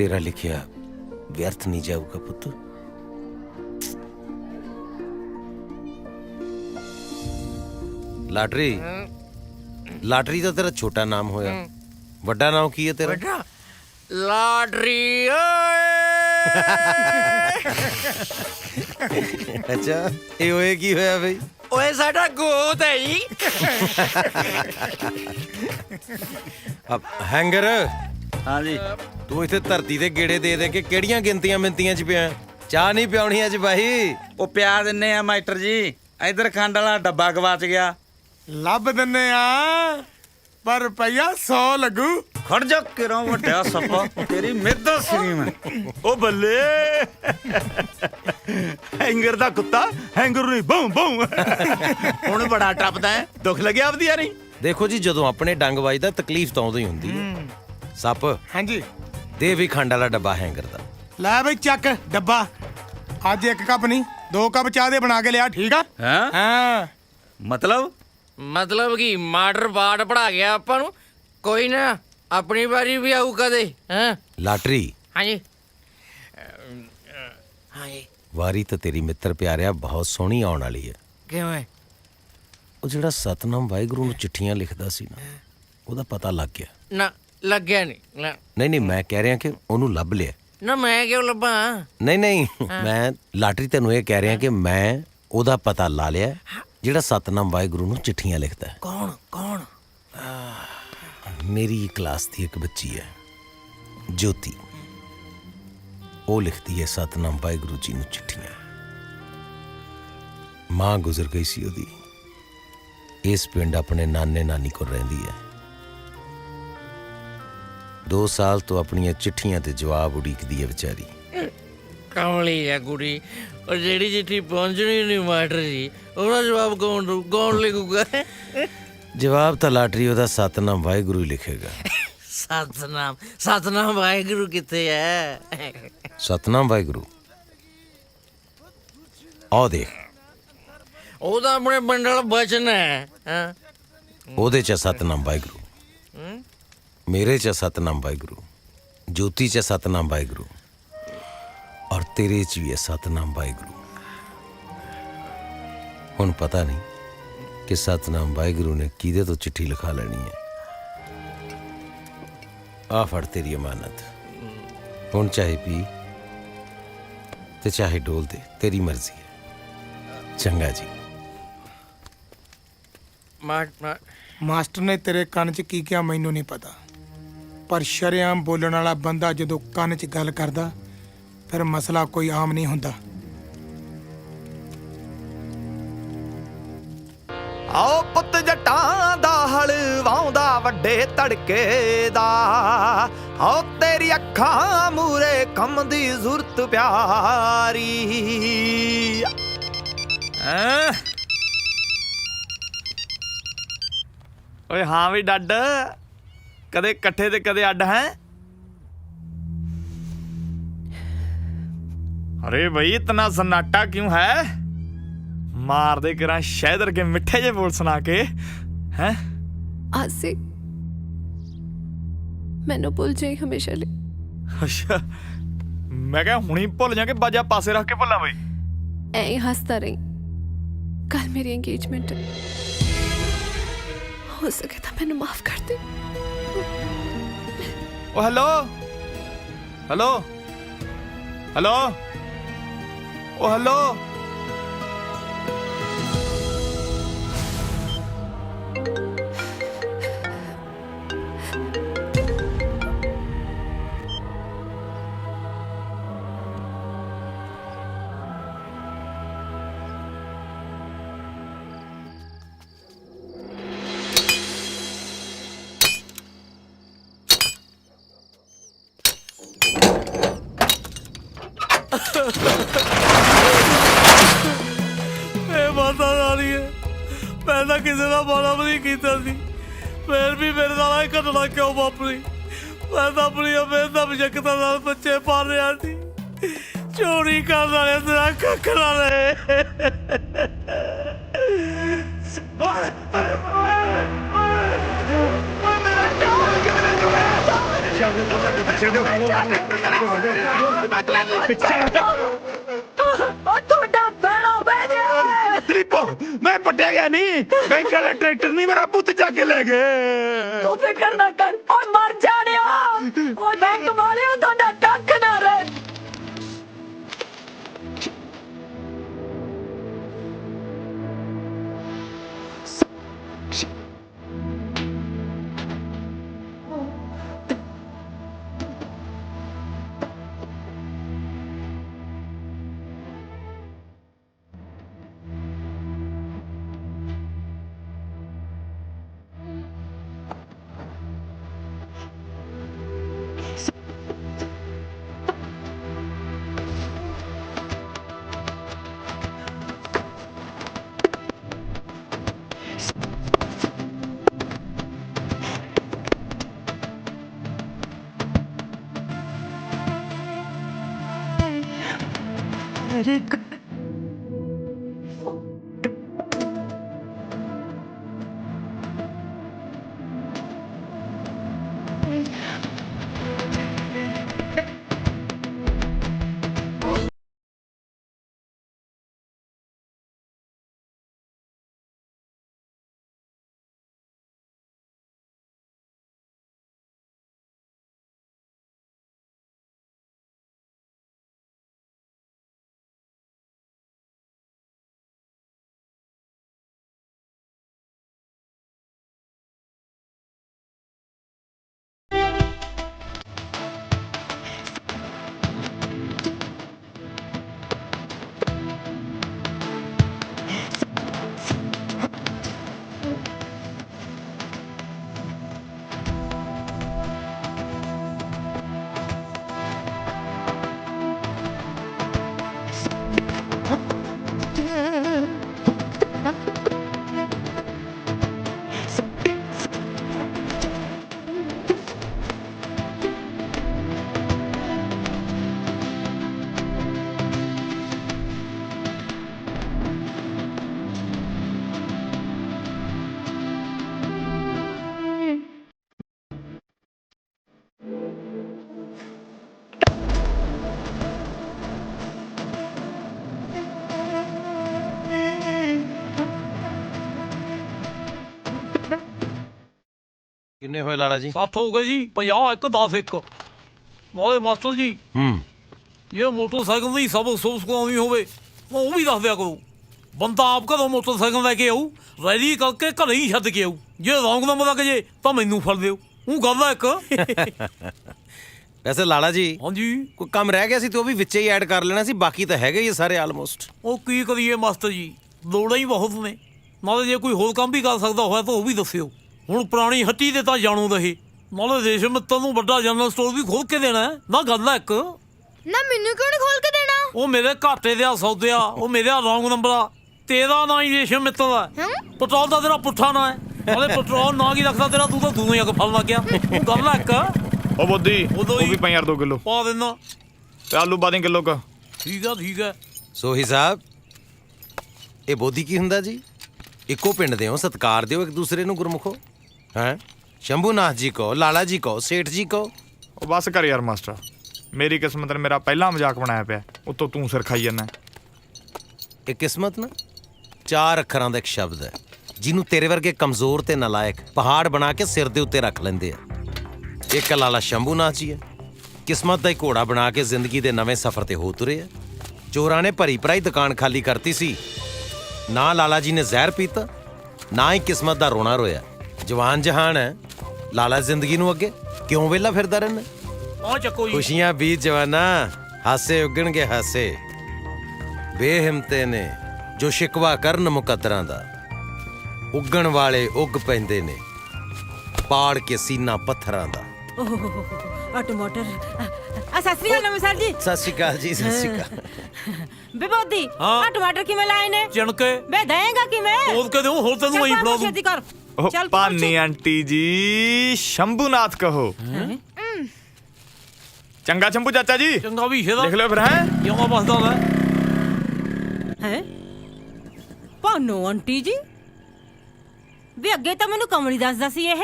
ਤੇਰਾ ਲਿਖਿਆ ਵਿਅਰਥ ਨਹੀਂ ਜਾਊਗਾ ਪੁੱਤ। ਲਾਟਰੀ ਲਾਟਰੀ ਦਾ ਤੇਰਾ ਛੋਟਾ ਨਾਮ ਹੋਇਆ, ਵੱਡਾ ਨਾਮ ਕੀ ਹੈ ਤੇਰਾ? ਵੱਡਾ ਲਾਟਰੀ ਓਏ। ਅੱਛਾ, ਇਹ ਓਏ ਕੀ ਹੋਇਆ ਬਈ? ਓਏ ਸਾਡਾ ਗੋਤ ਹੈ ਜੀ। ਹੈਂਗਰ, ਹਾਂਜੀ ਤੂੰ ਇੱਥੇ ਧਰਤੀ ਦੇ ਗੇੜੇ ਦੇ ਦੇ ਕੇ ਕਿਹੜੀਆਂ ਗਿਣਤੀਆਂ ਮਿੰਤੀਆਂ ਚ ਪਿਆ? ਚਾਹ ਨਹੀਂ ਪਿਆਉਣੀ ਅੱਜ ਬਾਈ? ਉਹ ਪਿਆ ਦਿੰਨੇ ਆ ਮਾਸਟਰ ਜੀ, ਇਧਰ ਖੰਡ ਵਾਲਾ ਡੱਬਾ ਗਵਾਚ ਗਿਆ। ਲੱਭ ਦਿੰਨੇ ਆ, ਪਰ ਰੁਪਈਆ 100 ਲੱਗੂ। ਖੜ ਜਾ ਕਿਰੋਂ ਵੱਡਿਆ ਸੱਪਾ, ਤੇਰੀ ਮਿਹਦਾ ਸੀ ਮੈਂ। ਉਹ ਬੱਲੇ, ਹੈਂਗਰ ਦਾ ਕੁੱਤਾ ਹੈਂਗਰ ਨੂੰ ਬੂੰ ਬੂੰ ਹੁਣ ਬੜਾ ਟੱਪਦਾ ਹੈ। ਦੁੱਖ ਲੱਗਿਆ ਆਪਦੀ ਯਾਰੀ? ਦੇਖੋ ਜੀ, ਜਦੋਂ ਆਪਣੇ ਡੰਗ ਵੱਜਦਾ ਤਕਲੀਫ ਤਾਂ ਉਦੋਂ ਹੀ ਹੁੰਦੀ ਹੈ। ਸੱਪ, ਹਾਂਜੀ ਦੇ ਵੀ ਖੰਡ ਵਾਲਾ ਡੱਬਾ ਹੈਂਗਰ ਦਾ। ਲੈ ਬਈ ਚੱਕ ਡੱਬਾ। ਅੱਜ 1 ਕੱਪ ਨਹੀਂ 2 ਕੱਪ ਚਾਹ ਦੇ ਬਣਾ ਕੇ ਲਿਆ, ਠੀਕ ਆ? ਹਾਂ ਮਤਲਬ ਕੀ ਮਾਡਰ ਬਾੜ ਪੜਾ ਗਿਆ ਆਪਾਂ ਨੂੰ। ਕੋਈ ਨਾ, ਆਪਣੀ ਵਾਰੀ ਵੀ ਆਊ ਕਦੇ। ਹਾਂ ਲਾਟਰੀ, ਹਾਂਜੀ ਹਾਂਜੀ। ਵਾਰੀ ਤਾਂ ਤੇਰੀ ਮਿੱਤਰ ਪਿਆਰਿਆ ਬਹੁਤ ਸੋਹਣੀ ਆਉਣ ਵਾਲੀ ਹੈ। ਕਿਵੇਂ? ਉਹ ਜਿਹੜਾ ਸਤਨਾਮ ਵਾਹਿਗੁਰੂ ਨੂੰ ਚਿੱਠੀਆਂ ਲਿਖਦਾ ਸੀ ਨਾ, ਉਹਦਾ ਪਤਾ ਲੱਗ ਗਿਆ। ਨਾ ਲੱਗਿਆ ਨਹੀਂ। ਨਹੀਂ, ਮੈਂ ਕਹਿ ਰਿਹਾ ਕਿ ਉਹਨੂੰ ਲੱਭ ਲਿਆ। ਨਾ ਮੈਂ ਕਿਉਂ ਲੱਭਾਂ? ਨਹੀਂ, ਮੈਂ ਲਾਟਰੀ ਤੈਨੂੰ ਇਹ ਕਹਿ ਰਿਹਾ ਕਿ ਮੈਂ ਉਹਦਾ ਪਤਾ ਲਾ ਲਿਆ ਜਿਹੜਾ ਸਤਨਾਮ ਵਾਹਿਗੁਰੂ ਨੂੰ ਚਿੱਠੀਆਂ ਲਿਖਦਾ ਹੈ। ਕੌਣ? ਮੇਰੀ ਕਲਾਸ ਦੀ ਇੱਕ ਬੱਚੀ ਹੈ, ਜੋਤੀ। ਉਹ ਲਿਖਦੀ ਹੈ ਸਤਨਾਮ ਵਾਹਿਗੁਰੂ ਜੀ ਨੂੰ ਚਿੱਠੀਆਂ। ਮਾਂ ਗੁਜ਼ਰ ਗਈ ਸੀ ਉਹਦੀ। ਇਸ ਪਿੰਡ ਆਪਣੇ ਨਾਨੇ ਨਾਨੀ ਕੋਲ ਰਹਿੰਦੀ ਹੈ। 2 ਸਾਲ ਤੋਂ ਆਪਣੀਆਂ ਚਿੱਠੀਆਂ ਤੇ ਜਵਾਬ ਉਡੀਕਦੀ ਹੈ ਵਿਚਾਰੀ। ਕਮਲੀ ਹੈ ਕੁੜੀ। ਉਹ ਜਿਹੜੀ ਚਿੱਠੀ ਪਹੁੰਚਣੀ ਨਹੀਂ ਮਾਸਟਰ ਜੀ, ਉਹਦਾ ਜਵਾਬ ਕੌਣ ਲਿਖੂਗਾ? ਜਵਾਬ ਤਾਂ ਲਾਟਰੀ ਉਹਦਾ ਸਤਨਾਮ ਵਾਹਿਗੁਰੂ ਹੀ ਲਿਖੇਗਾ। ਸਤਨਾਮ ਵਾਹਿਗੁਰੂ ਕਿੱਥੇ ਹੈ? ਸਤਨਾਮ ਵਾਹਿਗੁਰੂ ਆਹ ਦੇਖ, ਉਹ ਤਾਂ ਆਪਣੇ ਪਿੰਡ ਵਾਲਾ ਬਚਨ ਹੈ। ਉਹਦੇ ਚ ਸਤਨਾਮ ਵਾਹਿਗੁਰੂ, ਮੇਰੇ ਚ ਸਤਨਾਮ ਵਾਹਿਗੁਰੂ, ਜੋਤੀ ਚ ਸਤਨਾਮ ਵਾਹਿਗੁਰੂ, ਔਰ ਤੇਰੇ ਚ ਵੀ ਹੈ ਸਤਨਾਮ ਵਾਹਿਗੁਰੂ। ਹੁਣ ਪਤਾ ਨਹੀਂ ਕਿ ਸਤਨਾਮ ਵਾਹਿਗੁਰੂ ਨੇ ਕਿਹਦੇ ਤੋਂ ਚਿੱਠੀ ਲਿਖਾ ਲੈਣੀ ਹੈ। ਆ ਫੜ ਤੇਰੀ ਅਮਾਨਤ। ਹੁਣ ਚਾਹੇ ਪੀ ਤੇ ਚਾਹੇ ਡੋਲ ਦੇ, ਤੇਰੀ ਮਰਜ਼ੀ ਹੈ। ਚੰਗਾ ਜੀ। ਮਾਸਟਰ ਨੇ ਤੇਰੇ ਕੰਨ 'ਚ ਕੀ ਕਿਹਾ ਮੈਨੂੰ ਨਹੀਂ ਪਤਾ, ਪਰ ਸ਼ਰੇਆਮ ਬੋਲਣ ਵਾਲਾ ਬੰਦਾ ਜਦੋਂ ਕੰਨ 'ਚ ਗੱਲ ਕਰਦਾ ਫਿਰ ਮਸਲਾ ਕੋਈ ਆਮ ਨਹੀਂ ਹੁੰਦਾ। ਆਓ ਪੁੱਤ ਜੱਟਾਂ ਦਾ ਹਲ ਵਾਉਂਦਾ ਵੱਡੇ ਤੜਕੇ ਦਾ, ਆਓ ਤੇਰੀ ਅੱਖਾਂ ਮੂਰੇ ਕੰਮ ਦੀ ਜ਼ੁਰਤ ਪਿਆਰੀ। ਓਏ ਹਾਂ ਵੀ ਡੱਡ, ਕਦੇ ਇਕੱਠੇ ਤੇ ਕਦੇ ਅੱਡ ਹੈ। अरे भाई इतना सन्नाटा क्यों है? मार दे करा शहदर के मिठे जे बोल सुना के हैं। आसिक मैनू भुल जाई हमेशा ले। अच्छा मैं क्या हुणी भुल जा के बाजा पासे रख के भुला बई? ऐ ही हंसता रही। कल मेरी एंगेजमेंट है, हो सके तो मैनू माफ कर दे। ओ हेलो हेलो हेलो ओ हेलो। मैं तो किसी का माड़ा भी नहीं किया, फिर भी मेरे नाल घटना क्यों वापरी? मैं तो अपनी मेहनत मशक्कतां नाल बच्चे पाल रहा थी, चोरी करने वाले तेरा कक्खर मैं पटिया गया नहीं बैंक वाला ट्रैक्टर नहीं मेरा पुत जाके ले गए तू फिक्र ना कर और मर जाने और बैंक वाले तो ना टक ना रहे ਕਿੰਨੇ ਹੋਏ ਲਾਲਾ ਜੀ? 7 ਹੋ ਗਏ ਜੀ 50 1 10 1 ਵਾਲੇ ਮਾਸਟਰ ਜੀ ਜੇ ਮੋਟਰਸਾਈਕਲ ਦੀ ਸਭ ਅਫਸੋਸ ਕਰਾਉਣੀ ਹੋਵੇ ਉਹ ਵੀ ਦੱਸ ਦਿਆ ਕਰੋ ਬੰਦਾ ਆਪ ਘਰੋਂ ਮੋਟਰਸਾਈਕਲ ਲੈ ਕੇ ਆਊ ਰੈਲੀ ਕਰਕੇ ਘਰੇ ਹੀ ਛੱਡ ਕੇ ਆਊ ਜੇ ਰੌਂਗ ਨੰਬਰ ਲੱਗ ਜੇ ਤਾਂ ਮੈਨੂੰ ਫੜ ਦਿਓ ਉਹ ਗੱਲ ਆ ਇੱਕ ਵੈਸੇ ਲਾਲਾ ਜੀ ਹਾਂਜੀ ਕੋਈ ਕੰਮ ਰਹਿ ਗਿਆ ਸੀ ਤੇ ਉਹ ਵੀ ਵਿੱਚੇ ਹੀ ਐਡ ਕਰ ਲੈਣਾ ਸੀ ਬਾਕੀ ਤਾਂ ਹੈਗੇ ਹੀ ਸਾਰੇ ਆਲਮੋਸਟ ਉਹ ਕੀ ਕਰੀਏ ਮਾਸਟਰ ਜੀ ਲੋੜਾਂ ਹੀ ਬਹੁਤ ਨੇ ਨਾਲੇ ਜੇ ਕੋਈ ਹੋਰ ਕੰਮ ਵੀ ਕਰ ਸਕਦਾ ਹੋਇਆ ਤਾਂ ਉਹ ਵੀ ਦੱਸਿਓ ਹੁਣ ਪੁਰਾਣੀ ਹੱਟੀ ਦੇ ਤਾਂ ਜਾਣੂ ਰਹੇ ਨਾਲੇ ਰੇਸ਼ਮ ਮਿੱਤਰ ਨੂੰ ਵੱਡਾ ਜਨਰਲ ਸਟੋਰ ਵੀ ਖੋਲ ਕੇ ਦੇਣਾ ਨਾ ਗੱਲ ਆ ਇੱਕ ਨਾ ਮੈਨੂੰ ਕਿਉਂ ਨਹੀਂ ਖੋਲ ਕੇ ਦੇਣਾ ਉਹ ਮੇਰੇ ਘਾਟੇ ਦੇ ਸੌਦੇ ਆ ਉਹ ਮੇਰੇ ਰੌਂਗ ਨੰਬਰ ਆ ਤੇਰਾ ਨਾਂ ਹੀ ਰੇਸ਼ਮ ਮਿੱਤਰ ਦਾ ਪੈਟਰੋਲ ਦਾ ਤੇਰਾ ਪੁੱਠਾ ਨਾਂ ਹੈ ਨਾਲੇ ਪੈਟਰੋਲ ਨਾਂ ਕੀ ਰੱਖਦਾ ਤੇਰਾ ਤੂੰ ਤਾਂ ਦੂਰੋਂ ਹੀ ਅੱਗ ਫਲ ਲੱਗ ਗਿਆ ਉਹ ਗੱਲ ਆ ਇੱਕ ਉਹ ਬੋਦੀ ਉਹ ਵੀ ਪਈ ਯਾਰ 2 ਕਿਲੋ ਪਾ ਦੇਣਾ ਤੇ ਆਲੂ ਪਾ ਦੇ ਕਿਲੋ ਕਾ ਠੀਕ ਆ ਸੋਹੀ ਸਾਹਿਬ ਇਹ ਬੋਦੀ ਕੀ ਹੁੰਦਾ ਜੀ ਇੱਕੋ ਪਿੰਡ ਦੇ ਹੋ ਸਤਿਕਾਰ ਦਿਓ ਇੱਕ ਦੂਸਰੇ ਨੂੰ ਗੁਰਮੁਖੋ ਹੈ ਸ਼ੰਭੂਨਾਥ ਜੀ ਕੋ ਲਾਲਾ ਜੀ ਕੋ ਸੇਠ ਜੀ ਕੋ ਉਹ ਬਸ ਕਰ ਯਾਰ ਮਾਸਟਰ ਮੇਰੀ ਕਿਸਮਤ ਨੇ ਮੇਰਾ ਪਹਿਲਾ ਮਜ਼ਾਕ ਬਣਾਇਆ ਪਿਆ ਉੱਤੋਂ ਤੂੰ ਸਿਰ ਖਾਈ ਜਾਂਦਾ ਇਹ ਕਿਸਮਤ ਨਾ 4 ਅੱਖਰਾਂ ਦਾ ਇੱਕ ਸ਼ਬਦ ਹੈ ਜਿਹਨੂੰ ਤੇਰੇ ਵਰਗੇ ਕਮਜ਼ੋਰ ਤੇ ਨਲਾਇਕ ਪਹਾੜ ਬਣਾ ਕੇ ਸਿਰ ਦੇ ਉੱਤੇ ਰੱਖ ਲੈਂਦੇ ਆ ਇੱਕ ਲਾਲਾ ਸ਼ੰਭੂਨਾਥ ਜੀ ਹੈ ਕਿਸਮਤ ਦਾ ਹੀ ਘੋੜਾ ਬਣਾ ਕੇ ਜ਼ਿੰਦਗੀ ਦੇ ਨਵੇਂ ਸਫ਼ਰ ਤੇ ਹੋ ਤੁਰੇ ਆ ਚੋਰਾਂ ਨੇ ਭਰੀ ਭਰਾਈ ਦੁਕਾਨ ਖਾਲੀ ਕਰਤੀ ਸੀ ਨਾ ਲਾਲਾ ਜੀ ਨੇ ਜ਼ਹਿਰ ਪੀਤਾ ਨਾ ਹੀ ਕਿਸਮਤ ਦਾ ਰੋਣਾ ਰੋਇਆ ਜਵਾਨ ਜਹਾਨ ਹੈ ਲਾਲਾ ਜ਼ਿੰਦਗੀ ਨੂੰ ਅੱਗੇ ਕਿਉਂ ਵਿਹਲਾ ਫਿਰਦਾ ਰਹਿੰਦਾ ਆ ਚੱਕੋ ਜੀ ਖੁਸ਼ੀਆਂ ਬੀਤ ਜਵਾਨਾ ਹਾਸੇ ਉੱਗਣਗੇ ਹਾਸੇ ਬੇਹਿੰਮਤੇ ਨੇ ਜੋ ਸ਼ਿਕਵਾ ਕਰਨ ਮੁਕੱਦਰਾਂ ਦਾ ਉੱਗਣ ਵਾਲੇ ਉੱਗ ਪੈਂਦੇ ਨੇ ਪਾੜ ਕੇ ਸੀਨਾ ਪੱਥਰਾਂ ਦਾ ਆ ਟਮਾਟਰ ਆ ਸਤਿ ਸ੍ਰੀ ਅਕਾਲ ਨਮਸਕਾਰ ਜੀ ਸਤਿ ਸ਼੍ਰੀ ਅਕਾਲ ਜੀ ਸਤਿ ਸ਼੍ਰੀ ਅਕਾਲ ਬੇਬੋਦੀ ਆ ਟਮਾਟਰ ਕਿਵੇਂ ਲਾਏ ਨੇ ਚਣਕੇ ਬੇ ਦੇਂਗਾ ਕਿਵੇਂ ਤੋੜ ਕੇ ਦਿਓ ਹੋਰ ਤੈਨੂੰ ਆਈ ਫੜਾ ਦੂੰ ਛੇਤੀ ਕਰ ਉਹ ਪਾਨੀ ਆਂਟੀ ਜੀ ਸ਼ੰਭੂਨਾਥ ਕਹੋ ਚੰਗਾ ਸ਼ੰਭੂ ਚਾਚਾ ਜੀ ਚੰਗਾ ਵੀ ਇਹਦਾ ਲਿਖ ਲਿਓ ਫਿਰ ਹੈ ਕਿਉਂ ਬਸਦਾ ਲੈ ਹੈ ਭਾਨੋ ਆਂਟੀ ਜੀ ਵੀ ਅੱਗੇ ਤਾਂ ਮੈਨੂੰ ਕਮਲੀ ਦੱਸਦਾ ਸੀ ਇਹ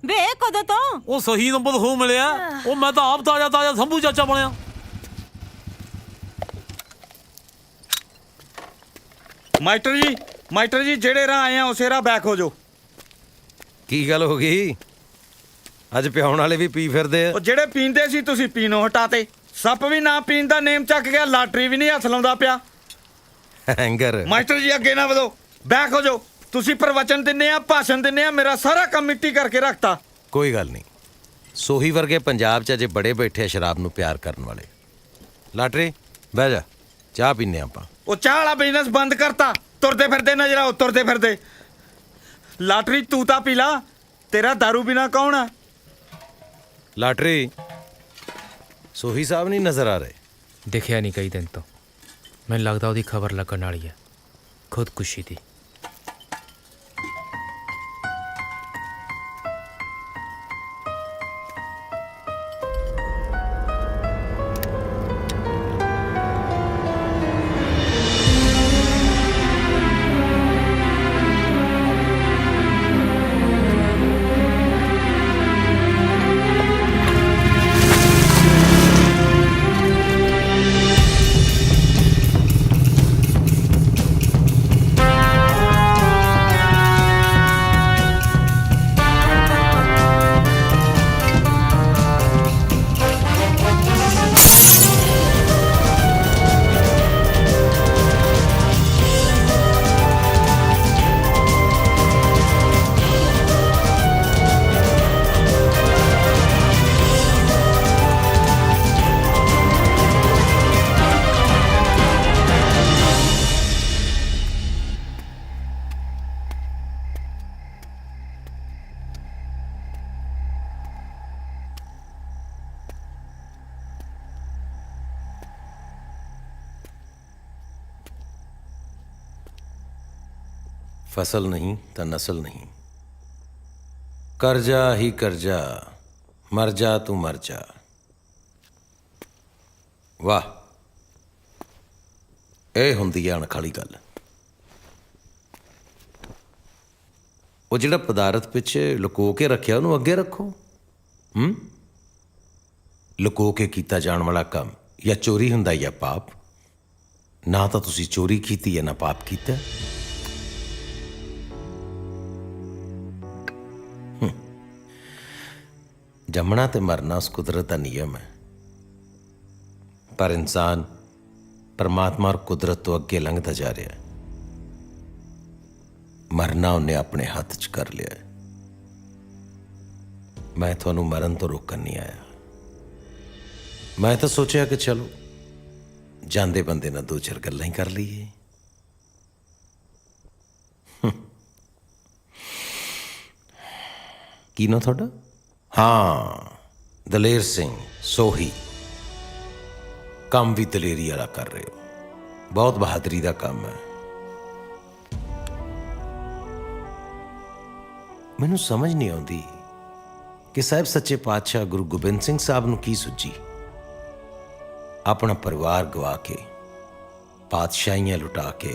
ਵੇ ਕਦੋਂ ਤੋਂ ਉਹ ਸਹੀ ਨੰਬਰ ਹੋ ਮਿਲਿਆ। ਉਹ ਮੈਂ ਤਾਂ ਆਪ ਤਾਜ਼ਾ ਤਾਜ਼ਾ ਸੰਭੂ ਚਾਚਾ ਬਣਿਆ। ਮਾਸਟਰ ਜੀ ਜਿਹੜੇ ਰਾਹ ਆਏ ਆ ਉਸੇ ਰਾਹ ਬੈਕ ਹੋ ਜਾਓ। ਕੀ ਗੱਲ ਹੋ ਗਈ? ਅੱਜ ਪਿਆਉਣ ਵਾਲੇ ਵੀ ਪੀ ਫਿਰਦੇ ਆ। ਉਹ ਜਿਹੜੇ ਪੀਂਦੇ ਸੀ ਤੁਸੀਂ ਪੀਣੋਂ ਹਟਾਤੇ। ਸੱਪ ਵੀ ਨਾ ਪੀਣ ਦਾ ਨੇਮ ਚੱਕ ਗਿਆ, ਲਾਟਰੀ ਵੀ ਨਹੀਂ ਹੱਥ ਲਾਉਂਦਾ ਪਿਆ। ਹੈਂਗਰ ਮਾਸਟਰ ਜੀ ਅੱਗੇ ਨਾ ਵਧੋ, ਬੈਕ ਹੋ ਜਾਓ। ਤੁਸੀਂ ਪ੍ਰਵਚਨ ਦਿੰਦੇ ਆ, ਭਾਸ਼ਣ ਦਿੰਦੇ ਆ, ਮੇਰਾ ਸਾਰਾ ਕੰਮ ਮਿੱਟੀ ਕਰਕੇ ਰੱਖਤਾ। ਕੋਈ ਗੱਲ ਨਹੀਂ, ਸੋਹੀ ਵਰਗੇ ਪੰਜਾਬ 'ਚ ਅਜੇ ਬੜੇ ਬੈਠੇ ਆ ਸ਼ਰਾਬ ਨੂੰ ਪਿਆਰ ਕਰਨ ਵਾਲੇ। ਲਾਟਰੀ ਬਹਿ ਜਾ, ਚਾਹ ਪੀਨੇ ਆਪਾਂ। ਉਹ ਚਾਹ ਵਾਲਾ ਬਿਜ਼ਨਸ ਬੰਦ ਕਰਤਾ। ਤੁਰਦੇ ਫਿਰਦੇ ਨਜ਼ਰ ਆਓ, ਤੁਰਦੇ ਫਿਰਦੇ। ਲਾਟਰੀ ਤੂੰ ਤਾਂ ਪੀ ਲਾ, ਤੇਰਾ ਦਾਰੂ ਬਿਨਾ ਕੌਣ ਆ? ਲਾਟਰੀ ਸੋਹੀ ਸਾਹਿਬ ਨਹੀਂ ਨਜ਼ਰ ਆ ਰਹੇ? ਦਿਖਿਆ ਨਹੀਂ ਕਈ ਦਿਨ ਤੋਂ। ਮੈਨੂੰ ਲੱਗਦਾ ਉਹਦੀ ਖਬਰ ਲੱਗਣ ਵਾਲੀ ਹੈ, ਖੁਦਕੁਸ਼ੀ ਦੀ। फसल नहीं तो नस्ल नहीं। कर्जा ही कर्जा, मर जा तू मर जा। वाह, ਇਹ ਹੁੰਦੀ ਆ ਅਣਖਾਲੀ ਗੱਲ। ਉਹ ਜਿਹੜਾ ਪਦਾਰਥ ਪਿੱਛੇ ਲੁਕੋ ਕੇ ਰੱਖਿਆ ਉਹਨੂੰ ਅੱਗੇ ਰੱਖੋ। ਲੁਕੋ ਕੇ ਕੀਤਾ ਜਾਣ ਵਾਲਾ ਕੰਮ ਜਾਂ ਚੋਰੀ ਹੁੰਦਾ ਜਾਂ ਪਾਪ। ਨਾ ਤਾਂ ਤੁਸੀਂ ਚੋਰੀ ਕੀਤੀ ਹੈ ਨਾ ਪਾਪ ਕੀਤਾ। ਜੰਮਣਾ ਤੇ ਮਰਨਾ ਉਸ ਕੁਦਰਤ ਦਾ ਨਿਯਮ ਹੈ, ਪਰ ਇਨਸਾਨ परमात्मा और कुदरत तो अगे लंघता जा रहा है। मरना उन्हें अपने हाथ च कर लिया है। मैं थानू मरन तो रोकन नहीं आया। मैं तो सोचा कि चलो जांदे बंदे ना दो चार गल्लां ही कर लीए। की ना थोड़ा? हाँ, दलेर सिंह सोही। काम भी दलेरी वाला कर रहे हो, बहुत बहादुरी का काम है। मैनू समझ नहीं आती कि साहब सच्चे पातशाह गुरु गोबिंद सिंह साहब नू की सुझी। अपना परिवार गवा के, पातशाहियां लुटा के,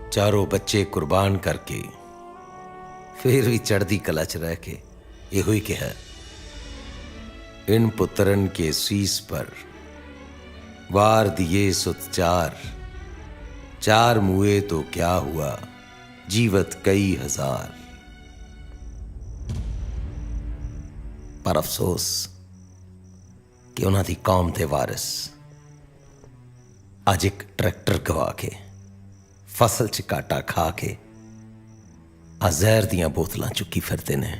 चारों बच्चे कुर्बान करके, फिर भी चढ़ती कला च रह के यो ही कहा, इन पुत्रन के शीस पर वार दिए सुत चार, चार मुए तो क्या हुआ, जीवत कई हजार। पर अफसोस कि उन्हां दी कौम दे वारिस अज एक ट्रैक्टर गवा के, फसल च काटा खा के आ जहर दियां बोतलां चुकी फिरदे ने।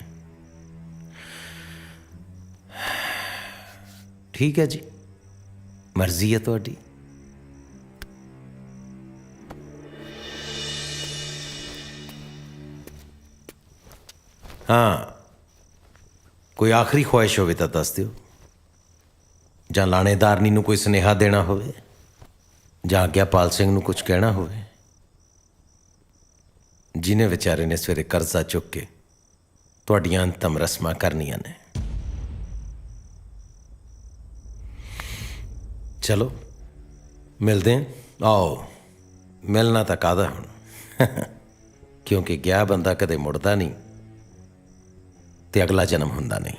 ठीक है जी, मर्जी है तुहाडी। हाँ, कोई आखिरी ख्वाहिश होवे तो दस दिओ, जां लाणेदारनी नूं कोई सुनेहा देना होवे, जां आग्यापाल सिंह नूं कुछ कहना होवे, जिन्हें बेचारे ने सवेरे कर्जा चुक के तुहाडियां अंतम रस्मां करनियां ने। चलो मिलते हैं। आओ, मिलना तो कादा हुण क्योंकि गया बंदा कदे मुड़दा नहीं, ਤੇ ਅਗਲਾ ਜਨਮ ਹੁੰਦਾ ਨਹੀਂ।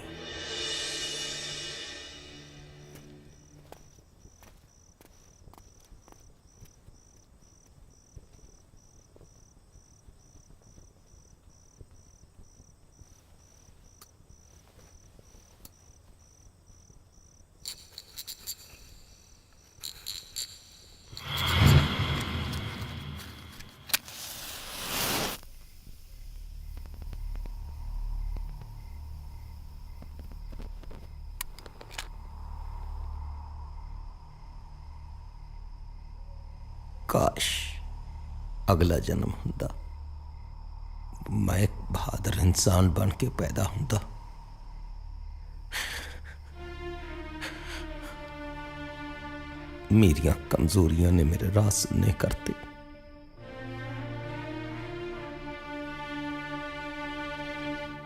काश अगला जन्म हुंदा, मैं एक बहादुर इंसान बन के पैदा हुंदा। मेरियां कमजोरियां ने मेरे राह सुनने करते।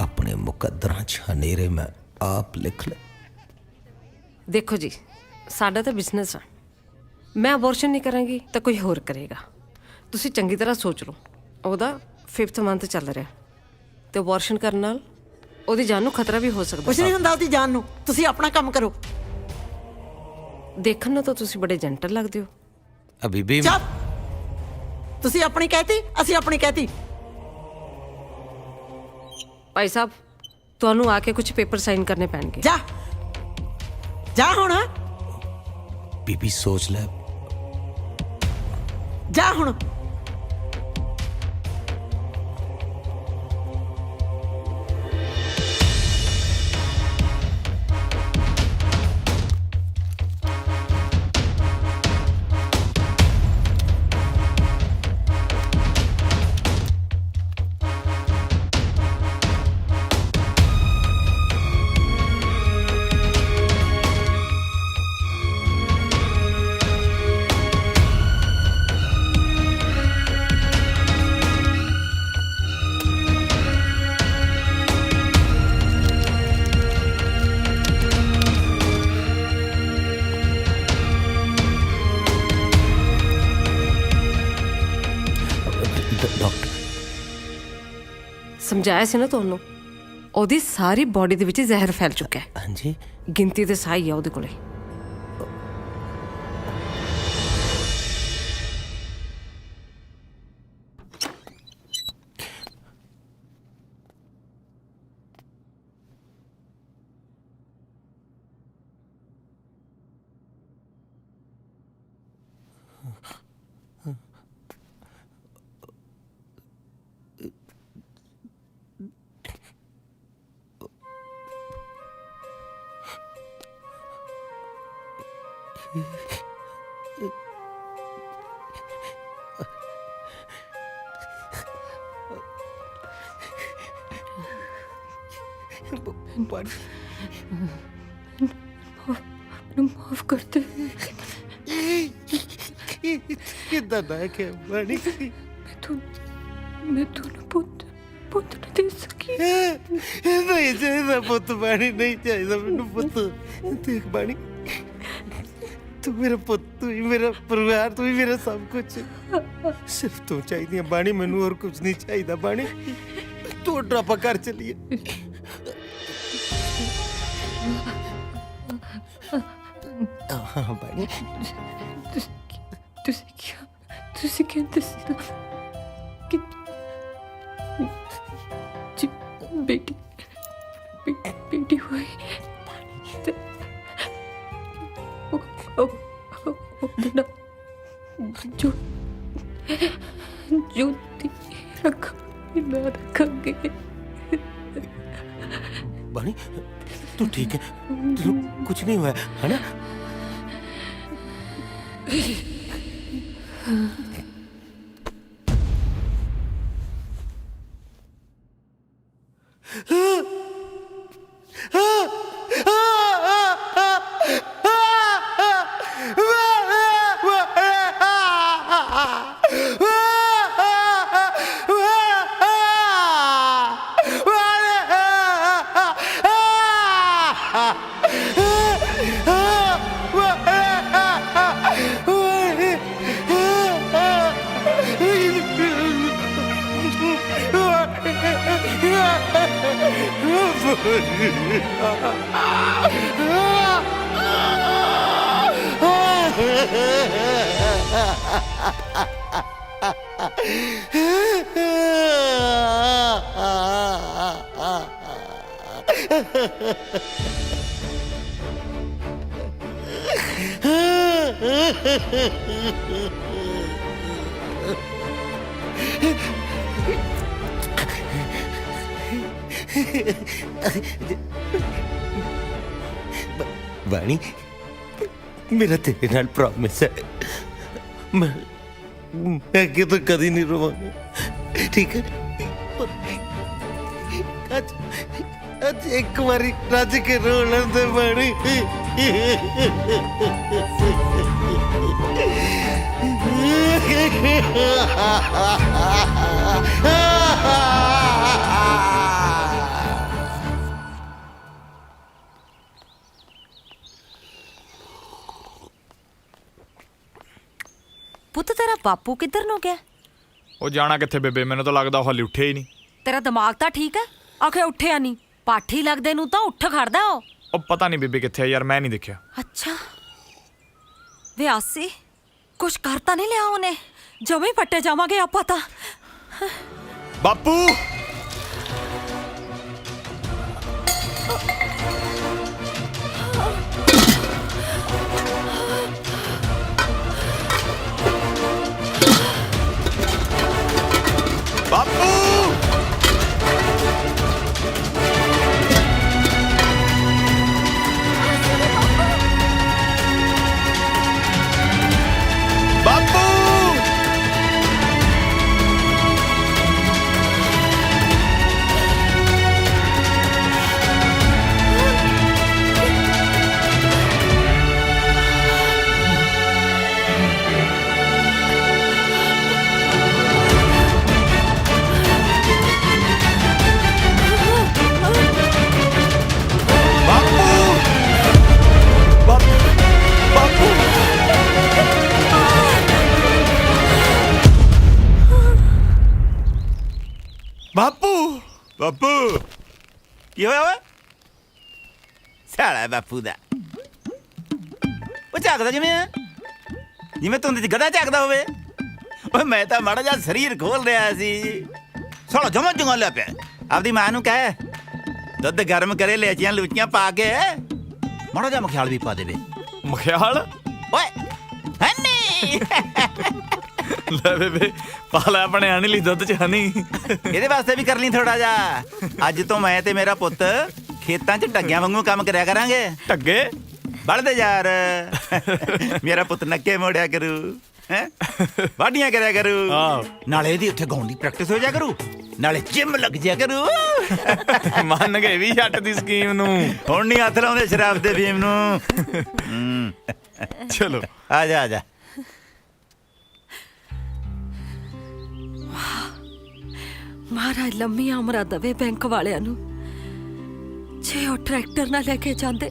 अपने मुकद्दरां च हनेरे मैं आप लिख ले। देखो जी, साडा तो बिजनेस है। मैं ਅਬੋਰਸ਼ਨ ਨਹੀਂ ਕਰਾਂਗੀ ਤਾਂ ਕੋਈ ਹੋਰ ਕਰੇਗਾ। ਤੁਸੀਂ ਚੰਗੀ ਤਰ੍ਹਾਂ ਸੋਚ ਲਓ। ਉਹਦਾ 5th ਮੰਥ ਚੱਲ ਰਿਹਾ ਤੇ ਅਬੋਰਸ਼ਨ ਕਰਨ ਨਾਲ ਉਹਦੀ ਜਾਨ ਨੂੰ ਖਤਰਾ ਵੀ ਹੋ ਸਕਦਾ। ਕੁਝ ਨਹੀਂ ਹੁੰਦਾ ਉਹਦੀ ਜਾਨ ਨੂੰ, ਤੁਸੀਂ ਆਪਣਾ ਕੰਮ ਕਰੋ। ਦੇਖਣ ਨੂੰ ਤਾਂ ਤੁਸੀਂ ਬੜੇ ਜੈਂਟਲ ਲੱਗਦੇ ਹੋ। अभी भी ਚੁੱਪ। ਤੁਸੀਂ ਆਪਣੀ ਕਹਿਤੀ, ਅਸੀਂ ਆਪਣੀ ਕਹਿਤੀ। ਭਾਈ ਸਾਹਿਬ, ਤੁਹਾਨੂੰ ਆ ਕੇ ਕੁਝ ਪੇਪਰ ਸਾਈਨ ਕਰਨੇ ਪੈਣਗੇ। ਜਾ ਜਾ ਹੁਣ, बीबी सोच ले। ਜਾ ਹੁਣ। ਸਮਝਾਇਆ ਸੀ ਨਾ ਤੁਹਾਨੂੰ, ਉਹਦੀ ਸਾਰੀ ਬਾਡੀ ਦੇ ਵਿੱਚ ਜ਼ਹਿਰ ਫੈਲ ਚੁੱਕਾ ਹੈ। ਹਾਂਜੀ, ਗਿਣਤੀ ਦੇ ਸਾਈ ਆ ਉਹਦੇ ਕੋਲੇ। माफ करते कितना ना के बड़ी मैं तू पुत पुत न दे सकी। नहीं चाहिए पुत बाणी, नहीं चाहिए मैनू पुत। देख बाणी, तू मेरा पुत, तू ही मेरा परिवार, तू ही मेरा सब कुछ। सिर्फ तू चाहिए बाणी, मैनू और कुछ नहीं चाहिए। बाणी तू ड्रापा कर चलिए। हाँ बाणी, ਤੁਸੀਂ ਕਹਿੰਦੇ ਸੀ ਨਾ ਕਿ ਜੀ ਬੇਟੀ ਬੇਟੀ ਹੋਈ ਤੇ ਉਹ ਨਾ ਜੋ रखेंगे। बानी तू ठीक है? तेरे कुछ नहीं हुआ है ना? Yeah. बाणी मेरा तेरे नाल प्रॉमिस है मैं अगे तो कदी नहीं रोवांगा ठीक है आज एक बारी रज के रो लेंदे बाणी ਪੁੱਤ ਤੇਰਾ ਬਾਪੂ ਕਿੱਧਰ ਨੂੰ ਗਿਆ? ਉਹ ਜਾਣਾ ਕਿੱਥੇ ਬੇਬੇ, ਮੈਨੂੰ ਤਾਂ ਲੱਗਦਾ ਉਹ ਹਾਲੇ ਉੱਠਿਆ ਹੀ ਨਹੀਂ। ਤੇਰਾ ਦਿਮਾਗ ਤਾਂ ਠੀਕ ਹੈ? ਆਖੇ ਉੱਠਿਆ ਨਹੀਂ, ਪਾਠੀ ਲੱਗਦੇ ਨੂੰ ਤਾਂ ਉੱਠ ਖੜਦਾ ਉਹ ਪਤਾ ਨਹੀਂ ਬੇਬੇ ਕਿੱਥੇ ਆ ਯਾਰ, ਮੈਂ ਨਹੀਂ ਦੇਖਿਆ। ਅੱਛਾ ਵੇ ਆਸੀ ਕੁਛ ਕਰ ਤਾਂ ਨਹੀਂ ਲਿਆ ਉਹਨੇ? ਜਮੇ ਪੱਟੇ ਜਾਵਾਂਗੇ ਆਪਾਂ ਤਾਂ। ਬਾਪੂ ਬਾਪੂ ਬਾਪੂ ਬਾਪੂ ਬਾਪੂ ਕੀ ਹੋਇਆ ਓਏ? ਸਾਲਾ ਬਾਪੂ ਦਾ ਉਹ ਝਾਕਦਾ ਜਿਵੇਂ ਤੁੰਦ ਚ ਗਧਾ ਝਾਕਦਾ ਹੋਵੇ। ਓਏ ਮੈਂ ਤਾਂ ਮਾੜਾ ਜਿਹਾ ਸਰੀਰ ਖੋਲ ਰਿਹਾ ਸੀ, ਸਾਲਾ ਜਮਾ ਜੰਗਾ ਲਿਆ ਪਿਆ। ਆਪਦੀ ਮਾਂ ਨੂੰ ਕਹਿ ਦੁੱਧ ਗਰਮ ਕਰੇ, ਲੈਚੀਆਂ ਲੂਚੀਆਂ ਪਾ ਕੇ ਮਾੜਾ ਜਿਹਾ ਮਖਿਆਲ ਵੀ ਪਾ ਦੇਵੇ। ਮਖਿਆਲ? ਓਏ ਹਨੀ ਲੈ ਬੇਬੇ ਪਾ ਲੈ ਆਪਣੇ ਆਣੇ ਲਈ ਦੁੱਧ ਚ ਹਨੀ। ਇਹਦੇ ਵਾਸਤੇ ਵੀ ਕਰ ਲਈ ਥੋੜਾ ਜਿਹਾ। ਅੱਜ ਤੋਂ ਮੈਂ ਤੇ ਮੇਰਾ ਪੁੱਤ ਖੇਤਾਂ 'ਚ ਢੱਗਿਆਂ ਵਾਂਗੂ ਕੰਮ ਕਰਿਆ ਕਰਾਂਗੇ। ਢੱਗੇ? ਬਲਦੇ ਯਾਰ ਮੇਰਾ ਪੁੱਤ ਨੱਕੇ ਮੋੜਿਆ ਕਰੂ, ਹੈ ਵਾਢੀਆਂ ਕਰਿਆ ਕਰੂ, ਨਾਲੇ ਇਹਦੀ ਉੱਥੇ ਗਾਉਣ ਦੀ ਪ੍ਰੈਕਟਿਸ ਹੋ ਜਾ ਕਰੂ, ਨਾਲੇ ਜਿਮ ਲੱਗ ਜਾ ਕਰੂ। ਮੰਨ ਗਏ ਵੀ ਜੱਟ ਦੀ ਸਕੀਮ ਨੂੰ। ਹੁਣ ਨਹੀਂ ਹੱਥ ਲਾਉਂਦੇ ਸ਼ਰਾਬ ਦੇ ਫੀਮ ਨੂੰ। ਚਲੋ ਆ ਜਾ ਆ ਜਾ। ਮਹਾਰਾਜ ਲੰਮੀਆਂ ਉਮਰਾਂ ਦੇਵੇ ਬੈਂਕ ਵਾਲਿਆਂ ਨੂੰ। ਜੇ ਉਹ ਟਰੈਕਟਰ ਨਾ ਲੈ ਕੇ ਜਾਂਦੇ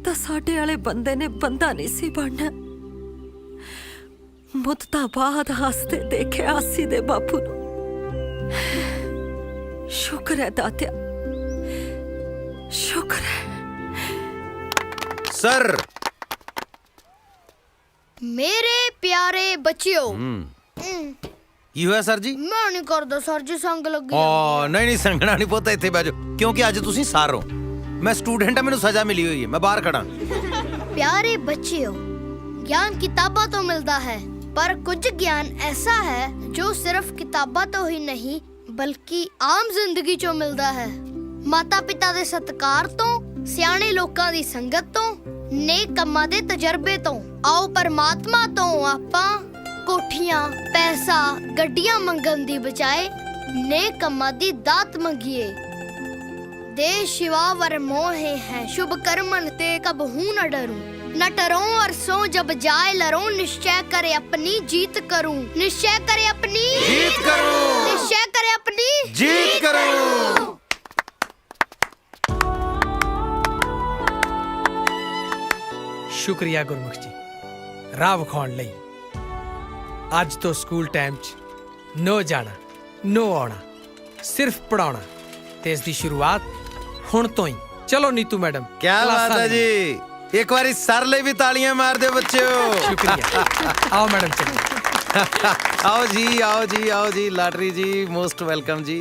ਤਾਂ ਸਾਡੇ ਵਾਲੇ ਬੰਦੇ ਨੇ ਬੰਦਾ ਨਹੀਂ ਸੀ ਬਣਨਾ। ਮੁੱਦਤਾਂ ਬਾਅਦ ਹੱਸਦੇ ਦੇਖਿਆ ਆਸੀ ਦੇ ਬਾਪੂ ਨੂੰ। ਸ਼ੁਕਰ ਹੈ ਦਾਤਿਆ, ਸ਼ੁਕਰ ਹੈ। ਸਰ ਮੇਰੇ ਪਿਆਰੇ ਬੱਚਿਓ, ਕੀ ਹੋਇਆ ਸਰ ਜੀ? ਮੈਂ ਨਹੀਂ ਕਰਦਾ ਸਰ ਜੀ, ਸੰਗ ਲੱਗੀ ਨਹੀਂ ਨਹੀਂ ਸੰਗਣਾ ਨਹੀਂ ਪੁੱਤ, ਇੱਥੇ ਬਹਿ ਜਾਓ ਕਿਉਂਕਿ ਅੱਜ ਤੁਸੀਂ ਸਰ ਹੋ। ਮੈਂ ਸਟੂਡੈਂਟ ਹਾਂ, ਮੈਨੂੰ ਸਜ਼ਾ ਮਿਲੀ ਹੋਈ ਹੈ, ਮੈਂ ਬਾਹਰ ਖੜਾ। प्यारे बच्चों, ज्ञान किताबों तो मिलता है, पर कुछ ज्ञान ऐसा है जो सिर्फ किताबा तो ही नहीं बल्कि आम जिंदगी चो मिलता है। माता पिता दे सत्कार तो, सियाने लोकां दी संगत तो, नेक कम्मां दे तजर्बे तो। आओ परमात्मा तो आपां कोठियां, पैसा, गड्डियां मंगन दी बजाए नेक कम्मां दी दात मंगिए। देश शिवा वर मोहे हैं, शुभ कर्मन ते कब हूं न डरूं। न डरो और सो जब जाए लरूं, निश्चय करे अपनी जीत करूं। निश्चय करे अपनी जीत करूं। निश्चय करे अपनी जीत करूं। ਸ਼ੁਕਰੀਆ ਗੁਰਮੁਖ ਜੀ ਰਾਹ ਵਿਖਾਉਣ ਲਈ। ਅੱਜ ਤੋਂ ਸਕੂਲ ਟਾਈਮ 'ਚ ਨੋ ਜਾਣਾ, ਨੋ ਆਉਣਾ, ਸਿਰਫ ਪੜਾਉਣਾ। ਤੇ ਇਸ ਦੀ ਸ਼ੁਰੂਆਤ ਹੁਣ ਤੋਂ ਹੀ। ਚਲੋ ਨੀਤੂ ਮੈਡਮ, ਕੀ ਬਾਤ ਹੈ ਜੀ, ਇੱਕ ਵਾਰੀ ਸਰ ਲਈ ਵੀ ਤਾਲੀਆਂ ਮਾਰ ਦਿਓ ਬੱਚਿਓ। ਸ਼ੁਕਰੀਆ। ਆਓ ਮੈਡਮ ਚਲੋ। ਆਓ ਜੀ, ਆਓ ਜੀ, ਆਓ ਜੀ। ਲਾਟਰੀ ਜੀ ਮੋਸਟ ਵੈਲਕਮ ਜੀ।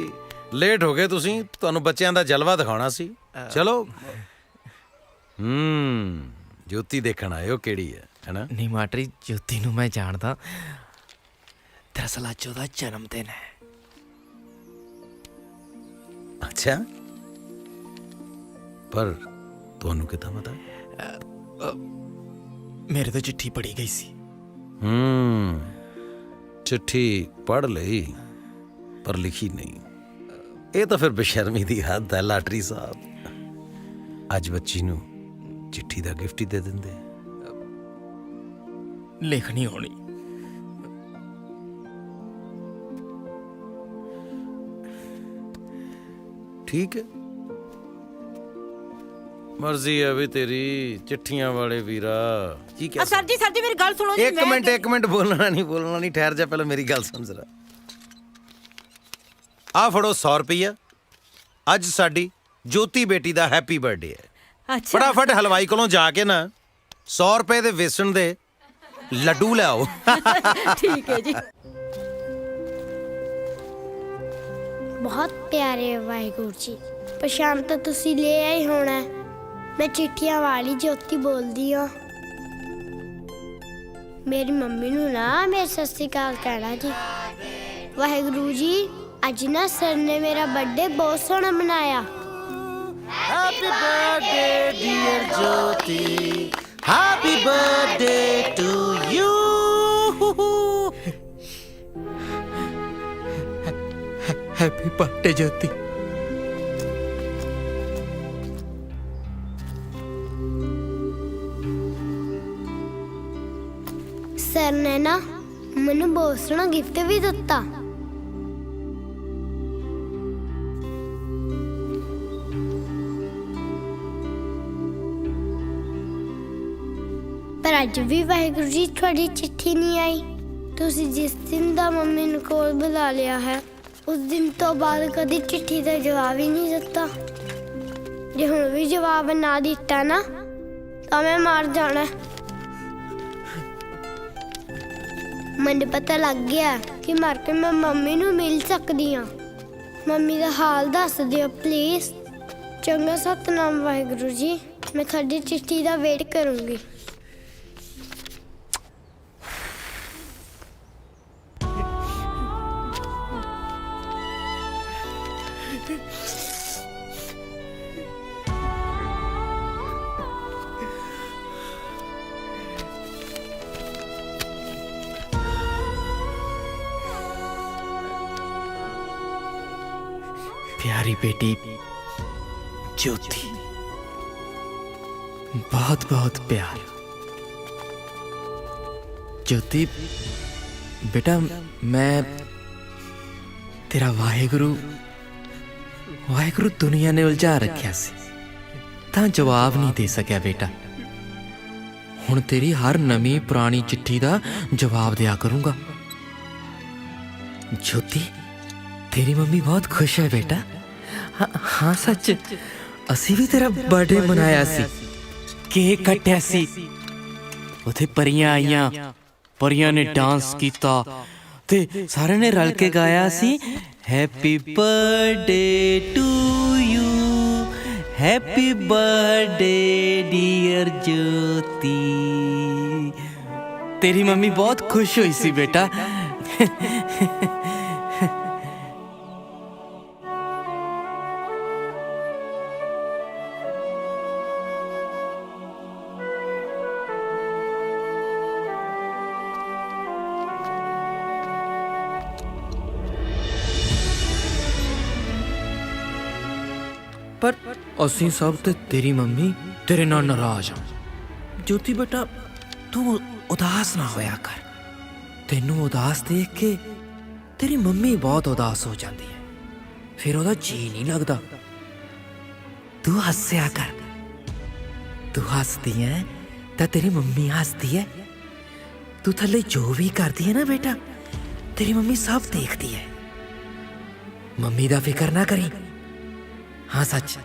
ਲੇਟ ਹੋ ਗਏ ਤੁਸੀਂ, ਤੁਹਾਨੂੰ ਬੱਚਿਆਂ ਦਾ ਜਲਵਾ ਦਿਖਾਉਣਾ ਸੀ। ਚਲੋ। ਜੋਤੀ ਦੇਖਣ ਆਇਓ ਕਿਹੜੀ ਹੈ ਨਾ? ਨਹੀਂ ਮਾਟਰੀ, ਜੋਤੀ ਨੂੰ ਮੈਂ ਜਾਣਦਾ। ਦਰਅਸਲ ਅੱਜ ਉਹਦਾ ਜਨਮ ਦਿਨ ਹੈ। ਅੱਛਾ, ਪਰ ਤੁਹਾਨੂੰ ਕਿੱਦਾਂ ਪਤਾ? ਮੇਰੇ ਤੋਂ ਚਿੱਠੀ ਪੜੀ ਗਈ ਸੀ। ਚਿੱਠੀ ਪੜ੍ਹ ਲਈ ਪਰ ਲਿਖੀ ਨਹੀਂ। ਇਹ ਤਾਂ ਫਿਰ ਬੇਸ਼ਰਮੀ ਦੀ ਹੱਦ ਹੈ ਲਾਟਰੀ ਸਾਹਿਬ। ਅੱਜ ਬੱਚੀ ਨੂੰ ਚਿੱਠੀ ਦਾ ਗਿਫਟ ਹੀ ਦੇ ਦਿੰਦੇ। ਲਿਖਣੀ ਹੋਣੀ। ਠੀਕ ਹੈ, ਮਰਜ਼ੀ ਹੈ ਵੀ ਤੇਰੀ। ਚਿੱਠੀਆਂ ਵਾਲੇ ਵੀਰਾ ਕੀ ਕਹਿ ਸਰ ਜੀ ਮੇਰੀ ਗੱਲ ਸੁਣੋ ਜੀ। ਇੱਕ ਮਿੰਟ ਬੋਲਣਾ ਨਹੀਂ, ਠਹਿਰ ਜਾ, ਪਹਿਲਾਂ ਮੇਰੀ ਗੱਲ ਸੁਣ ਜ਼ਰਾ। ਆ ਫੜੋ 100 ਰੁਪਈਆ। ਅੱਜ ਸਾਡੀ ਜੋਤੀ ਬੇਟੀ ਦਾ ਹੈਪੀ ਬਰਥਡੇ ਹੈ। ਫਟਾਫਟ ਹਲਵਾਈ ਕੋਲੋਂ ਜਾ ਕੇ ਨਾ 100 ਰੁਪਏ ਦੇ ਵੇਸਣ ਦੇ ਲੱਡੂ ਲਿਆਓ। ਠੀਕ ਹੈ ਜੀ। ਬਹੁਤ ਪਿਆਰੇ ਵਾਹਿਗੁਰੂ ਜੀ। ਪਛਾਣ ਤਾਂ ਤੁਸੀਂ ਲੈ ਆਏ ਹੋਣਾ। ਮੈਂ ਚਿੱਠੀਆਂ ਵਾਲੀ ਜੋਤੀ ਬੋਲਦੀ ਹਾਂ। ਮੇਰੀ ਮੰਮੀ ਨੂੰ ਨਾ ਮੇਰੇ ਸਤਿ ਸ਼੍ਰੀ ਅਕਾਲ ਕਹਿਣਾ ਜੀ। ਵਾਹਿਗੁਰੂ ਜੀ, ਅੱਜ ਨਾ ਸਰ ਨੇ ਮੇਰਾ ਬਰਥਡੇ ਬਹੁਤ ਸੋਹਣਾ ਮਨਾਇਆ। Happy birthday dear Jyoti, happy birthday to you. Happy birthday Jyoti. Sir ਨੇ ਨਾ ਮੈਨੂੰ ਬਹੁਤ ਸੋਹਣਾ ਗਿਫਟ ਵੀ ਦਿੱਤਾ। ਪਰ ਅੱਜ ਵੀ ਵਾਹਿਗੁਰੂ ਜੀ ਤੁਹਾਡੀ ਚਿੱਠੀ ਨਹੀਂ ਆਈ। ਤੁਸੀਂ ਜਿਸ ਦਿਨ ਦਾ ਮੰਮੀ ਨੂੰ ਕੋਲ ਬੁਲਾ ਲਿਆ ਹੈ, ਉਸ ਦਿਨ ਤੋਂ ਬਾਅਦ ਕਦੀ ਚਿੱਠੀ ਦਾ ਜਵਾਬ ਹੀ ਨਹੀਂ ਦਿੱਤਾ। ਜੇ ਹੁਣ ਵੀ ਜਵਾਬ ਨਾ ਦਿੱਤਾ ਨਾ ਤਾਂ ਮੈਂ ਮਰ ਜਾਣਾ। ਮੈਨੂੰ ਪਤਾ ਲੱਗ ਗਿਆ ਕਿ ਮਰ ਕੇ ਮੈਂ ਮੰਮੀ ਨੂੰ ਮਿਲ ਸਕਦੀ ਹਾਂ। ਮੰਮੀ ਦਾ ਹਾਲ ਦੱਸ ਦਿਓ ਪਲੀਜ਼। ਚੰਗਾ ਸਤਨਾਮ ਵਾਹਿਗੁਰੂ ਜੀ, ਮੈਂ ਤੁਹਾਡੀ ਚਿੱਠੀ ਦਾ ਵੇਟ ਕਰੂੰਗੀ। प्यारी बेटी ज्योति, बहुत बहुत प्यार। ज्योति बेटा, मैं तेरा वाहेगुरु दुनिया ने उलझा रखा सी, तां जवाब नहीं दे सकिया बेटा। हुण तेरी हर नवी पुरानी चिट्ठी दा जवाब दिया करूंगा। ज्योति, तेरी मम्मी बहुत खुश है बेटा। हाँ सच, असी भी तेरा बर्थडे मनाया सी, केक कट्या सी, उथे परियां आईयां, परियां ने डांस कीता ते सारे ने रल के गाया सी happy birthday to you, happy birthday dear Jyoti. तेरी मम्मी बहुत खुश हुई सी बेटा। पर असी सब ते तेरी मम्मी तेरे नाल नाराज हाँ। ज्योति बेटा, तू उदास ना होया कर। तेनू उदास देख के तेरी मम्मी बहुत उदास हो जाती है, फिर ओदा जी नहीं लगता। तू हंसया कर। तू हंसती है तो तेरी मम्मी हंसती है। तू थले जो भी करती है ना बेटा, तेरी मम्मी सब देखती है। मम्मी दा फिक्र ना करी, हाँ सच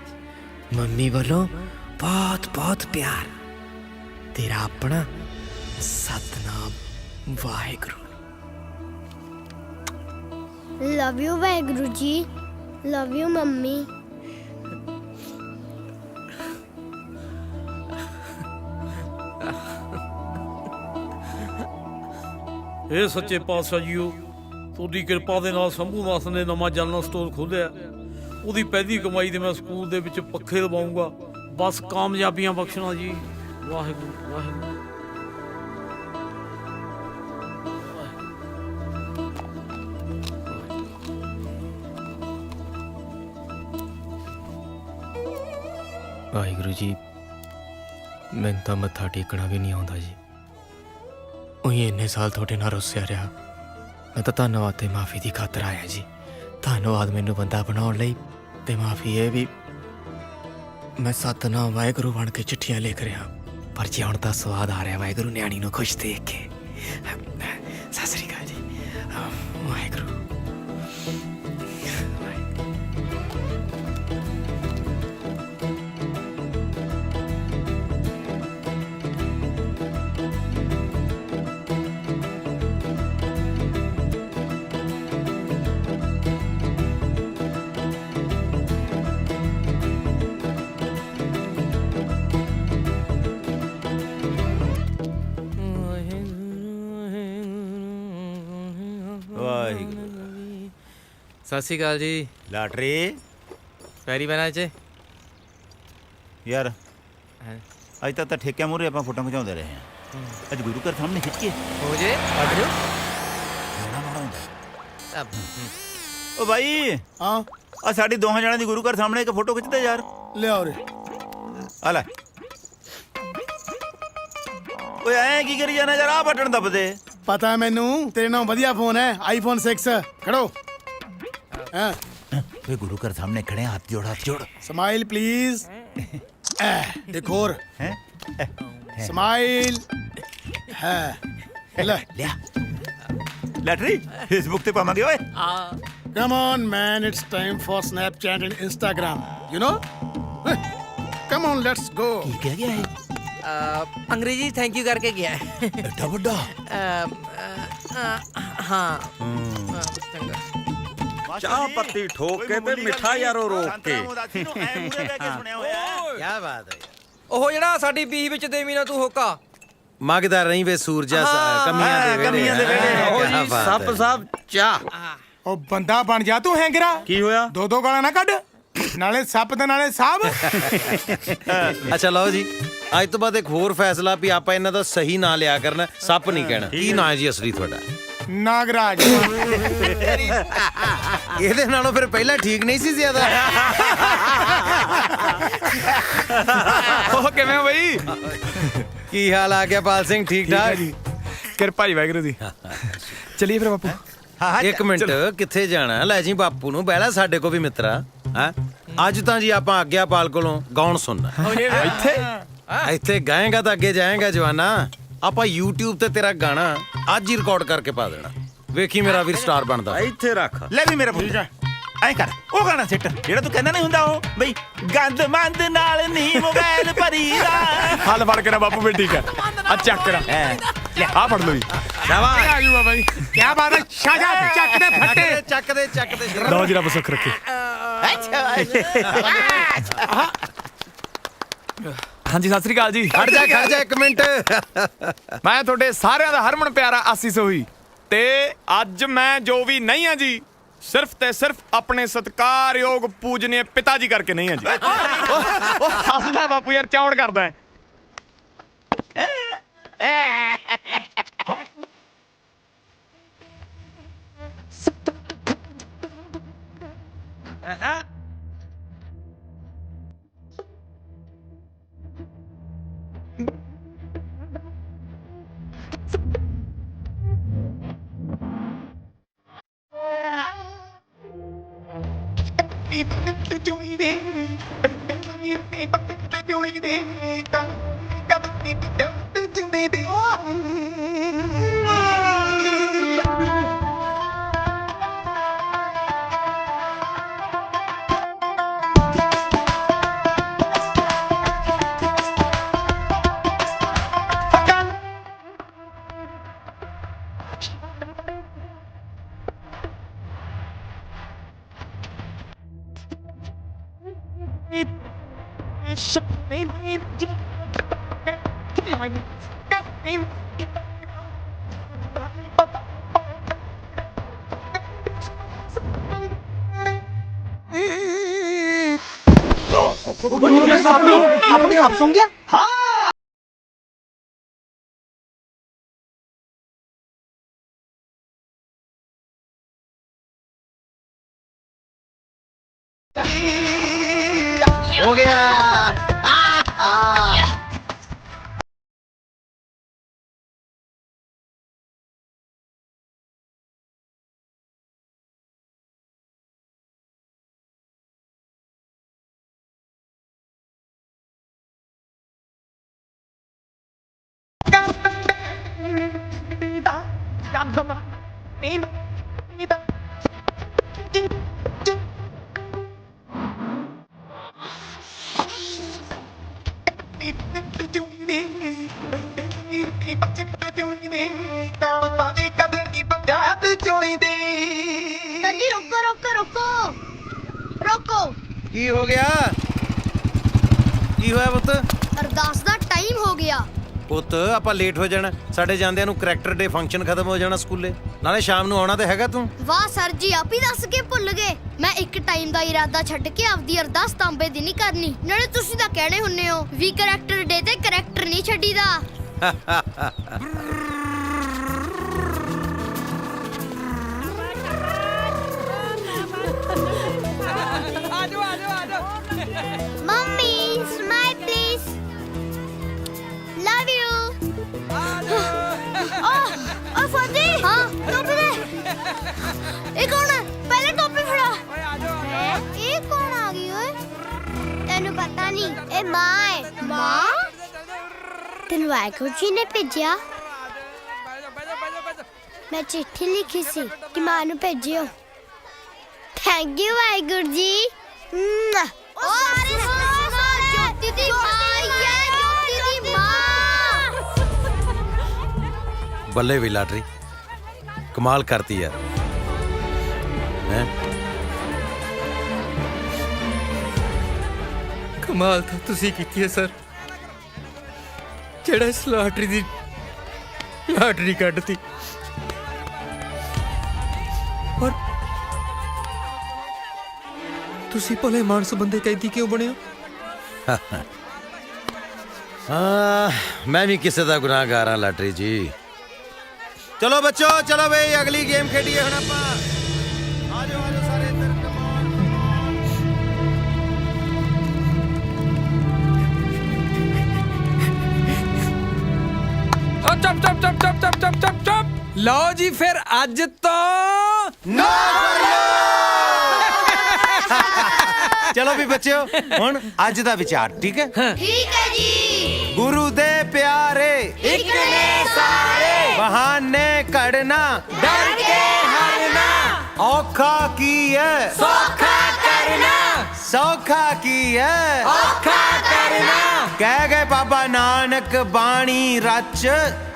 मम्मी बोलो बहुत बहुत प्यार तेरा अपना Satnam Waheguru. Love you Waheguru ji, love you mummy. ਇਹ ਸੱਚੇ ਪਾਤਸ਼ਾਹ ਜੀਓ, ਤੁਹਾਡੀ ਕਿਰਪਾ ਦੇ ਨਾਲ ਸ਼ੰਭੂ ਦਾਸ ਨੇ ਨਵਾਂ ਜਨਰਲ ਸਟੋਰ ਖੋਲ੍ਹਿਆ। ਉਹਦੀ ਪਹਿਲੀ ਕਮਾਈ ਦੇ ਮੈਂ ਸਕੂਲ ਦੇ ਵਿੱਚ ਪੱਖੇ ਲਵਾਉਂਗਾ। ਬਸ ਕਾਮਯਾਬੀਆਂ ਬਖਸ਼ਣਾ ਜੀ। ਵਾਹਿਗੁਰੂ ਵਾਹਿਗੁਰੂ। ਵਾਹਿਗੁਰੂ ਜੀ ਮੈਨੂੰ ਤਾਂ ਮੱਥਾ ਟੇਕਣਾ ਵੀ ਨਹੀਂ ਆਉਂਦਾ ਜੀ। ਉਹੀ ਇੰਨੇ ਸਾਲ ਤੁਹਾਡੇ ਨਾਲ ਰੁੱਸਿਆ ਰਿਹਾ। ਮੈਂ ਤਾਂ ਧੰਨਵਾਦ ਤੇ ਮਾਫੀ ਦੀ ਖਾਤਰ ਆਇਆ ਜੀ। ਧੰਨਵਾਦ ਮੈਨੂੰ ਬੰਦਾ ਬਣਾਉਣ ਲਈ ਤੇ ਮਾਫੀ ਇਹ ਵੀ ਮੈਂ ਸਤਨਾਮ ਵਾਹਿਗੁਰੂ ਬਣ ਕੇ ਚਿੱਠੀਆਂ ਲਿਖ ਰਿਹਾ। ਪਰ ਜੀ ਹੁਣ ਤਾਂ ਸਵਾਦ ਆ ਰਿਹਾ ਵਾਹਿਗੁਰੂ ਨਿਆਣੀ ਨੂੰ ਖੁਸ਼ ਦੇਖ ਕੇ। ਸਤਿ ਸ੍ਰੀ ਅਕਾਲ ਜੀ। ਵਾਹਿਗੁਰੂ। ਸਤਿ ਸ਼੍ਰੀ ਅਕਾਲ ਜੀ। ਲਾਟਰੀ ਪੈਰੀ ਬਣਾ ਚ ਯਾਰ ਅੱਜ ਤੱਕ ਤਾਂ ਠੇਕਿਆਂ ਮੂਹਰੇ ਆਪਾਂ ਫੋਟੋ ਖਿਚਾਉਂਦੇ ਰਹੇ ਹਾਂ। ਅੱਜ ਗੁਰੂ ਘਰ ਸਾਹਮਣੇ ਖਿੱਚ ਕੇ ਹੋ ਜੇ ਅੱਡ ਜੋ ਓ ਭਾਈ ਹਾਂ ਆ ਸਾਡੀ ਦੋਹਾਂ ਜਣਾਂ ਦੀ ਗੁਰੂ ਘਰ ਸਾਹਮਣੇ ਇੱਕ ਫੋਟੋ ਖਿੱਚਦੇ ਯਾਰ। ਲਿਆਓ ਰੇ ਆ ਲੈ। ਓਏ ਐਂ ਕੀ ਕਰੀ ਜਾਣਾ ਯਾਰ, ਆ ਬਟਨ ਦੱਬ ਦੇ। ਪਤਾ ਹੈ ਮੈਨੂੰ ਤੇਰੇ ਨਾਲ ਵਧੀਆ ਫੋਨ ਹੈ ਆਈਫੋਨ 6 ਖੜੋ। हाँ वे गुरु घर सामने खड़े हैं, हाथ जोड़ हाथ जोड़। Smile please. एक और स्माइल है ले लिया लैटरी फेसबुक पे पावांगे ओए। Come on man it's time for Snapchat and Instagram you know. Come on let's go. क्या गया है? अंग्रेजी थैंक यू करके गया है। एडा बड़ा हाँ चाह पत्ती ठोक के ते मिठा यारो रोक के। ਕੀ ਬਾਤ ਹੈ। ਉਹ ਜਿਹੜਾ ਸਾਡੀ ਬੀਹ ਵਿੱਚ ਦੇਵੀ ਨਾ ਤੂੰ ਹੋਕਾ ਮੰਗਦਾ ਰਹੀ ਵੇ ਸੂਰਜਾ ਕਮੀਆਂ ਦੇ ਵੇਲੇ। ਉਹ ਜੀ ਸੱਪ ਸਾਹਿਬ ਚਾਹ। ਉਹ ਬੰਦਾ ਬਣ ਜਾ ਤੂੰ ਹੈਂਗਰਾ। ਕੀ ਹੋਇਆ? ਦੋ ਗਾਲਾਂ ਨਾ ਕੱਢ, ਨਾਲੇ ਸੱਪ ਤੇ ਨਾਲੇ ਸਾਬ। ਅੱਛਾ ਲਓ ਜੀ, ਅੱਜ ਤੋਂ ਬਾਅਦ ਇੱਕ ਹੋਰ ਫੈਸਲਾ ਵੀ ਆਪਾਂ ਇਹਨਾਂ ਦਾ ਸਹੀ ਨਾਂ ਲਿਆ ਕਰਨਾ, ਸੱਪ ਨਹੀਂ ਕਹਿਣਾ। ਕੀ ਨਾਂ ਹੈ ਜੀ ਅਸਲੀ ਤੁਹਾਡਾ? ਨਾਗਰਾਜ। ਇਹਦੇ ਨਾਲੋਂ ਫਿਰ ਪਹਿਲਾਂ ਠੀਕ ਨਹੀਂ ਸੀ ਜ਼ਿਆਦਾ? ਉਹ ਕਿਵੇਂ ਹੋ ਬਈ? ਕੀ ਹਾਲ ਆ ਗਿਆ ਪਾਲ ਸਿੰਘ? ਠੀਕ ਠਾਕ ਜੀ, ਕਿਰਪਾ ਜੀ ਵਾਹਿਗੁਰੂ ਦੀ। ਚਲਿਏ ਫਿਰ ਬਾਪੂ। ਇੱਕ ਮਿੰਟ, ਕਿੱਥੇ ਜਾਣਾ? ਲੈ ਜੀ ਬਾਪੂ ਨੂੰ ਬਹਿਲਾ ਸਾਡੇ ਕੋ ਵੀ ਮਿੱਤਰਾ। ਹਾਂ ਅੱਜ ਤਾਂ ਜੀ ਆਪਾਂ ਆਗਿਆਪਾਲ ਕੋਲੋਂ ਗਾਉਣ ਸੁਣਨਾ। ਇੱਥੇ ਗਾਏਗਾ ਤਾਂ ਅੱਗੇ ਜਾਏਗਾ ਜਵਾਨਾ। ਆਪਾਂ YouTube ਤੇ ਤੇਰਾ ਗਾਣਾ ਅੱਜ ਹੀ ਰਿਕਾਰਡ ਕਰਕੇ ਪਾ ਦੇਣਾ। ਵੇਖੀ ਮੇਰਾ ਵੀਰ ਸਟਾਰ ਬਣਦਾ। ਇੱਥੇ ਰੱਖ ਲੈ ਵੀ ਮੇਰਾ ਪੁੱਤ ਐਂ ਕਰ, ਉਹ ਗਾਣਾ ਸਿੱਟ ਜਿਹੜਾ ਤੂੰ ਕਹਿੰਦਾ ਨਹੀਂ ਹੁੰਦਾ, ਉਹ ਬਈ ਗੰਦ ਮੰਦ ਨਾਲ ਨਹੀਂ ਮੋਬਾਈਲ ਭਰੀਦਾ। ਹੱਲ ਫੜ ਕੇ ਨਾ ਬਾਪੂ ਵੀ ਠੀਕ ਹੈ। ਆ ਚੱਕ ਰਾ ਲੈ ਆ ਫੜ ਲਓ ਜੀ। ਸ਼ਾਬਾਸ਼ ਆ ਗਈ ਬਾਬਾ ਜੀ। ਕੀ ਬਾਤ ਹੈ ਸ਼ਾਜਾ। ਚੱਕ ਦੇ ਫੱਟੇ। ਚੱਕ ਦੇ ਲਓ ਜੀ ਰੱਬ ਸੁੱਖ ਰੱਖੇ। ਹਾਂਜੀ ਸਤਿ ਸ੍ਰੀ ਅਕਾਲ ਜੀ। ਖੜ ਜਾ ਇੱਕ ਮਿੰਟ। ਮੈਂ ਤੁਹਾਡੇ ਸਾਰਿਆਂ ਦਾ ਹਰਮਨ ਪਿਆਰਾ ਆਸੀ ਸੋਹੀ ਤੇ ਅੱਜ ਮੈਂ ਜੋ ਵੀ ਨਹੀਂ ਆ ਜੀ, ਸਿਰਫ ਤੇ ਸਿਰਫ ਆਪਣੇ ਸਤਿਕਾਰਯੋਗ ਪੂਜਨੀय ਪਿਤਾ ਜੀ ਕਰਕੇ ਨਹੀਂ ਆ ਜੀ। ਉਹ ਹੱਸਦਾ ਬਾਪੂ ਯਾਰ, ਚੌੜ ਕਰਦਾ ਹੈ। अपने आप सुन गया हाँ हो गया रुको रुको रुको रुको ਕੀ ਹੋ ਗਿਆ ਕੀ ਹੋਇਆ ਪੁੱਤ ਅਰਦਾਸ ਦਾ ਟਾਈਮ ਹੋ ਗਿਆ ਪੁੱਤ ਆਪਾਂ ਲੇਟ ਹੋ ਜਾਣਾ ਸਾਡੇ ਜਾਂਦਿਆਂ ਨੂੰ ਕਰੈਕਟਰ ਡੇ ਫੰਕਸ਼ਨ ਖਤਮ ਹੋ ਜਾਣਾ ਸਕੂਲੇ ਨਾਲੇ ਸ਼ਾਮ ਨੂੰ ਆਉਣਾ ਤੇ ਹੈਗਾ ਤੂੰ ਵਾਹ ਸਰ ਜੀ ਆਪ ਹੀ ਦੱਸ ਕੇ ਭੁੱਲ ਗਏ ਮੈਂ ਇੱਕ ਟਾਈਮ ਦਾ ਇਰਾਦਾ ਛੱਡ ਕੇ ਆਪਦੀ ਅਰਦਾਸ ਤਾਂਬੇ ਦੀ ਨਹੀਂ ਕਰਨੀ ਨਾਲੇ ਤੁਸੀਂ ਤਾਂ ਕਹਿਣੇ ਹੁੰਨੇ ਹੋ ਵੀ ਕਰੈਕਟਰ ਡੇ ਤੇ ਕਰੈਕਟਰ ਨਹੀਂ ਛੱਡੀਦਾ मम्मी स्माइल प्लीज लव यू ओ फौजी हाँ टोपी दे ये कौन है पहले टोपी फड़ा ये कौन आ गई ओए तेनू पता नहीं ए माँ है माँ तेनू वाहिगुरु जी ने भेजा मैं चिट्ठी लिखी सी कि माँ नू भेजियो थैंक यू वाहिगुरु जी ओ सारे सुनो ज्योति दी माँ ये ज्योति दी माँ ਬੱਲੇ ਵੀ ਲਾਟਰੀ ਕਮਾਲ ਕਰਤੀ ਯਾਰ ਹੈ ਕਮਾਲ ਤਾਂ ਤੁਸੀਂ ਕੀਤੀ ਹੈ ਸਰ ਜਿਹੜਾ ਇਸ ਲਾਟਰੀ ਦੀ ਲਾਟਰੀ ਕੱਢਤੀ ਪਰ ਤੁਸੀਂ ਭਲੇ ਮਾਨਸ ਬੰਦੇ ਕੈਦੀ ਕਿਉਂ ਬਣੇ ਹੋ ਮੈਂ ਵੀ ਕਿਸੇ ਦਾ ਗੁਨਾਹਗਾਰ ਹਾਂ ਲਾਟਰੀ ਜੀ ਚਲੋ ਬੱਚੋ ਚਲੋ ਬਈ ਅਗਲੀ ਗੇਮ ਖੇਡੀਏ ਹੁਣ ਆਪਾਂ ਆ ਜਾਓ ਸਾਰੇ ਇੱਧਰ ਚੁੱਪ ਲਓ ਜੀ ਫਿਰ ਅੱਜ ਤੋਂ ਚਲੋ ਵੀ ਬੱਚਿਓ ਹੁਣ ਅੱਜ ਦਾ ਵਿਚਾਰ ਠੀਕ ਹੈ ठीक है जी ਗੁਰੂ ਦੇ ਪਿਆਰੇ एक ने सारे ਬਹਾਨੇ ਕੱਢਣਾ डर के हरना ਔਖਾ ਕੀ ਹੈ सौखा करना ਸੌਖਾ ਕੀ ਹੈ औखा करना ਕਹਿ ਗਏ ਬਾਬਾ ਨਾਨਕ ਬਾਣੀ ਰਚ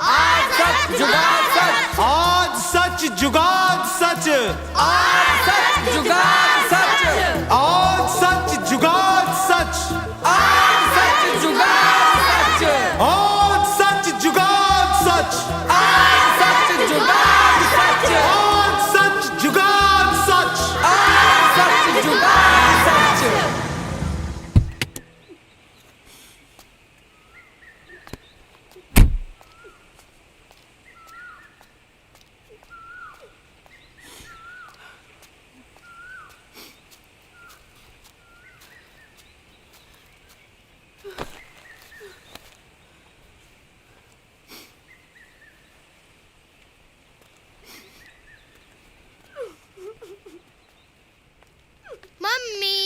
आज सच जुगाड़ सच ਆਜ ਸੱਚ ਜੁਗਾਦ ਸੱਚ आज सच जुगाड़ सच ਆਜ ਸੱਚ ਜੁਗਾਦ ਸੱਚ ਆਜ ਸੱਚ ਜੁਗਾੜ ਸੱਚ ਆਜ ਸੱਚ ਜੁਗਾਦ ਸੱਚ ਆਜ ਸੱਚ ਜੁਗਾੜ ਸੱਚ ਆਜ ਸੱਚ ਜੁਗਾਦ ਸੱਚ ਆਜ ਸੱਚ ਜੁਗਾੜ ਸੱਚ मम्मी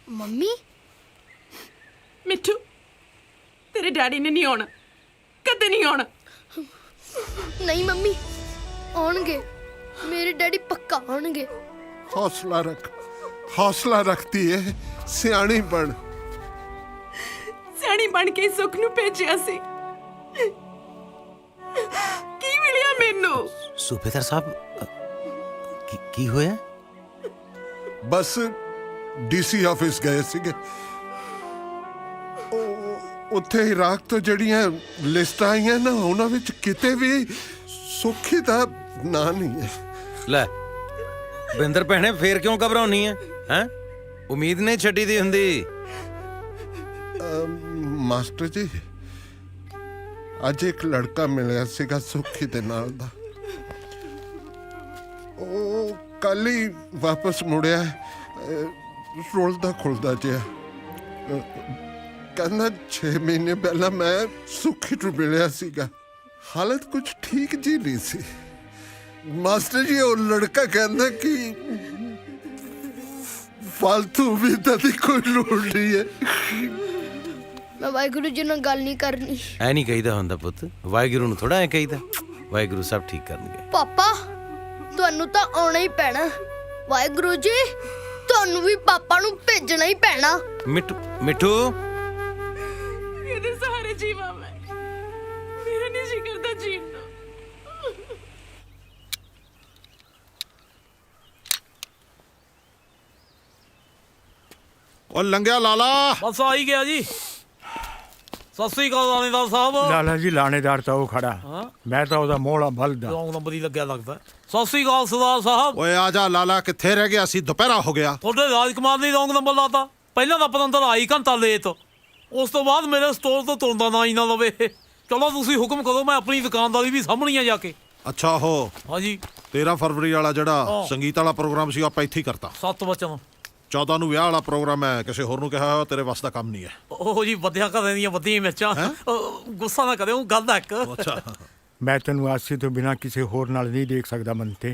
मम्मी ਮਿੱਠੂ ਤੇਰੇ ਡੈਡੀ ਨੇ ਨਹੀਂ ਆਉਣਾ ਕਦੇ ਨਹੀਂ ਆਉਣਾ नहीं मम्मी आउणगे मेरे डैडी पक्का आउणगे हौसला रखती है सियाणी बन ਸਿਆਣੀ ਬਣ ਕੇ ਸੁੱਖ ਨੂੰ ਭੇਜਿਆ ਸੀ ਕੀ ਮਿਲਿਆ ਮੈਨੂੰ ਸੂਬੇਦਾਰ ਸਾਹਿਬ ਕੀ ਹੋਇਆ ਬਸ ਡੀਸੀ ਆਫਿਸ ਗਏ ਸੀਗੇ। ਉੱਥੇ ਇਰਾਕ ਤੋਂ ਜਿਹੜੀਆਂ ਲਿਸਟਾਂ ਆਈਆਂ ਨਾ ਉਹਨਾਂ ਵਿੱਚ ਕਿਤੇ ਵੀ ਸੁੱਖੀ ਦਾ ਨਾਂ ਨਹੀਂ ਹੈ। ਲੈ ਬਿੰਦਰ ਭੈਣੇ ਫੇਰ ਕਿਉਂ ਘਬਰਾਉਣੀ ਹੈ ਹੈ ਉਮੀਦ ਨਹੀਂ ਛੱਡੀ ਦੀ ਹੁੰਦੀ। ਮਾਸਟਰ ਜੀ ਅੱਜ ਇੱਕ ਲੜਕਾ ਮਿਲਿਆ ਸੀਗਾ ਸੁੱਖੀ ਦੇ ਨਾਲ ਦਾ। ਉਹ ਕੱਲ ਹੀ ਵਾਪਸ ਮੁੜਿਆ, ਰੁਲਦਾ ਖੁਲਦਾ ਜਿਹਾ। ਕਹਿੰਦਾ 6 ਮਹੀਨੇ ਪਹਿਲਾਂ ਮੈਂ ਸੁੱਖੀ ਨੂੰ ਮਿਲਿਆ ਸੀਗਾ, ਹਾਲਤ ਕੁਝ ਠੀਕ ਜੀ ਨਹੀਂ ਸੀ। ਮਾਸਟਰ ਜੀ ਉਹ ਲੜਕਾ ਕਹਿੰਦਾ ਕਿ ਫालतू ਵੀ ਤਾਂ ਦੀ ਕੋਈ ਲੋੜ ਨਹੀਂ ਹੈ। ਮੈਂ ਵਾਹਿਗੁਰੂ ਜੀ ਨਾਲ ਗੱਲ ਨਹੀਂ ਕਰਨੀ। ਐ ਨਹੀਂ ਕਹੀਦਾ ਹੁੰਦਾ ਪੁੱਤ, ਵਾਹਿਗੁਰੂ ਨੂੰ ਥੋੜਾ ਐ ਕਹੀਦਾ। ਵਾਹਿਗੁਰੂ ਸਭ ਠੀਕ ਕਰਨਗੇ। ਪਾਪਾ ਤੁਹਾਨੂੰ ਤਾਂ ਆਉਣਾ ਹੀ ਪੈਣਾ। ਵਾਹਿਗੁਰੂ ਜੀ ਤੁਹਾਨੂੰ ਵੀ ਪਾਪਾ ਨੂੰ ਭੇਜਣਾ ਹੀ ਪੈਣਾ। ਮਿੱਠੂ ਇਹਦੇ ਸਹਾਰੇ ਜੀਵਾ ਮੈਂ, ਮੇਰਾ ਨਹੀਂ ਜੀ ਕਰਦਾ ਜੀਣ ਨੂੰ। ਉਹ ਲੰਘਿਆ ਲਾਲਾ। ਬਸ ਆ ਹੀ ਗਿਆ ਜੀ। ਸਤਿ ਸ੍ਰੀ ਅਕਾਲ ਲਾਣੇਦਾਰ ਸਾਹਿਬ। ਲਾਲਾ ਜੀ ਲਾਣੇਦਾਰ ਤਾਂ ਉਹ ਖੜਾ, ਮੈਂ ਤਾਂ ਉਹਦਾ ਮੋਹਲਾ ਬਲਦਾ। ਰੌਂਗ ਨੰਬਰ ਹੀ ਲੱਗਿਆ ਲੱਗਦਾ। ਸਤਿ ਸ੍ਰੀ ਅਕਾਲ ਸਰਦਾਰ ਸਾਹਿਬ। ਓਏ ਆ ਜਾ ਲਾਲਾ, ਕਿੱਥੇ ਰਹਿ ਗਿਆ ਸੀ? ਦੁਪਹਿਰਾ ਹੋ ਗਿਆ। ਤੁਹਾਡੇ ਰਾਜਕੁਮਾਰ ਨੇ ਰੌਂਗ ਨੰਬਰ ਲਾਤਾ। ਪਹਿਲਾਂ ਤਾਂ ਪਤੰਦਰ ਆਈ ਘੰਟਾ ਲੇਟ, ਉਸ ਤੋਂ ਬਾਅਦ ਮੇਰੇ ਸਟੋਰ ਤੋਂ ਤੁਰਦਾ ਨਾ ਹੀ ਨਾ ਲਵੇ। ਚਲੋ ਤੁਸੀਂ ਹੁਕਮ ਕਰੋ, ਮੈਂ ਆਪਣੀ ਦੁਕਾਨਦਾਰੀ ਵੀ ਸਾਹਮਣੀ ਆ ਜਾ ਕੇ। ਅੱਛਾ ਹੋ ਹਾਂਜੀ 13 ਫਰਵਰੀ ਵਾਲਾ ਜਿਹੜਾ ਸੰਗੀਤ ਵਾਲਾ ਪ੍ਰੋਗਰਾਮ ਸੀ ਆਪਾਂ ਇੱਥੇ ਹੀ ਕਰਤਾ। 7 ਵਚਨ 14 ਨੂੰ ਵਿਆਹ ਵਾਲਾ ਪ੍ਰੋਗਰਾਮ ਹੈ, ਕਿਸੇ ਹੋਰ ਨੂੰ ਕਿਹਾ ਹੋਇਆ, ਤੇਰੇ ਵੱਸ ਦਾ ਕੰਮ ਨਹੀਂ ਹੈ। ਉਹ ਜੀ ਵਧਿਆ ਘਰਾਂ ਦੀਆਂ ਵਧੀਆਂ ਮਿਰਚਾਂ। ਗੁੱਸਾ ਨਾ ਕਰਿਓ, ਗੱਲ ਦਾ ਇੱਕ। ਅੱਛਾ ਮੈਂ ਤੈਨੂੰ ਆਸੀ ਤੋਂ ਬਿਨਾ ਕਿਸੇ ਹੋਰ ਨਾਲ ਨਹੀਂ ਦੇਖ ਸਕਦਾ ਮੰਤੇ।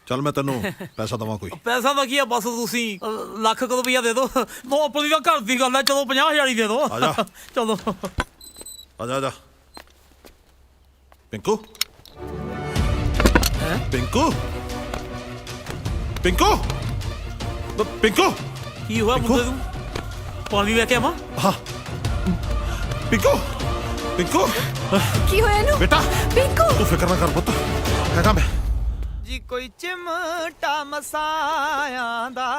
ਚੱਲ ਮੈਂ ਤੈਨੂੰ ਪੈਸਾ ਦਵਾਂ ਕੋਈ? ਪੈਸਾ ਦਾ ਕੀ ਆ, ਬਸ ਤੁਸੀਂ ਲੱਖ ਕੁ ਰੁਪਈਆ ਦੇ ਦਿਓ। ਨੋ ਆਪਣੀ ਦਾ ਘਰ ਦੀ ਗੱਲ ਹੈ। ਚਲੋ 50,000 ਹੀ ਦੇ ਦਿਓ। ਆ ਜਾ। ਚਲੋ ਆ ਜਾ ਪਿੰਕੂ। ਪਿੰਕੂ ਪਿੰਕੂ ਪਿੰਕੂ ਕੀ ਹੋਇਆ ਮੁੰਡੇ ਨੂੰ? ਪਾਣੀ ਲੈ ਕੇ ਆਵਾਂ? ਹਾਂ ਪਿੰਕੂ ਪਿੰਕੂ ਕੀ ਹੋਇਆ ਇਹਨੂੰ? ਬੇਟਾ ਪਿੰਕੂ ਤੂੰ ਫਿਕਰ ਨਾ ਕਰ ਪੁੱਤ, ਹੈਗਾ ਮੈਂ। ਜੀ ਕੋਈ ਚਿਮਟਾ ਮਸਾਇਆ ਦਾ